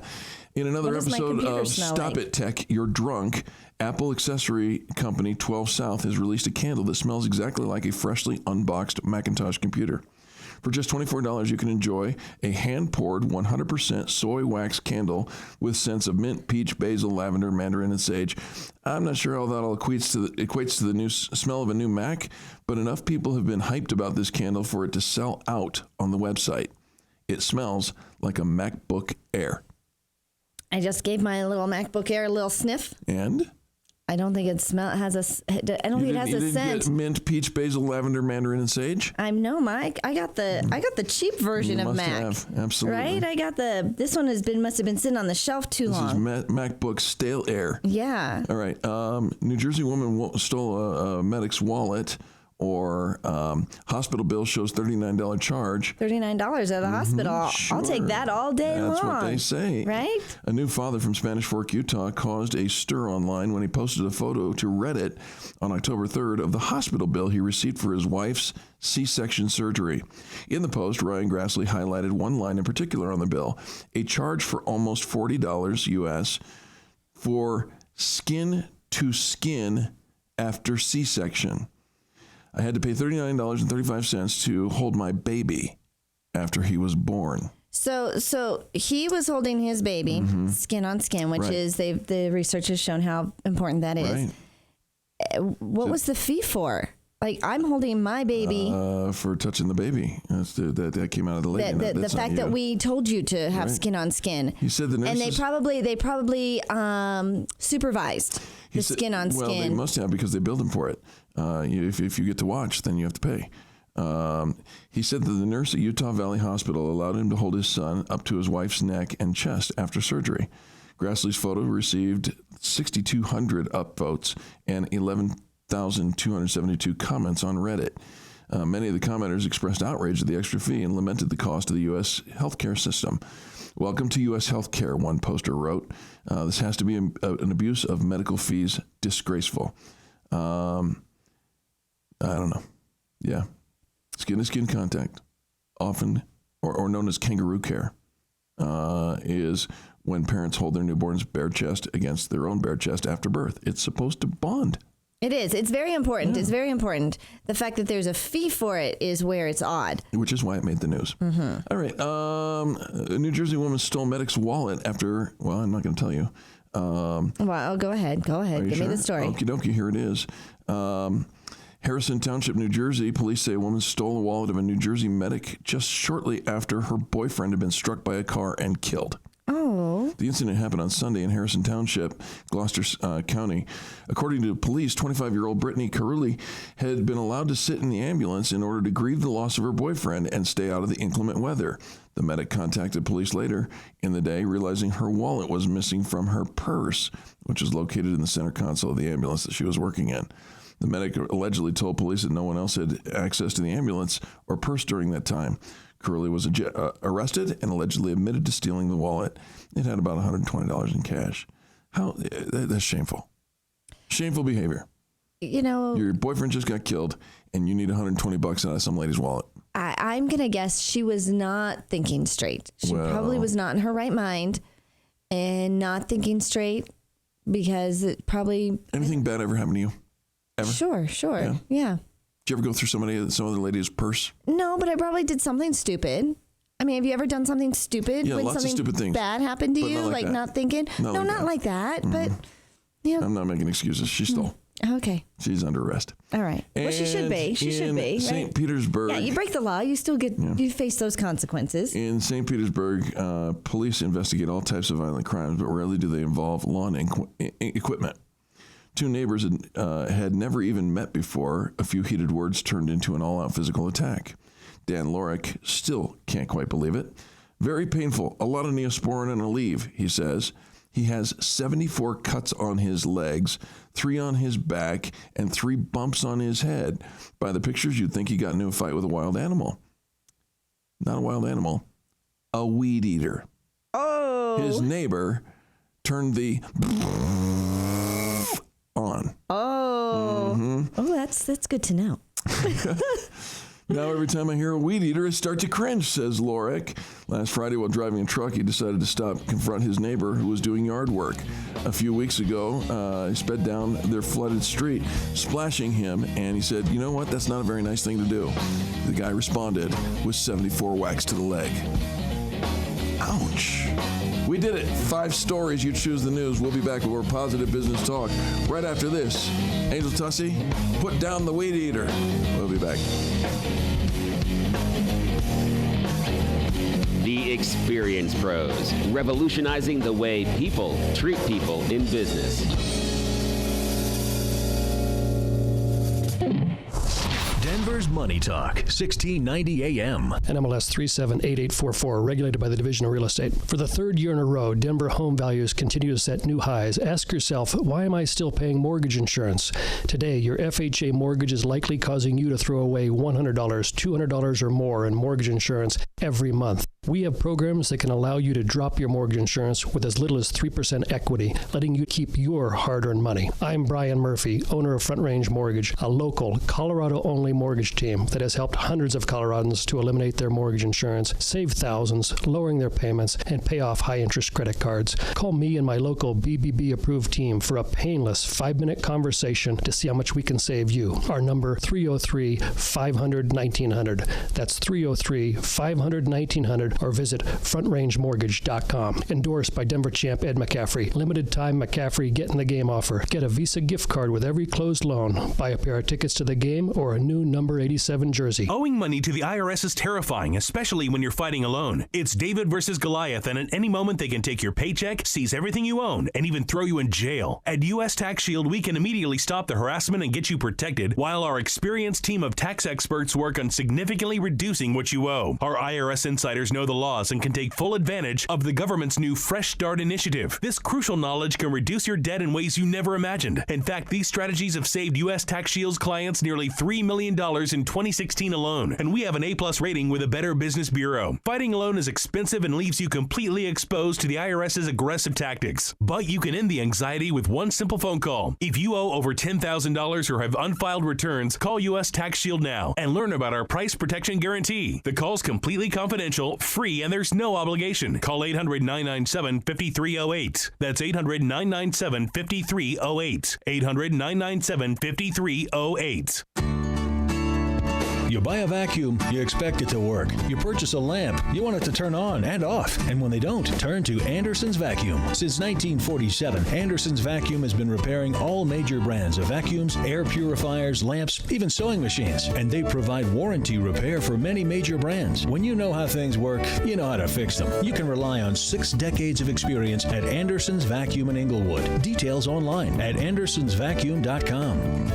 In another episode of Stop It Tech, You're Drunk, Apple accessory company 12 South has released a candle that smells exactly like a freshly unboxed Macintosh computer. For just $24, you can enjoy a hand-poured 100% soy wax candle with scents of mint, peach, basil, lavender, mandarin, and sage. I'm not sure how that all equates to the new smell of a new Mac, but enough people have been hyped about this candle for it to sell out on the website. It smells like a MacBook Air. I just gave my little MacBook Air a little sniff. And? I don't think it has a scent. Get mint, peach, basil, lavender, mandarin, and sage. I know, Mike. I got the cheap version of Mac. Have. Absolutely. Right? I got this one must have been sitting on the shelf too long. This is MacBook Stale Air. Yeah. All right. New Jersey woman stole a medic's wallet, or hospital bill shows $39 charge. $39 at the hospital. Sure. I'll take that all day long. That's what they say. Right? A new father from Spanish Fork, Utah, caused a stir online when he posted a photo to Reddit on October 3rd of the hospital bill he received for his wife's C-section surgery. In the post, Ryan Grassley highlighted one line in particular on the bill, a charge for almost $40 US for skin to skin after C-section. I had to pay $39.35 to hold my baby after he was born. So he was holding his baby, skin on skin, which is the research has shown how important that is. Right. What was the fee for? Like, I'm holding my baby. For touching the baby. That came out of the lady. The fact that we told you to have skin on skin. You said the nurses. And they probably supervised the skin on skin. Well, they must have, because they billed him for it. If you get to watch, then you have to pay. He said that the nurse at Utah Valley Hospital allowed him to hold his son up to his wife's neck and chest after surgery. Grassley's photo received 6,200 upvotes and 11,272 comments on Reddit. Many of the commenters expressed outrage at the extra fee and lamented the cost of the U.S. healthcare system. Welcome to U.S. healthcare, one poster wrote. This has to be an abuse of medical fees. Disgraceful. I don't know. Yeah. Skin-to-skin contact, often, or known as kangaroo care, is when parents hold their newborn's bare chest against their own bare chest after birth. It's supposed to bond. It is. It's very important. It's very important. The fact that there's a fee for it is where it's odd. Which is why it made the news. Mm-hmm. All right. A New Jersey woman stole medic's wallet after, well, I'm not going to tell you. Well, go ahead. Go ahead. Give me the story. Okie dokie, here it is. Harrison Township, New Jersey. Police say a woman stole the wallet of a New Jersey medic just shortly after her boyfriend had been struck by a car and killed. Oh. The incident happened on Sunday in Harrison Township, Gloucester County. According to police, 25-year-old Brittany Carulli had been allowed to sit in the ambulance in order to grieve the loss of her boyfriend and stay out of the inclement weather. The medic contacted police later in the day, realizing her wallet was missing from her purse, which was located in the center console of the ambulance that she was working in. The medic allegedly told police that no one else had access to the ambulance or purse during that time. Curley was arrested and allegedly admitted to stealing the wallet. It had about $120 in cash. That's shameful. Shameful behavior. You know, your boyfriend just got killed and you need $120 out of some lady's wallet. I'm going to guess she was not thinking straight. She probably was not in her right mind and not thinking straight because it probably... Anything bad ever happened to you? Ever? Sure. Yeah. Did you ever go through some other lady's purse? No, but I probably did something stupid. I mean, have you ever done something stupid when something stupid things. bad happened to you? Like not thinking? Not like that. But, yeah. I'm not making excuses. She stole. Okay. She's under arrest. All right. Well, she should be. She should be. St. Right? Petersburg. Yeah, you break the law, you still get, you face those consequences. In St. Petersburg, police investigate all types of violent crimes, but rarely do they involve law and equipment. Two neighbors had never even met before. A few heated words turned into an all-out physical attack. Dan Lorick still can't quite believe it. Very painful. A lot of Neosporin and Aleve, he says. He has 74 cuts on his legs, 3 on his back, and 3 bumps on his head. By the pictures, you'd think he got into a fight with a wild animal. Not a wild animal. A weed eater. Oh. His neighbor turned the... on. Oh. Mm-hmm. Oh, that's good to know. Now every time I hear a weed eater, I start to cringe, says Lorick. Last Friday while driving a truck, he decided to stop, confront his neighbor who was doing yard work. A few weeks ago, he sped down their flooded street, splashing him, and he said, you know what, that's not a very nice thing to do. The guy responded with 74 whacks to the leg. Ouch. We did it. 5 stories. You choose the news. We'll be back with more positive business talk right after this. Angel Tussey, put down the weed eater. We'll be back. The Experience Pros, revolutionizing the way people treat people in business. Denver's Money Talk, 1690 AM. NMLS 378844, regulated by the Division of Real Estate. For the 3rd year in a row, Denver home values continue to set new highs. Ask yourself, why am I still paying mortgage insurance? Today, your FHA mortgage is likely causing you to throw away $100, $200 or more in mortgage insurance every month. We have programs that can allow you to drop your mortgage insurance with as little as 3% equity, letting you keep your hard-earned money. I'm Brian Murphy, owner of Front Range Mortgage, a local, Colorado-only mortgage team that has helped hundreds of Coloradans to eliminate their mortgage insurance, save thousands, lowering their payments, and pay off high-interest credit cards. Call me and my local BBB-approved team for a painless 5-minute conversation to see how much we can save you. Our number, 303-500-1900. That's 303-500-1900. Or visit frontrangemortgage.com. Endorsed by Denver champ Ed McCaffrey. Limited time McCaffrey Get in the Game offer. Get a Visa gift card with every closed loan. Buy a pair of tickets to the game or a new number 87 jersey. Owing money to the IRS is terrifying, especially when you're fighting alone. It's David versus Goliath, and at any moment they can take your paycheck, seize everything you own, and even throw you in jail. At U.S. Tax Shield, we can immediately stop the harassment and get you protected, while our experienced team of tax experts work on significantly reducing what you owe. Our IRS insiders know the laws and can take full advantage of the government's new Fresh Start initiative. This crucial knowledge can reduce your debt in ways you never imagined. In fact, these strategies have saved U.S. Tax Shield's clients nearly $3 million in 2016 alone, and we have an A+ rating with a Better Business Bureau. Fighting alone is expensive and leaves you completely exposed to the IRS's aggressive tactics. But you can end the anxiety with one simple phone call. If you owe over $10,000 or have unfiled returns, call U.S. Tax Shield now and learn about our price protection guarantee. The call's completely confidential, free, and there's no obligation. Call 800-997-5308. That's 800-997-5308. 800-997-5308. You buy a vacuum, you expect it to work. You purchase a lamp, you want it to turn on and off. And when they don't, turn to Anderson's Vacuum. Since 1947, Anderson's Vacuum has been repairing all major brands of vacuums, air purifiers, lamps, even sewing machines. And they provide warranty repair for many major brands. When you know how things work, you know how to fix them. You can rely on 6 decades of experience at Anderson's Vacuum in Inglewood. Details online at andersonsvacuum.com.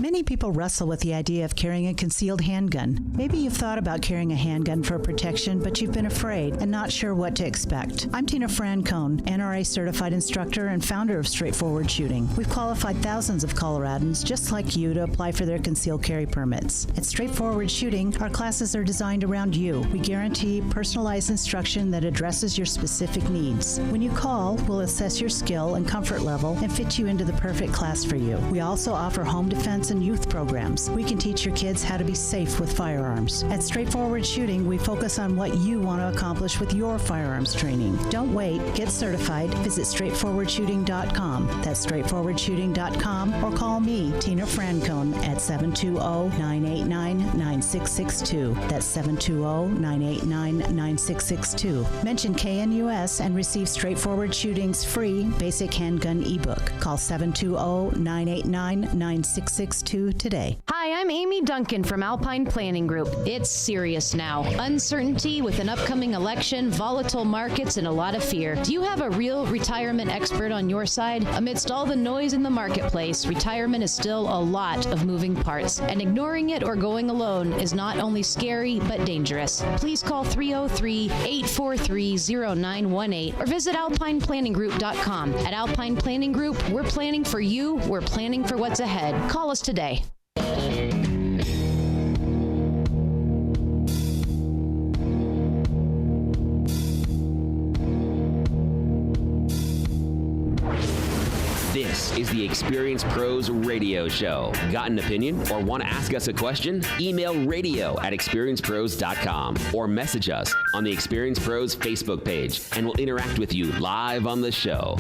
Many people wrestle with the idea of carrying a concealed handgun. Maybe you've thought about carrying a handgun for protection, but you've been afraid and not sure what to expect. I'm Tina Francone, NRA certified instructor and founder of Straightforward Shooting. We've qualified thousands of Coloradans just like you to apply for their concealed carry permits. At Straightforward Shooting, our classes are designed around you. We guarantee personalized instruction that addresses your specific needs. When you call, we'll assess your skill and comfort level and fit you into the perfect class for you. We also offer home defense and youth programs. We can teach your kids how to be safe with firearms. At Straightforward Shooting, we focus on what you want to accomplish with your firearms training. Don't wait. Get certified. Visit straightforwardshooting.com. That's straightforwardshooting.com, or call me, Tina Francone, at 720-989-9662. That's 720-989-9662. Mention KNUS and receive Straightforward Shooting's free basic handgun ebook. Call 720-989-9662 today. Hi, I'm Amy Duncan from Alpine Planning Group. It's serious now. Uncertainty with an upcoming election, volatile markets, and a lot of fear. Do you have a real retirement expert on your side? Amidst all the noise in the marketplace, retirement is still a lot of moving parts, and ignoring it or going alone is not only scary but dangerous. Please call 303-843-0918 or visit alpineplanninggroup.com. At Alpine Planning Group, we're planning for you, we're planning for what's ahead. Call us today. This is the Experience Pros Radio Show. Got an opinion or want to ask us a question? Email radio@experiencepros.com or message us on the Experience Pros Facebook page, and we'll interact with you live on the show.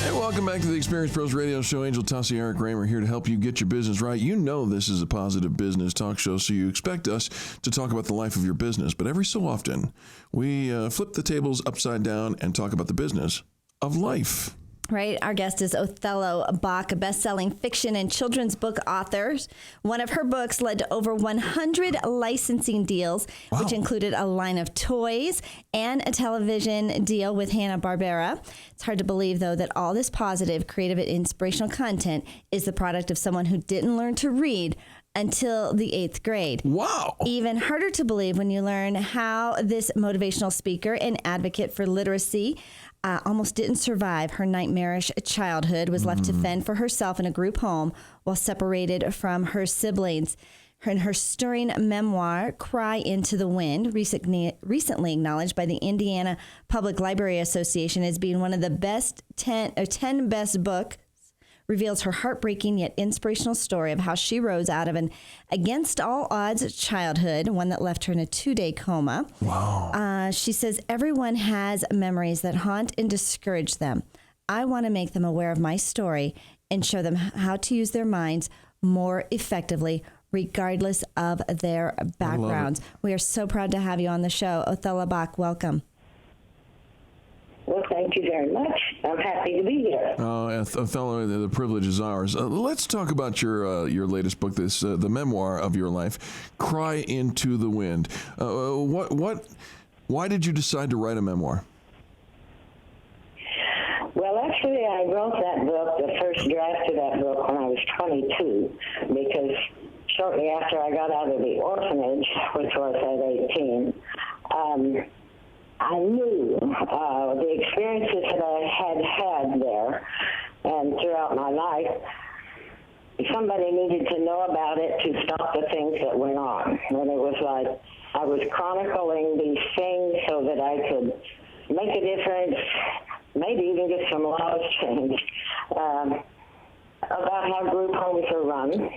And welcome back to the Experience Pros Radio Show. Angel Tussie, Eric Raymer here to help you get your business right. You know this is a positive business talk show, so you expect us to talk about the life of your business. But every so often, we flip the tables upside down and talk about the business of life. Right. Our guest is Othello Bach, a best-selling fiction and children's book author. One of her books led to over 100 licensing deals, which included a line of toys and a television deal with Hanna-Barbera. It's hard to believe, though, that all this positive, creative, and inspirational content is the product of someone who didn't learn to read until the 8th grade. Wow. Even harder to believe when you learn how this motivational speaker and advocate for literacy almost didn't survive her nightmarish childhood, was left to fend for herself in a group home while separated from her siblings. Her stirring memoir, Cry Into the Wind, recently acknowledged by the Indiana Public Library Association as being one of the 10 best books, reveals her heartbreaking yet inspirational story of how she rose out of an against-all-odds childhood, one that left her in a 2-day coma. Wow. She says, everyone has memories that haunt and discourage them. I want to make them aware of my story and show them how to use their minds more effectively, regardless of their backgrounds. We are so proud to have you on the show. Othello Bach, welcome. Well, thank you very much. I'm happy to be here. Othello, the privilege is ours. Let's talk about your latest book, the memoir of your life, Cry Into the Wind. Why did you decide to write a memoir? Well, actually, I wrote that book, the first draft of that book, when I was 22, because shortly after I got out of the orphanage, which was at 18, I knew the experiences that I had there and throughout my life, somebody needed to know about it to stop the things that went on. And it was like I was chronicling these things so that I could make a difference, maybe even get some laws changed, about how group homes are run.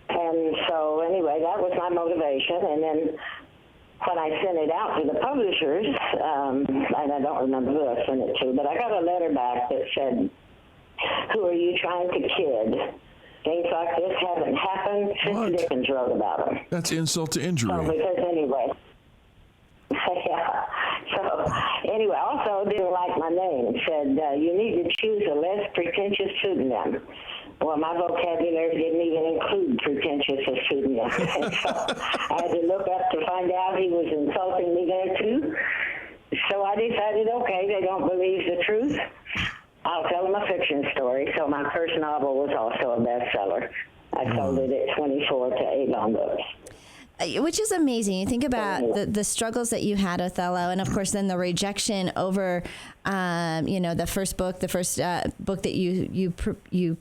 And so anyway, that was my motivation. And then when I sent it out to the publishers, and I don't remember who I sent it to, but I got a letter back that said, "Who are you trying to kid? Things like this haven't happened since Dickens wrote about them." That's insult to injury. So, because anyway. Yeah. So, anyway, also didn't like my name. Said, "You need to choose a less pretentious pseudonym." Well, my vocabulary didn't even include pretentious as pseudonym. So I had to look up to find out he was insulting me there, too. So I decided, okay, they don't believe the truth. I'll tell them a fiction story. So my first novel was also a bestseller. I sold it at 24 to Avon Books. Which is amazing. You think about the struggles that you had, Othello, and of course then the rejection over, the first book that you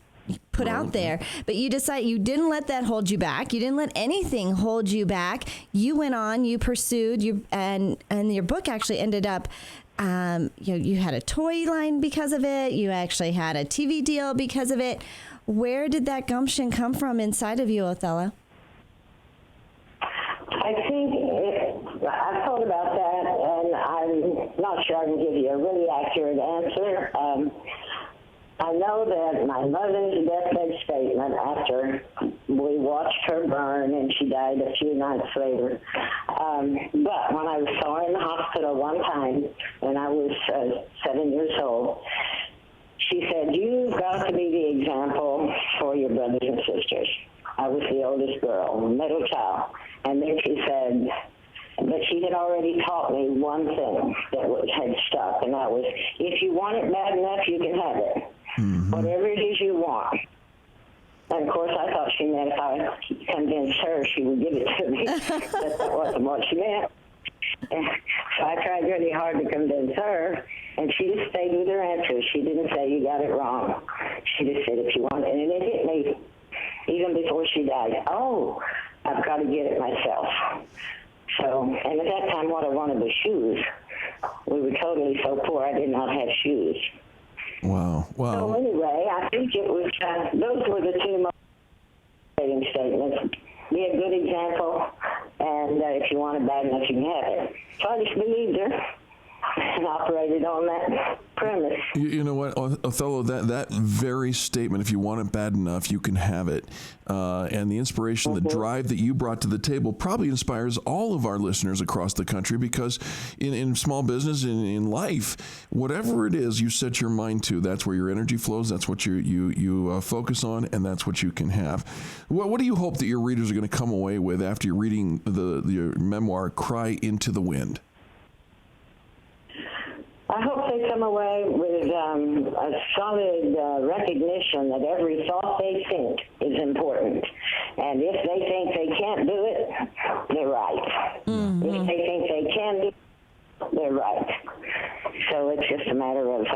put out there. But you decided you didn't let that hold you back. You didn't let anything hold you back. You went on, you pursued, and your book actually ended up, you had a toy line because of it. You actually had a TV deal because of it. Where did that gumption come from inside of you, Othello? I think I've thought about that, and I'm not sure I can give you a really accurate answer. I know that my mother's deathbed statement after we watched her burn, and she died a few nights later. But when I saw her in the hospital one time when I was 7 years old, she said, "You've got to be the example for your brothers and sisters." I was the oldest girl, middle child. And then she said, but she had already taught me one thing that had stuck, and that was, if you want it bad enough, you can have it. Mm-hmm. Whatever it is you want. And, of course, I thought she meant if I convinced her, she would give it to me. But that wasn't what she meant. So I tried really hard to convince her, and she just stayed with her answer. She didn't say, "You got it wrong." She just said, "If you want it." And it hit me even before she died. Oh, I've got to get it myself. So, and at that time, what I wanted was shoes. We were totally so poor, I did not have shoes. Wow. So anyway, I think it was, those were the two motivating statements. Be a good example, and if you want it bad enough, you can have it. So I just believed her and operated on that premise. You know what, Othello, that very statement, if you want it bad enough, you can have it, and the inspiration, the drive that you brought to the table probably inspires all of our listeners across the country, because in small business, in life, whatever it is you set your mind to, that's where your energy flows, that's what you focus on, and that's what you can have. What do you hope that your readers are going to come away with after you're reading your memoir, Cry into the Wind? I hope they come away with a solid recognition that every thought they think is important. And if they think they can't do it, they're right. Mm-hmm. If they think they can do it, they're right. So it's just a matter of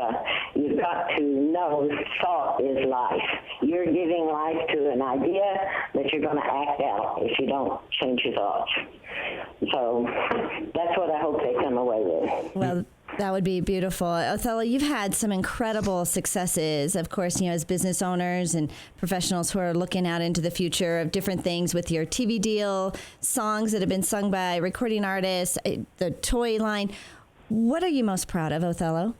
you've got to know thought is life. You're giving life to an idea that you're going to act out if you don't change your thoughts. So that's what I hope they come away with. Well, that would be beautiful. Othello, you've had some incredible successes, of course, as business owners and professionals who are looking out into the future of different things with your TV deal, songs that have been sung by recording artists, the toy line. What are you most proud of, Othello?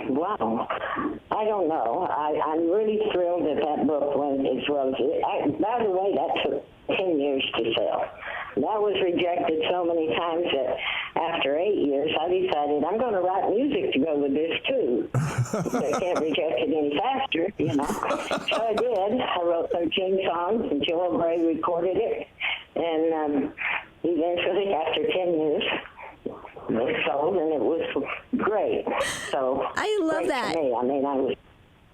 Wow. I don't know. I'm really thrilled that book went as well as it. By the way, that took 10 years to sell. That was rejected so many times that after 8 years, I decided I'm going to write music to go with this, too. They can't reject it any faster, So I did. I wrote 13 songs, and Joel Gray recorded it. And eventually, after 10 years, it sold, and it was great. So I love that. For me. I mean, I was.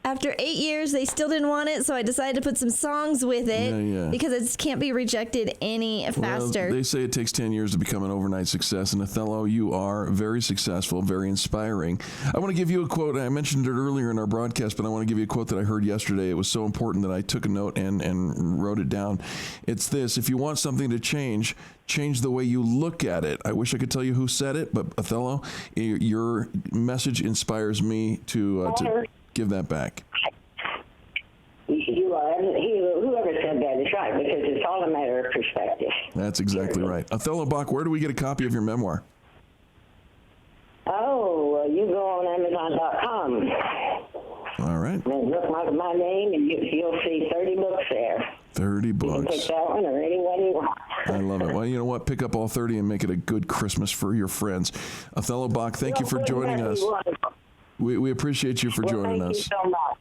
After 8 years, they still didn't want it, so I decided to put some songs with it because it can't be rejected any faster. Well, they say it takes 10 years to become an overnight success, and Othello, you are very successful, very inspiring. I want to give you a quote. I mentioned it earlier in our broadcast, but I want to give you a quote that I heard yesterday. It was so important that I took a note and wrote it down. It's this: if you want something to change the way you look at it. I wish I could tell you who said it, but Othello, your message inspires me to give that back. You are. Whoever said that is right. right, because it's all a matter of perspective. That's exactly right. Othello Bach, where do we get a copy of your memoir? Oh, you go on Amazon.com. All right. And look my name, and you'll see 30 books there. 30 books. You can pick that one or any one you want. I love it. Well, you know what? Pick up all 30 and make it a good Christmas for your friends. Othello Bach, thank you for joining us. We appreciate you for joining us. Thank you so much.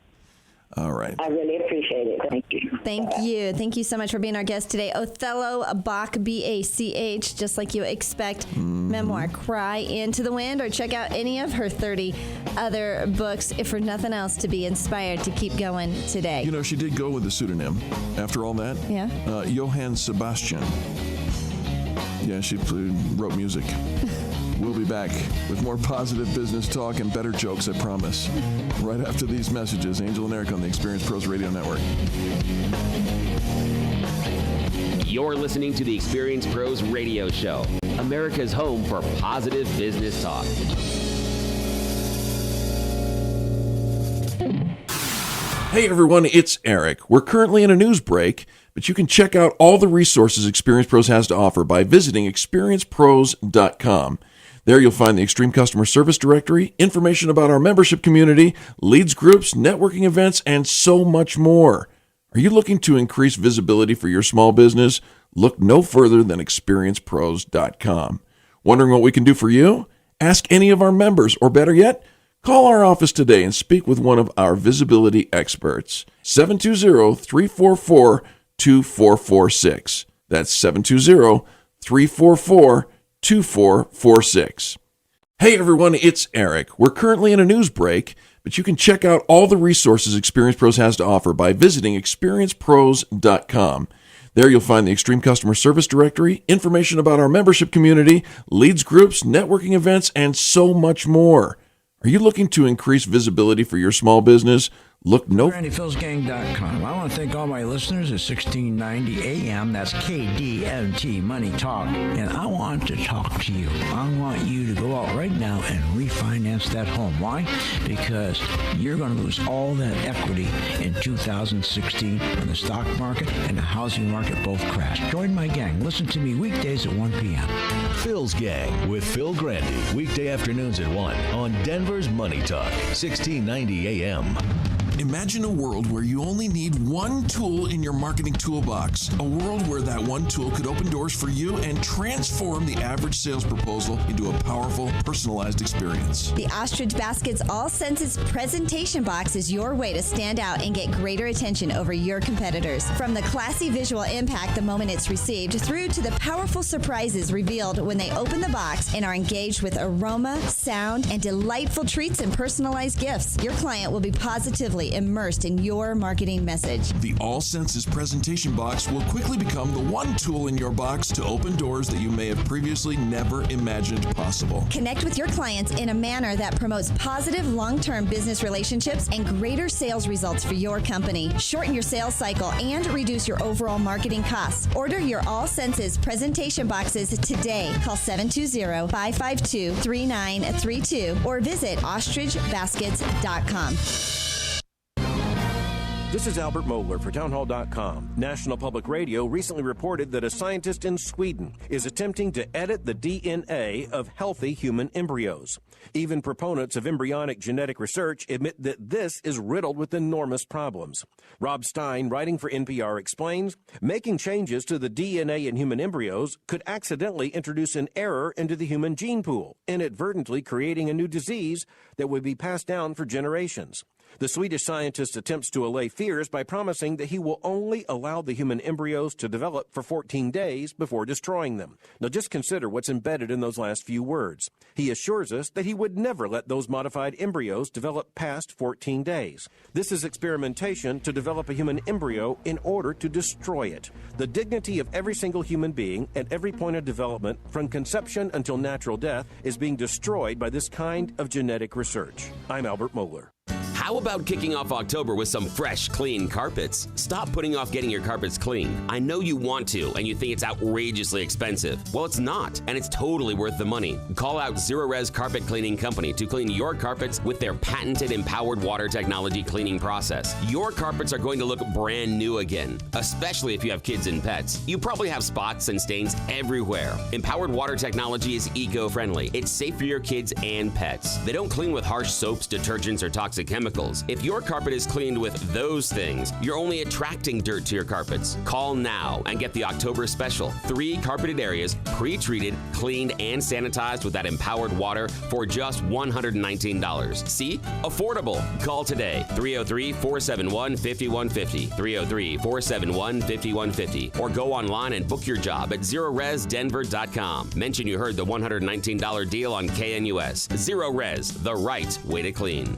All right. I really appreciate it. Thank you. Thank you. Thank you so much for being our guest today. Othello Bach, B-A-C-H, just like you expect. Memoir, Cry Into the Wind, or check out any of her 30 other books, if for nothing else, to be inspired to keep going today. You know, she did go with a pseudonym after all that. Yeah. Johann Sebastian. Yeah, she wrote music. We'll be back with more positive business talk and better jokes, I promise. Right after these messages, Angel and Eric on the Experience Pros Radio Network. You're listening to the Experience Pros Radio Show, America's home for positive business talk. Hey everyone, it's Eric. We're currently in a news break, but you can check out all the resources Experience Pros has to offer by visiting experiencepros.com. There you'll find the Extreme Customer Service Directory, information about our membership community, leads groups, networking events, and so much more. Are you looking to increase visibility for your small business? Look no further than experiencepros.com. Wondering what we can do for you? Ask any of our members, or better yet, call our office today and speak with one of our visibility experts. 720-344-2446. That's 720-344-2446. Hey everyone, it's Eric. We're currently in a news break, but you can check out all the resources Experience Pros has to offer by visiting experiencepros.com. There you'll find the Extreme Customer Service Directory, information about our membership community, leads groups, networking events, and so much more. Are you looking to increase visibility for your small business? Look no... RandyPhilsGang.com. I want to thank all my listeners at 1690 AM. That's KDMT Money Talk. And I want to talk to you. I want you to go out right now and refinance that home. Why? Because you're going to lose all that equity in 2016 when the stock market and the housing market both crash. Join my gang. Listen to me weekdays at 1 p.m. Phil's Gang with Phil Grandy. Weekday afternoons at 1 on Denver's Money Talk, 1690 AM. Imagine a world where you only need one tool in your marketing toolbox. A world where that one tool could open doors for you and transform the average sales proposal into a powerful, personalized experience. The Ostrich Baskets All Senses presentation box is your way to stand out and get greater attention over your competitors. From the classy visual impact the moment it's received, through to the powerful surprises revealed when they open the box and are engaged with aroma, sound, and delightful treats and personalized gifts, your client will be positively immersed in your marketing message. The All Senses presentation box will quickly become the one tool in your box to open doors that you may have previously never imagined possible. Connect with your clients in a manner that promotes positive long-term business relationships and greater sales results for your company. Shorten your sales cycle and reduce your overall marketing costs. Order your All Senses presentation boxes today. Call 720-552-3932 or visit ostrichbaskets.com. This is Albert Mohler for Townhall.com. National Public Radio recently reported that a scientist in Sweden is attempting to edit the DNA of healthy human embryos. Even proponents of embryonic genetic research admit that this is riddled with enormous problems. Rob Stein, writing for NPR, explains, making changes to the DNA in human embryos could accidentally introduce an error into the human gene pool, inadvertently creating a new disease that would be passed down for generations. The Swedish scientist attempts to allay fears by promising that he will only allow the human embryos to develop for 14 days before destroying them. Now just consider what's embedded in those last few words. He assures us that he would never let those modified embryos develop past 14 days. This is experimentation to develop a human embryo in order to destroy it. The dignity of every single human being at every point of development, from conception until natural death, is being destroyed by this kind of genetic research. I'm Albert Mohler. How How about kicking off October with some fresh, clean carpets? Stop putting off getting your carpets clean. I know you want to, and you think it's outrageously expensive. Well, it's not, and it's totally worth the money. Call out Zero Res Carpet Cleaning Company to clean your carpets with their patented empowered water technology cleaning process. Your carpets are going to look brand new again, especially if you have kids and pets. You probably have spots and stains everywhere. Empowered water technology is eco-friendly. It's safe for your kids and pets. They don't clean with harsh soaps, detergents, or toxic chemicals. If your carpet is cleaned with those things, you're only attracting dirt to your carpets. Call now and get the October special. 3 carpeted areas, pre-treated, cleaned, and sanitized with that empowered water for just $119. See? Affordable. Call today. 303-471-5150. 303-471-5150. Or go online and book your job at ZeroResDenver.com. Mention you heard the $119 deal on KNUS. Zero Res, the right way to clean.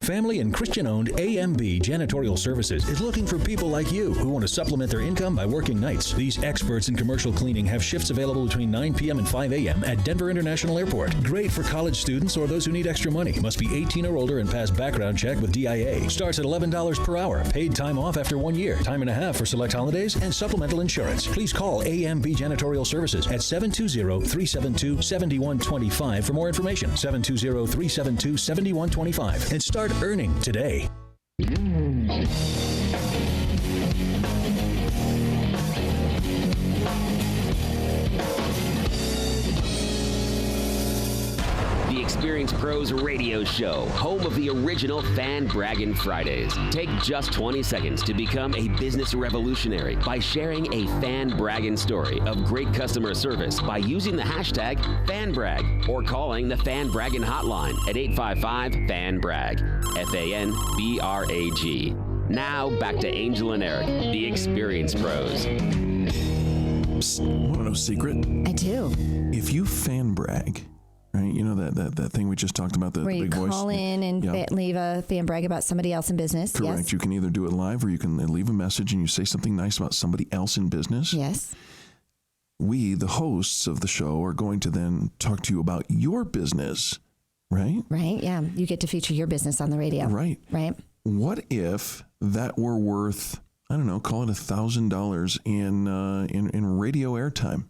Family and Christian-owned AMB Janitorial Services is looking for people like you who want to supplement their income by working nights. These experts in commercial cleaning have shifts available between 9 p.m. and 5 a.m. at Denver International Airport. Great for college students or those who need extra money. Must be 18 or older and pass background check with DIA. Starts at $11 per hour. Paid time off after 1 year. Time and a half for select holidays and supplemental insurance. Please call AMB Janitorial Services at 720-372-7125 for more information. 720-372-7125 and start earning today. The Experience Pros Radio Show, home of the original Fan Braggin Fridays. Take just 20 seconds to become a business revolutionary by sharing a Fan Braggin story of great customer service by using the hashtag FanBrag or calling the Fan Braggin hotline at 855-FAN-BRAG, FANBRAG. Now back to Angel and Eric, the Experience Pros. Psst, want to know a secret? I do. If you fan brag, right? You know that thing we just talked about, the big voice? Where you call in and leave a fan brag about somebody else in business. Correct. Yes. You can either do it live or you can leave a message and you say something nice about somebody else in business. Yes. We, the hosts of the show, are going to then talk to you about your business, right? Right, yeah. You get to feature your business on the radio. Right. Right. What if that were worth, I don't know, call it $1,000 in radio airtime?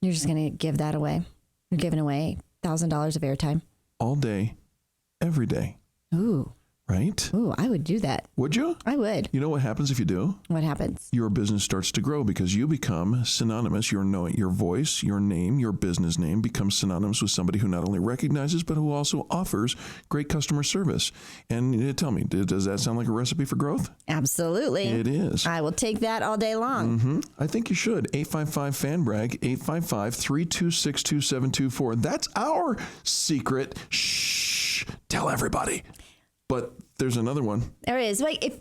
You're just going to give that away. You're giving away $1,000 of airtime. All day, every day. Ooh. Right? Ooh, I would do that. Would you? I would. You know what happens if you do? What happens? Your business starts to grow because you become synonymous. Your voice, your name, your business name becomes synonymous with somebody who not only recognizes, but who also offers great customer service. And tell me, does that sound like a recipe for growth? Absolutely. It is. I will take that all day long. Mm-hmm. I think you should. 855-FAN-BRAG, 855-326-2724. That's our secret. Shh. Tell everybody. But there's another one. There is. Like if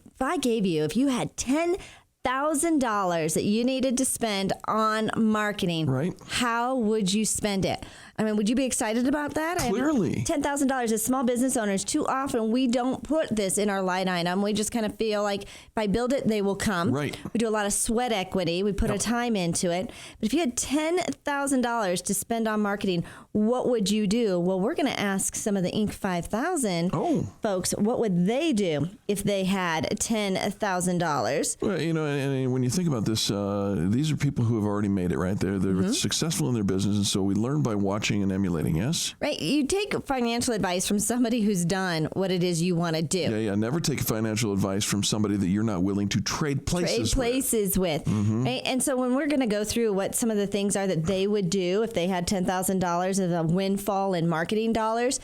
you had $10,000 that you needed to spend on marketing, right? How would you spend it? I mean, would you be excited about that? Clearly. $10,000 as small business owners, too often we don't put this in our line item. We just kind of feel like if I build it, they will come. Right. We do a lot of sweat equity. We put our time into it. But if you had $10,000 to spend on marketing, what would you do? Well, we're going to ask some of the Inc. 5000 folks, what would they do if they had $10,000? Well, you know, and when you think about this, these are people who have already made it, right? They're successful in their business, and so we learn by watching and emulating, yes? Right. You take financial advice from somebody who's done what it is you want to do. Yeah. Never take financial advice from somebody that you're not willing to trade places with. Mm-hmm. Right. And so when we're going to go through what some of the things are that they would do if they had $10,000 of a windfall in marketing dollars,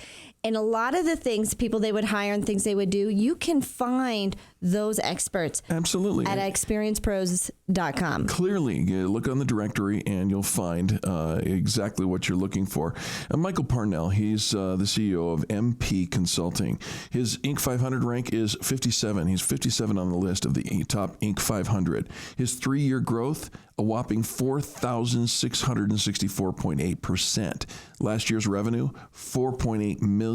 and a lot of the things, people they would hire and things they would do, you can find those experts. Absolutely. At experiencepros.com. Clearly, look on the directory and you'll find exactly what you're looking for. Michael Parnell, he's the CEO of MP Consulting. His Inc. 500 rank is 57. He's 57 on the list of the top Inc. 500. His 3-year growth, a whopping 4,664.8%. Last year's revenue, $4.8 million.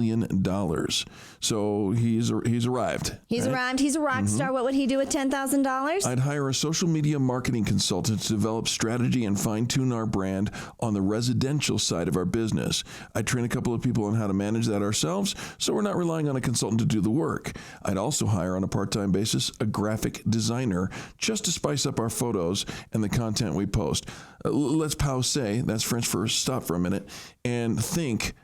So he's arrived. He's arrived. rock star, what would he do with $10,000? I'd hire a social media marketing consultant to develop strategy and fine-tune our brand on the residential side of our business. I'd train a couple of people on how to manage that ourselves, so we're not relying on a consultant to do the work. I'd also hire on a part-time basis a graphic designer just to spice up our photos and the content we post. Let's pause, that's French for stop for a minute, and think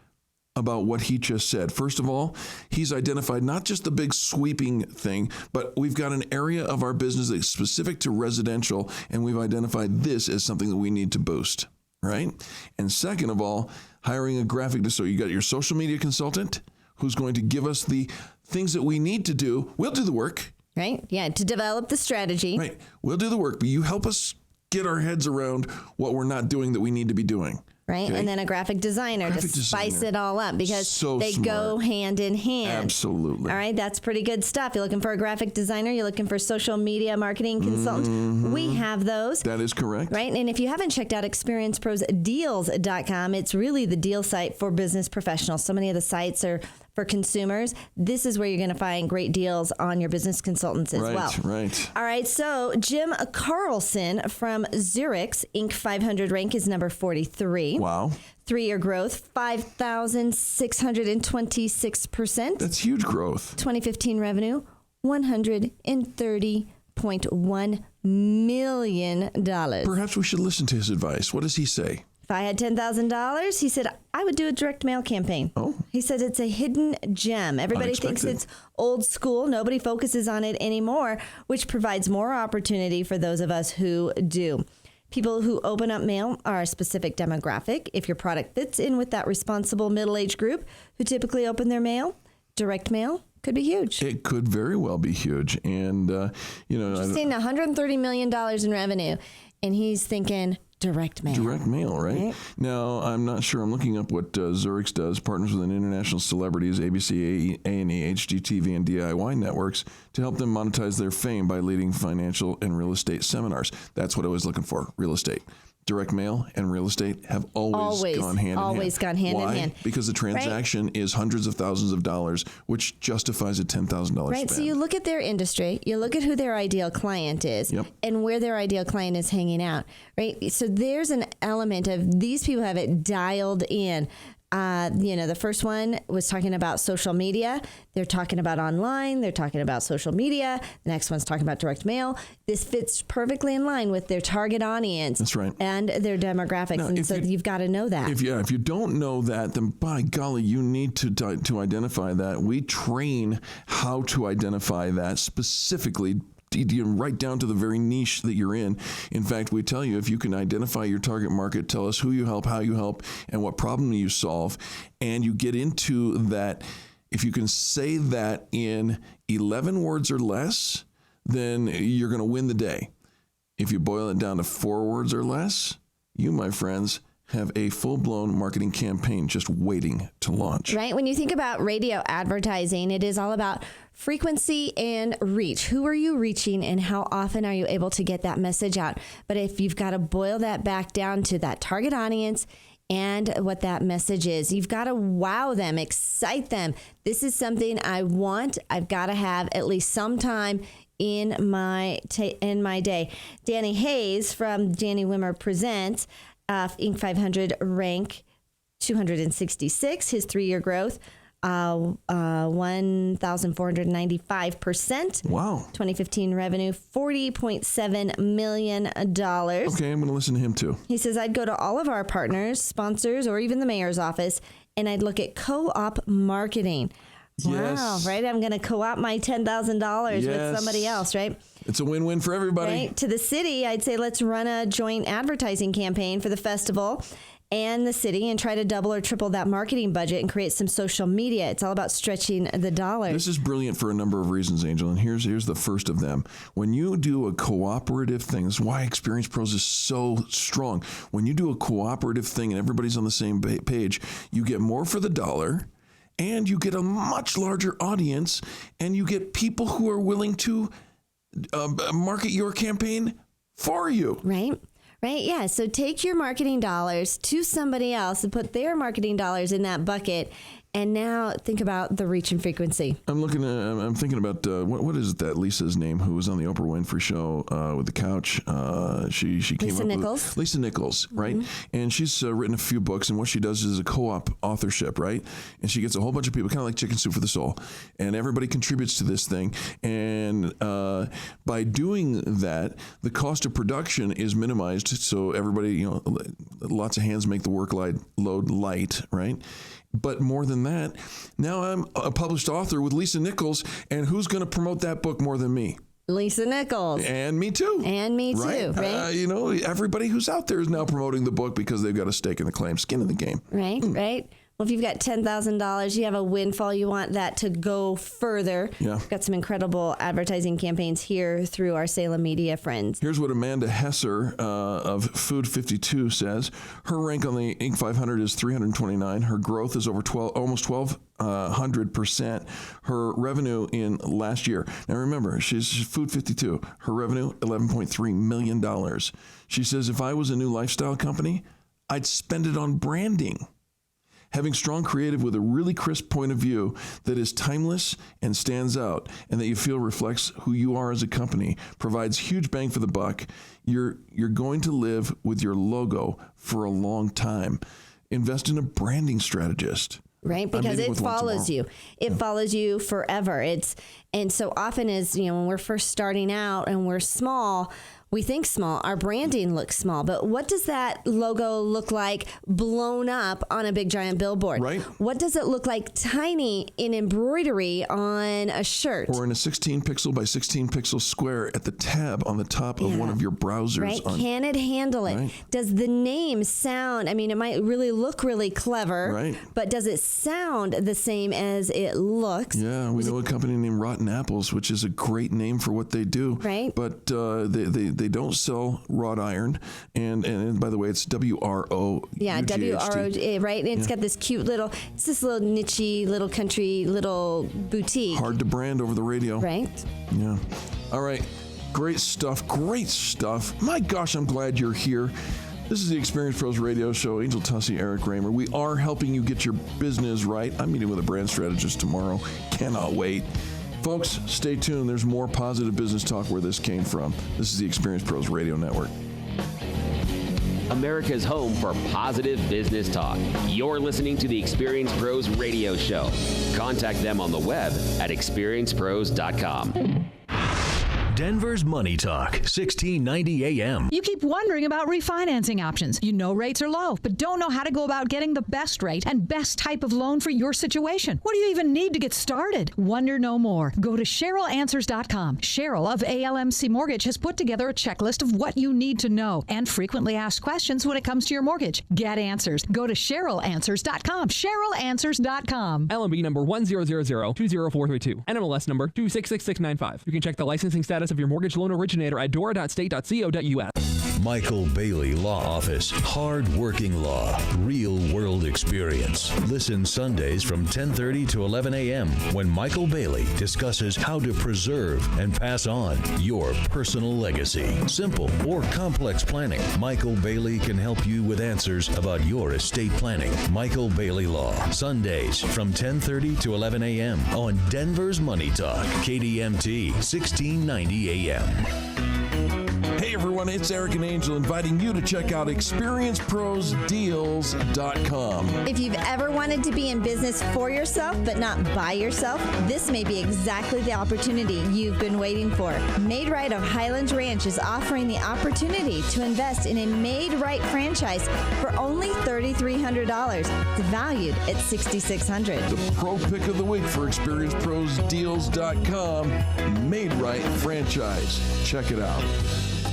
about what he just said. First of all, he's identified not just the big sweeping thing, but we've got an area of our business that's specific to residential, and we've identified this as something that we need to boost, right? And second of all, hiring a graphic designer. So you got your social media consultant who's going to give us the things that we need to do. We'll do the work. Right? Yeah, to develop the strategy. Right. We'll do the work, but you help us get our heads around what we're not doing that we need to be doing. Right. Okay? And then a graphic designer to spice it all up because they go hand in hand. Absolutely. All right. That's pretty good stuff. You're looking for a graphic designer. You're looking for social media marketing consultant. We have those. That is correct. Right. And if you haven't checked out experienceprosdeals.com, it's really the deal site for business professionals. So many of the sites are for consumers. This is where you're going to find great deals on your business consultants as well. Right. All right. So Jim Carlson from Zurich's Inc. 500 rank is number 43. Wow. 3-year growth, 5,626%. That's huge growth. 2015 revenue, $130.1 million. Perhaps we should listen to his advice. What does he say? If I had $10,000, he said, I would do a direct mail campaign. Oh. He said it's a hidden gem. Everybody thinks it's old school. Nobody focuses on it anymore, which provides more opportunity for those of us who do. People who open up mail are a specific demographic. If your product fits in with that responsible middle-aged group who typically open their mail, direct mail could be huge. It could very well be huge. And, He's seen $130 million in revenue, and he's thinking direct mail. Direct mail, right? Now, I'm not sure. I'm looking up what Zurich's does. Partners with international celebrities, ABC, A&E, HGTV, and DIY networks to help them monetize their fame by leading financial and real estate seminars. That's what I was looking for, real estate. Direct mail and real estate have always gone hand in hand. Always gone hand in hand. Because the transaction is hundreds of thousands of dollars, which justifies a $10,000 Right. spend. So you look at their industry, you look at who their ideal client is, and where their ideal client is hanging out. Right. So there's an element of these people have it dialed in. The first one was talking about social media. They're talking about online. They're talking about social media. The next one's talking about direct mail. This fits perfectly in line with their target audience. That's right. And their demographics. Now, and so you've got to know that. If you don't know that, then by golly, you need to identify that. We train how to identify that specifically, right down to the very niche that you're in. In fact, we tell you if you can identify your target market, tell us who you help, how you help, and what problem you solve, and you get into that. If you can say that in 11 words or less, then you're going to win the day. If you boil it down to 4 words or less, you, my friends, have a full-blown marketing campaign just waiting to launch. Right? When you think about radio advertising, it is all about frequency and reach. Who are you reaching and how often are you able to get that message out? But if you've got to boil that back down to that target audience and what that message is, you've got to wow them, excite them. This is something I want. I've got to have at least some time in my day. Danny Hayes from Danny Wimmer Presents, Inc. 500 rank 266. His 3-year growth, 1,495%. Wow. 2015 revenue, $40.7 million. Okay, I'm going to listen to him too. He says, I'd go to all of our partners, sponsors, or even the mayor's office, and I'd look at co-op marketing. Yes. Wow, right? I'm going to co-op my $10,000 with somebody else, right? It's a win-win for everybody. Right? To the city, I'd say let's run a joint advertising campaign for the festival and the city and try to double or triple that marketing budget and create some social media. It's all about stretching the dollars. This is brilliant for a number of reasons, Angel, and here's the first of them. When you do a cooperative thing, this is why Experience Pros is so strong. When you do a cooperative thing and everybody's on the same page, you get more for the dollar, and you get a much larger audience, and you get people who are willing to market your campaign for you. Right? Right? Yeah. So take your marketing dollars to somebody else and put their marketing dollars in that bucket And now think about the reach and frequency. I'm thinking about what is that Lisa's name who was on the Oprah Winfrey show with the couch? She came Lisa up Nichols. with Lisa Nichols, right? And she's written a few books, and what she does is a co-op authorship, right? And she gets a whole bunch of people, kind of like Chicken Soup for the Soul, and everybody contributes to this thing. And by doing that, the cost of production is minimized, so everybody, lots of hands make the workload light, right? But more than that, now I'm a published author with Lisa Nichols, and who's going to promote that book more than me? Lisa Nichols. And me too. And me too, right? Everybody who's out there is now promoting the book because they've got a stake in the claim, skin in the game. Right, right. Well, if you've got $10,000, you have a windfall, you want that to go further. Yeah. We've got some incredible advertising campaigns here through our Salem Media friends. Here's what Amanda Hesser of Food 52 says. Her rank on the Inc. 500 is 329. Her growth is over almost 1,200%. Her revenue in last year. Now remember, she's Food 52. Her revenue, $11.3 million. She says, if I was a new lifestyle company, I'd spend it on branding. Having strong creative with a really crisp point of view that is timeless and stands out and that you feel reflects who you are as a company provides huge bang for the buck. You're going to live with your logo for a long time. Invest in a branding strategist. Right, because it follows you. It follows you forever. And so often when we're first starting out and we're small, we think small. Our branding looks small, but what does that logo look like blown up on a big giant billboard? Right. What does it look like tiny in embroidery on a shirt? Or in a 16 pixel by 16 pixel square at the tab on the top of one of your browsers. Right. Can it handle it? Right. Does the name sound, it might really look really clever, right, but does it sound the same as it looks? Yeah, we know a company named Rotten Apples, which is a great name for what they do. Right. But they don't sell wrought iron, and by the way, it's WRO. Yeah, WRO, right? And it's got this cute little niche-y, little country, little boutique. Hard to brand over the radio. Right. Yeah. All right. Great stuff. Great stuff. My gosh, I'm glad you're here. This is the Experience Pros Radio Show. Angel Tussey, Eric Raymer. We are helping you get your business right. I'm meeting with a brand strategist tomorrow. Cannot wait. Folks, stay tuned. There's more positive business talk where this came from. This is the Experience Pros Radio Network. America's home for positive business talk. You're listening to the Experience Pros Radio Show. Contact them on the web at experiencepros.com. Denver's Money Talk, 1690 AM. You keep wondering about refinancing options. You know rates are low, but don't know how to go about getting the best rate and best type of loan for your situation. What do you even need to get started? Wonder no more. Go to CherylAnswers.com. Cheryl of ALMC Mortgage has put together a checklist of what you need to know and frequently asked questions when it comes to your mortgage. Get answers. Go to CherylAnswers.com. CherylAnswers.com. LMB number 100020432. NMLS number 266695. You can check the licensing status of your mortgage loan originator at dora.state.co.us. Michael Bailey Law Office. Hard-working law. Real-world experience. Listen Sundays from 10:30 to 11 a.m. when Michael Bailey discusses how to preserve and pass on your personal legacy. Simple or complex planning. Michael Bailey can help you with answers about your estate planning. Michael Bailey Law. Sundays from 10:30 to 11 a.m. on Denver's Money Talk. KDMT 1690 AM. Hey everyone, it's Eric and Angel inviting you to check out experienceprosdeals.com. If you've ever wanted to be in business for yourself but not by yourself, this may be exactly the opportunity you've been waiting for. Made Right of Highlands Ranch is offering the opportunity to invest in a Made Right franchise for only $3,300. It's valued at $6,600. The pro pick of the week for experienceprosdeals.com. Made Right franchise. Check it out.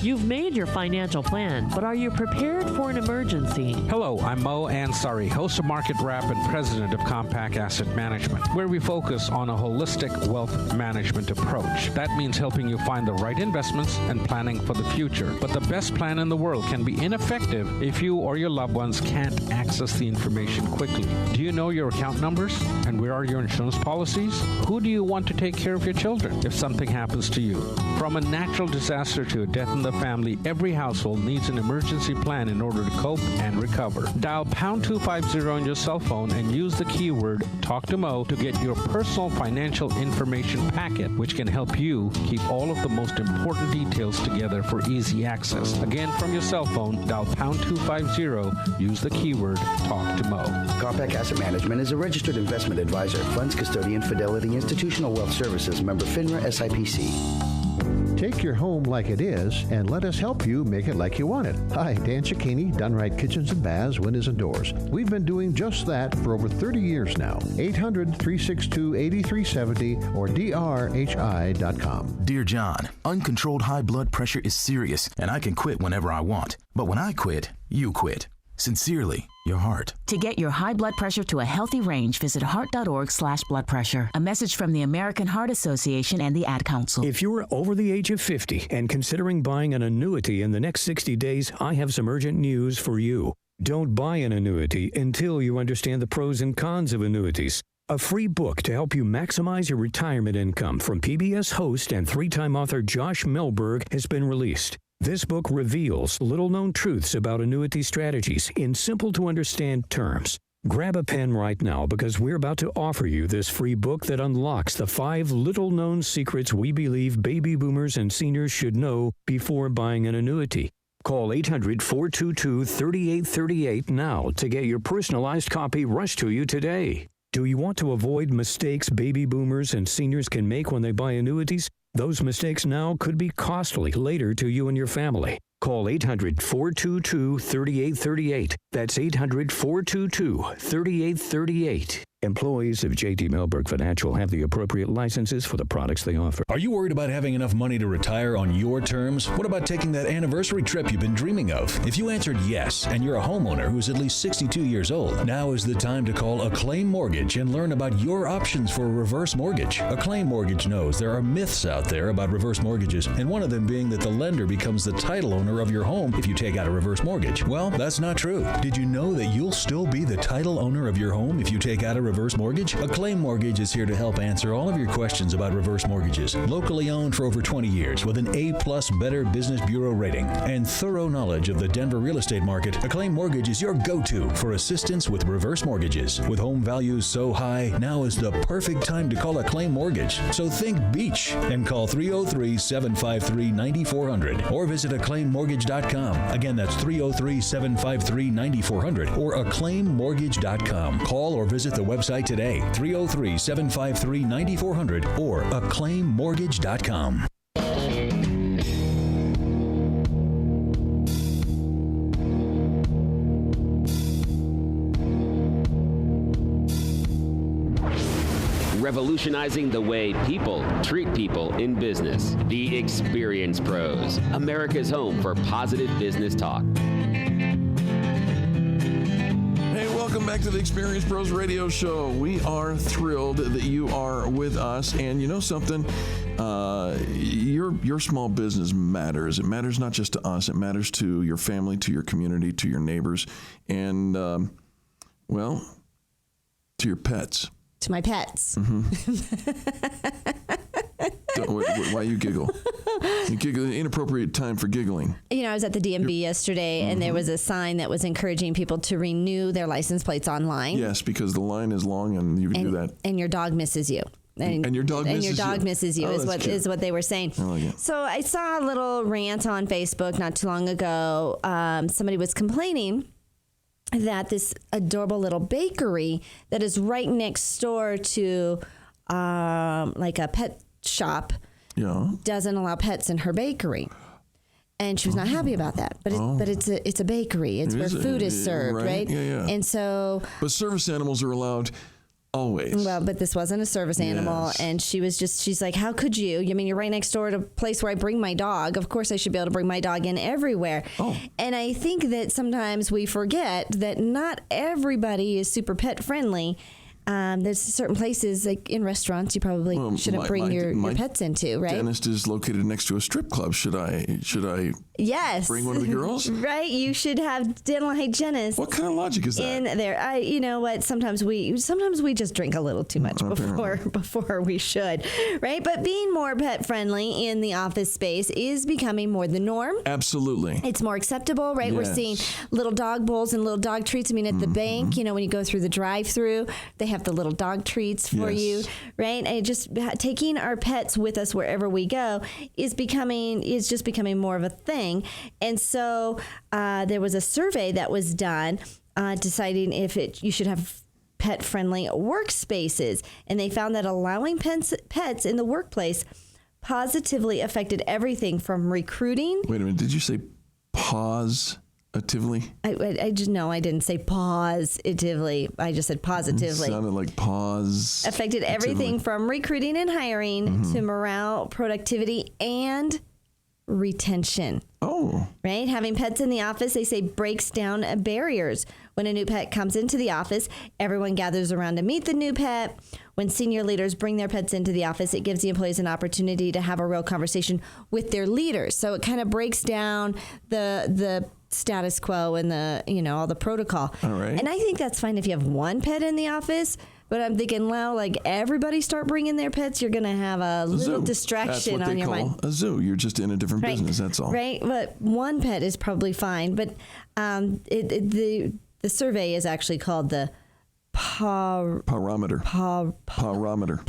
You've made your financial plan, but are you prepared for an emergency? Hello, I'm Mo Ansari, host of Market Wrap and president of Compact Asset Management, where we focus on a holistic wealth management approach. That means helping you find the right investments and planning for the future. But the best plan in the world can be ineffective if you or your loved ones can't access the information quickly. Do you know your account numbers? And where are your insurance policies? Who do you want to take care of your children if something happens to you? From a natural disaster to a death in the the family, every household needs an emergency plan in order to cope and recover. Dial pound 250 on your cell phone and use the keyword Talk to Mo to get your personal financial information packet, which can help you keep all of the most important details together for easy access. Again, from your cell phone, dial pound 250, use the keyword Talk to Mo. Compact Asset Management is a registered investment advisor, funds custodian, Fidelity Institutional Wealth Services, member FINRA SIPC. Take your home like it is and let us help you make it like you want it. Hi, Dan Cicchini, Done Right Kitchens and Baths, Windows and Doors. We've been doing just that for over 30 years now. 800-362-8370 or drhi.com. Dear John, uncontrolled high blood pressure is serious, and I can quit whenever I want. But when I quit, you quit. Sincerely, your heart. To get your high blood pressure to a healthy range, visit heart.org/blood pressure. A message from the American Heart Association and the Ad Council. If you're over the age of 50 and considering buying an annuity in the next 60 days, I have some urgent news for you. Don't buy an annuity until you understand the pros and cons of annuities. A free book to help you maximize your retirement income from PBS host and three-time author Josh Melberg has been released. This book reveals little-known truths about annuity strategies in simple-to-understand terms. Grab a pen right now because we're about to offer you this free book that unlocks the 5 little-known secrets we believe baby boomers and seniors should know before buying an annuity. Call 800-422-3838 now to get your personalized copy rushed to you today. Do you want to avoid mistakes baby boomers and seniors can make when they buy annuities? Those mistakes now could be costly later to you and your family. Call 800-422-3838. That's 800-422-3838. Employees of J.D. Melberg Financial have the appropriate licenses for the products they offer. Are you worried about having enough money to retire on your terms? What about taking that anniversary trip you've been dreaming of? If you answered yes, and you're a homeowner who's at least 62 years old, now is the time to call Acclaim Mortgage and learn about your options for a reverse mortgage. Acclaim Mortgage knows there are myths out there about reverse mortgages, and one of them being that the lender becomes the title owner of your home if you take out a reverse mortgage. Well, that's not true. Did you know that you'll still be the title owner of your home if you take out a reverse mortgage? Acclaim Mortgage is here to help answer all of your questions about reverse mortgages. Locally owned for over 20 years with an A+ Better Business Bureau rating and thorough knowledge of the Denver real estate market, Acclaim Mortgage is your go-to for assistance with reverse mortgages. With home values so high, now is the perfect time to call Acclaim Mortgage. So think beach and call 303-753-9400 or visit acclaimmortgage.com. Again, that's 303-753-9400 or acclaimmortgage.com. Call or visit the website today, 303-753-9400 or acclaimmortgage.com. Revolutionizing the way people treat people in business. The Experience Pros, America's home for positive business talk. Welcome back to the Experience Pros Radio Show. We are thrilled that you are with us. And you know something? Your small business matters. It matters not just to us. It matters to your family, to your community, to your neighbors, and, well, to your pets. To my pets. Mm-hmm. Why you giggle? You giggle, inappropriate time for giggling. You know, I was at the DMV yesterday, and there was a sign that was encouraging people to renew their license plates online. Yes, because the line is long, and you can do that. And your dog misses you. And your dog misses you. Oh, is what they were saying. I like it. So I saw a little rant on Facebook not too long ago. Somebody was complaining that this adorable little bakery that is right next door to like a pet shop doesn't allow pets in her bakery. And she was not happy about that. But it's a bakery. It's where food is served, right? Yeah. And so but service animals are allowed always. Well, but this wasn't a service animal. Yes. And she's like, how could you? I mean, you're right next door to a place where I bring my dog. Of course I should be able to bring my dog in everywhere. Oh. And I think that sometimes we forget that not everybody is super pet friendly. There's certain places, like in restaurants, you probably shouldn't bring your pets into, right? Dentist is located next to a strip club. Should I Yes. Bring one of the girls? Right. You should have dental hygienists. What kind of logic is that? In there. You know what? Sometimes we just drink a little too much before we should. Right. But being more pet friendly in the office space is becoming more the norm. Absolutely. It's more acceptable, right? Yes. We're seeing little dog bowls and little dog treats. I mean, at the bank, you know, when you go through the drive-through, they have the little dog treats for you, right? And just taking our pets with us wherever we go is just becoming more of a thing. And so there was a survey that was done deciding if you should have pet-friendly workspaces, and they found that allowing pets in the workplace positively affected everything from recruiting. Wait a minute, did you say positively? I didn't say positively. I just said positively. It sounded like pause. Affected everything from recruiting and hiring to morale, productivity, and retention. Oh. Right? Having pets in the office, they say, breaks down barriers. When a new pet comes into the office, everyone gathers around to meet the new pet. When senior leaders bring their pets into the office, it gives the employees an opportunity to have a real conversation with their leaders. So it kind of breaks down the status quo and all the protocol. All right. And I think that's fine if you have one pet in the office. But I'm thinking, well, like everybody start bringing their pets, you're going to have a little distraction on your mind. That's what they call a zoo. You're just in a different business, that's all. Right, but one pet is probably fine. But the survey is actually called the Parometer. Parometer.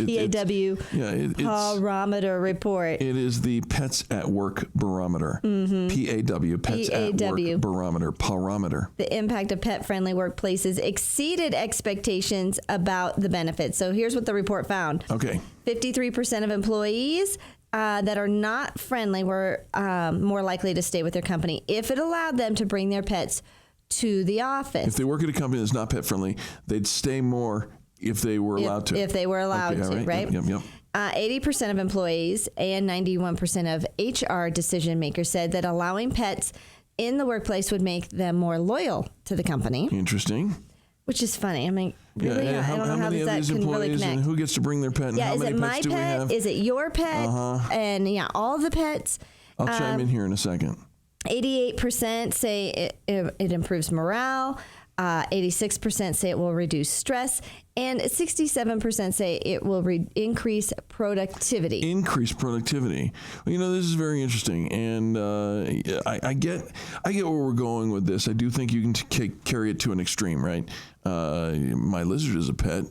P-A-W. Parometer report. It is the Pets at Work Barometer. P-A-W. Pets at Work Barometer. Parometer. The impact of pet-friendly workplaces exceeded expectations about the benefits. So here's what the report found. Okay. 53% of employees that are not friendly were more likely to stay with their company if it allowed them to bring their pets to the office. If they work at a company that's not pet friendly, they'd stay more if they were allowed to. If they were allowed to, right? Yep. 80% of employees and 91% of HR decision makers said that allowing pets in the workplace would make them more loyal to the company. Interesting. Which is funny. I mean, really, I don't know how that can really connect. And who gets to bring their pet? And how many pets do we have? Is it your pet? And all the pets. I'll chime in here in a second. 88% say it improves morale. 86% say it will reduce stress, and 67% say it will increase productivity. Increase productivity. Well, this is very interesting, and I get where we're going with this. I do think you can carry it to an extreme, right? My lizard is a pet.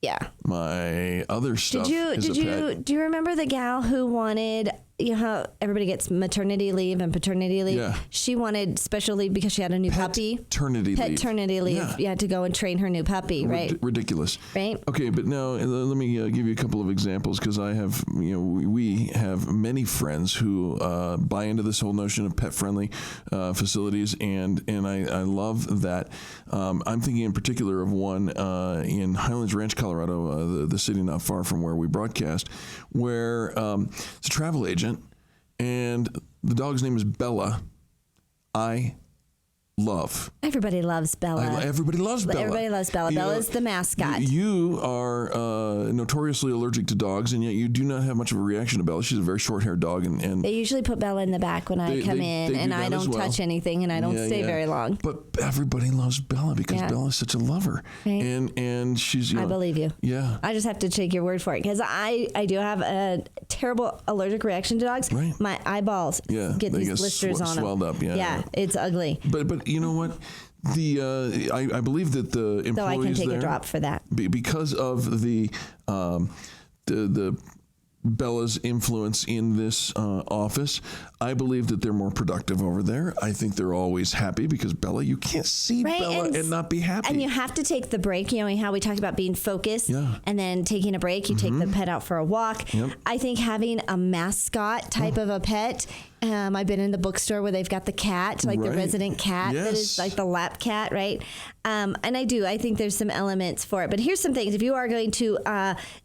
Yeah. My other stuff is a pet. Do you remember the gal who wanted, how everybody gets maternity leave and paternity leave? Yeah. She wanted special leave because she had a new puppy. Paternity leave. Yeah. You had to go and train her new puppy, right? Ridiculous. Right. Okay, but now let me give you a couple of examples, because I have, we have many friends who buy into this whole notion of pet-friendly facilities, and I love that. I'm thinking in particular of one in Highlands Ranch, Colorado, the city not far from where we broadcast, where it's a travel agent, and the dog's name is Bella. Everybody loves Bella. Everybody loves Bella. Everybody loves Bella. Bella's the mascot. You are notoriously allergic to dogs, and yet you do not have much of a reaction to Bella. She's a very short-haired dog. And they usually put Bella in the back when I come in, and I don't touch anything, and I don't stay very long. But everybody loves Bella because Bella is such a lover. Right. And she's... I believe you. Yeah. I just have to take your word for it, because I do have a terrible allergic reaction to dogs. Right. My eyeballs get these blisters on them. Swelled up, Yeah, it's ugly. But you know what? I believe that the employees so I can take there, a drop for that. Because of the Bella's influence in this office, I believe that they're more productive over there. I think they're always happy because Bella, you can't see Bella and not be happy. And you have to take the break. How we talked about being focused and then taking a break. You take the pet out for a walk. Yep. I think having a mascot type of a pet. I've been in the bookstore where they've got the cat, like the resident cat that is like the lap cat, right? And I think there's some elements for it. But here's some things. If you are going to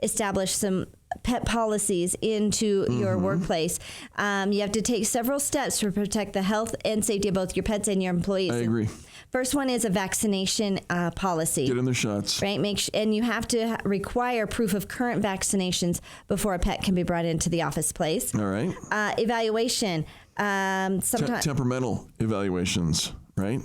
establish some pet policies into your workplace. You have to take several steps to protect the health and safety of both your pets and your employees. I agree. First one is a vaccination policy. Get in their shots. Right, and you have to require proof of current vaccinations before a pet can be brought into the office place. All right. Evaluation. Sometimes temperamental evaluations, right?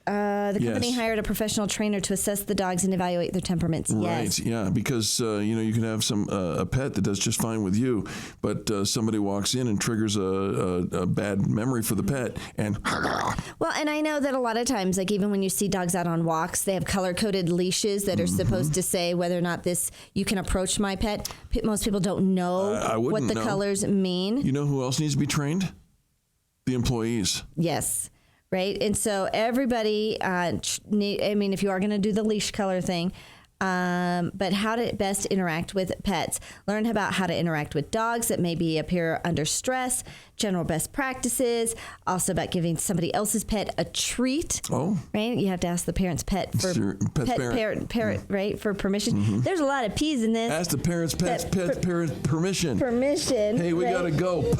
The company hired a professional trainer to assess the dogs and evaluate their temperaments. Right, Yes. yeah, because you can have a pet that does just fine with you, but somebody walks in and triggers a bad memory for the pet, and Well, and I know that a lot of times, like even when you see dogs out on walks, they have color-coded leashes that are supposed to say whether or not you can approach my pet. Most people don't know what the colors mean. You know who else needs to be trained? The employees. Yes. Right. And so everybody, if you are going to do the leash color thing, but how to best interact with pets. Learn about how to interact with dogs that maybe appear under stress, general best practices, also about giving somebody else's pet a treat. Oh. Right? You have to ask the parent's pet for parent, right, for permission. There's a lot of P's in this. Ask the parent's parent permission. Permission. Hey, we right? got to go.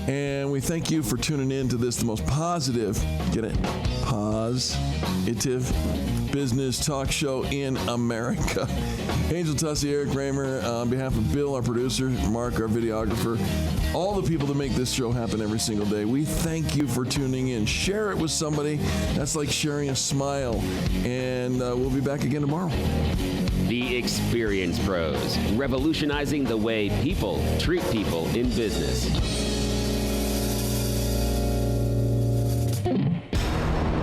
And we thank you for tuning in to the most positive, get it? Positive business talk show in America. Angel Tussey, Eric Raymer, on behalf of Bill, our producer, Mark, our videographer, all the people that make this show happen every single day, we thank you for tuning in. Share it with somebody. That's like sharing a smile. And we'll be back again tomorrow. The Experience Pros, revolutionizing the way people treat people in business.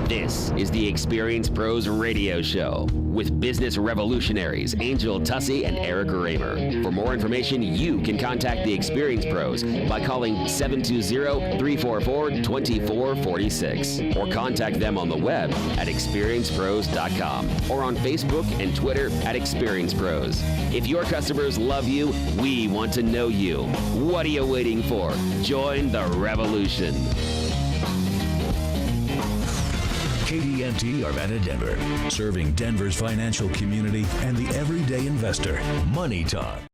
This is the Experience Pros Radio Show with business revolutionaries Angel Tussey and Eric Raymer. For more information, you can contact the Experience Pros by calling 720-344-2446 or contact them on the web at experiencepros.com or on Facebook and Twitter at Experience Pros. If your customers love you, we want to know you. What are you waiting for? Join the revolution. KDNT Arvada Denver, serving Denver's financial community and the everyday investor. Money Talk.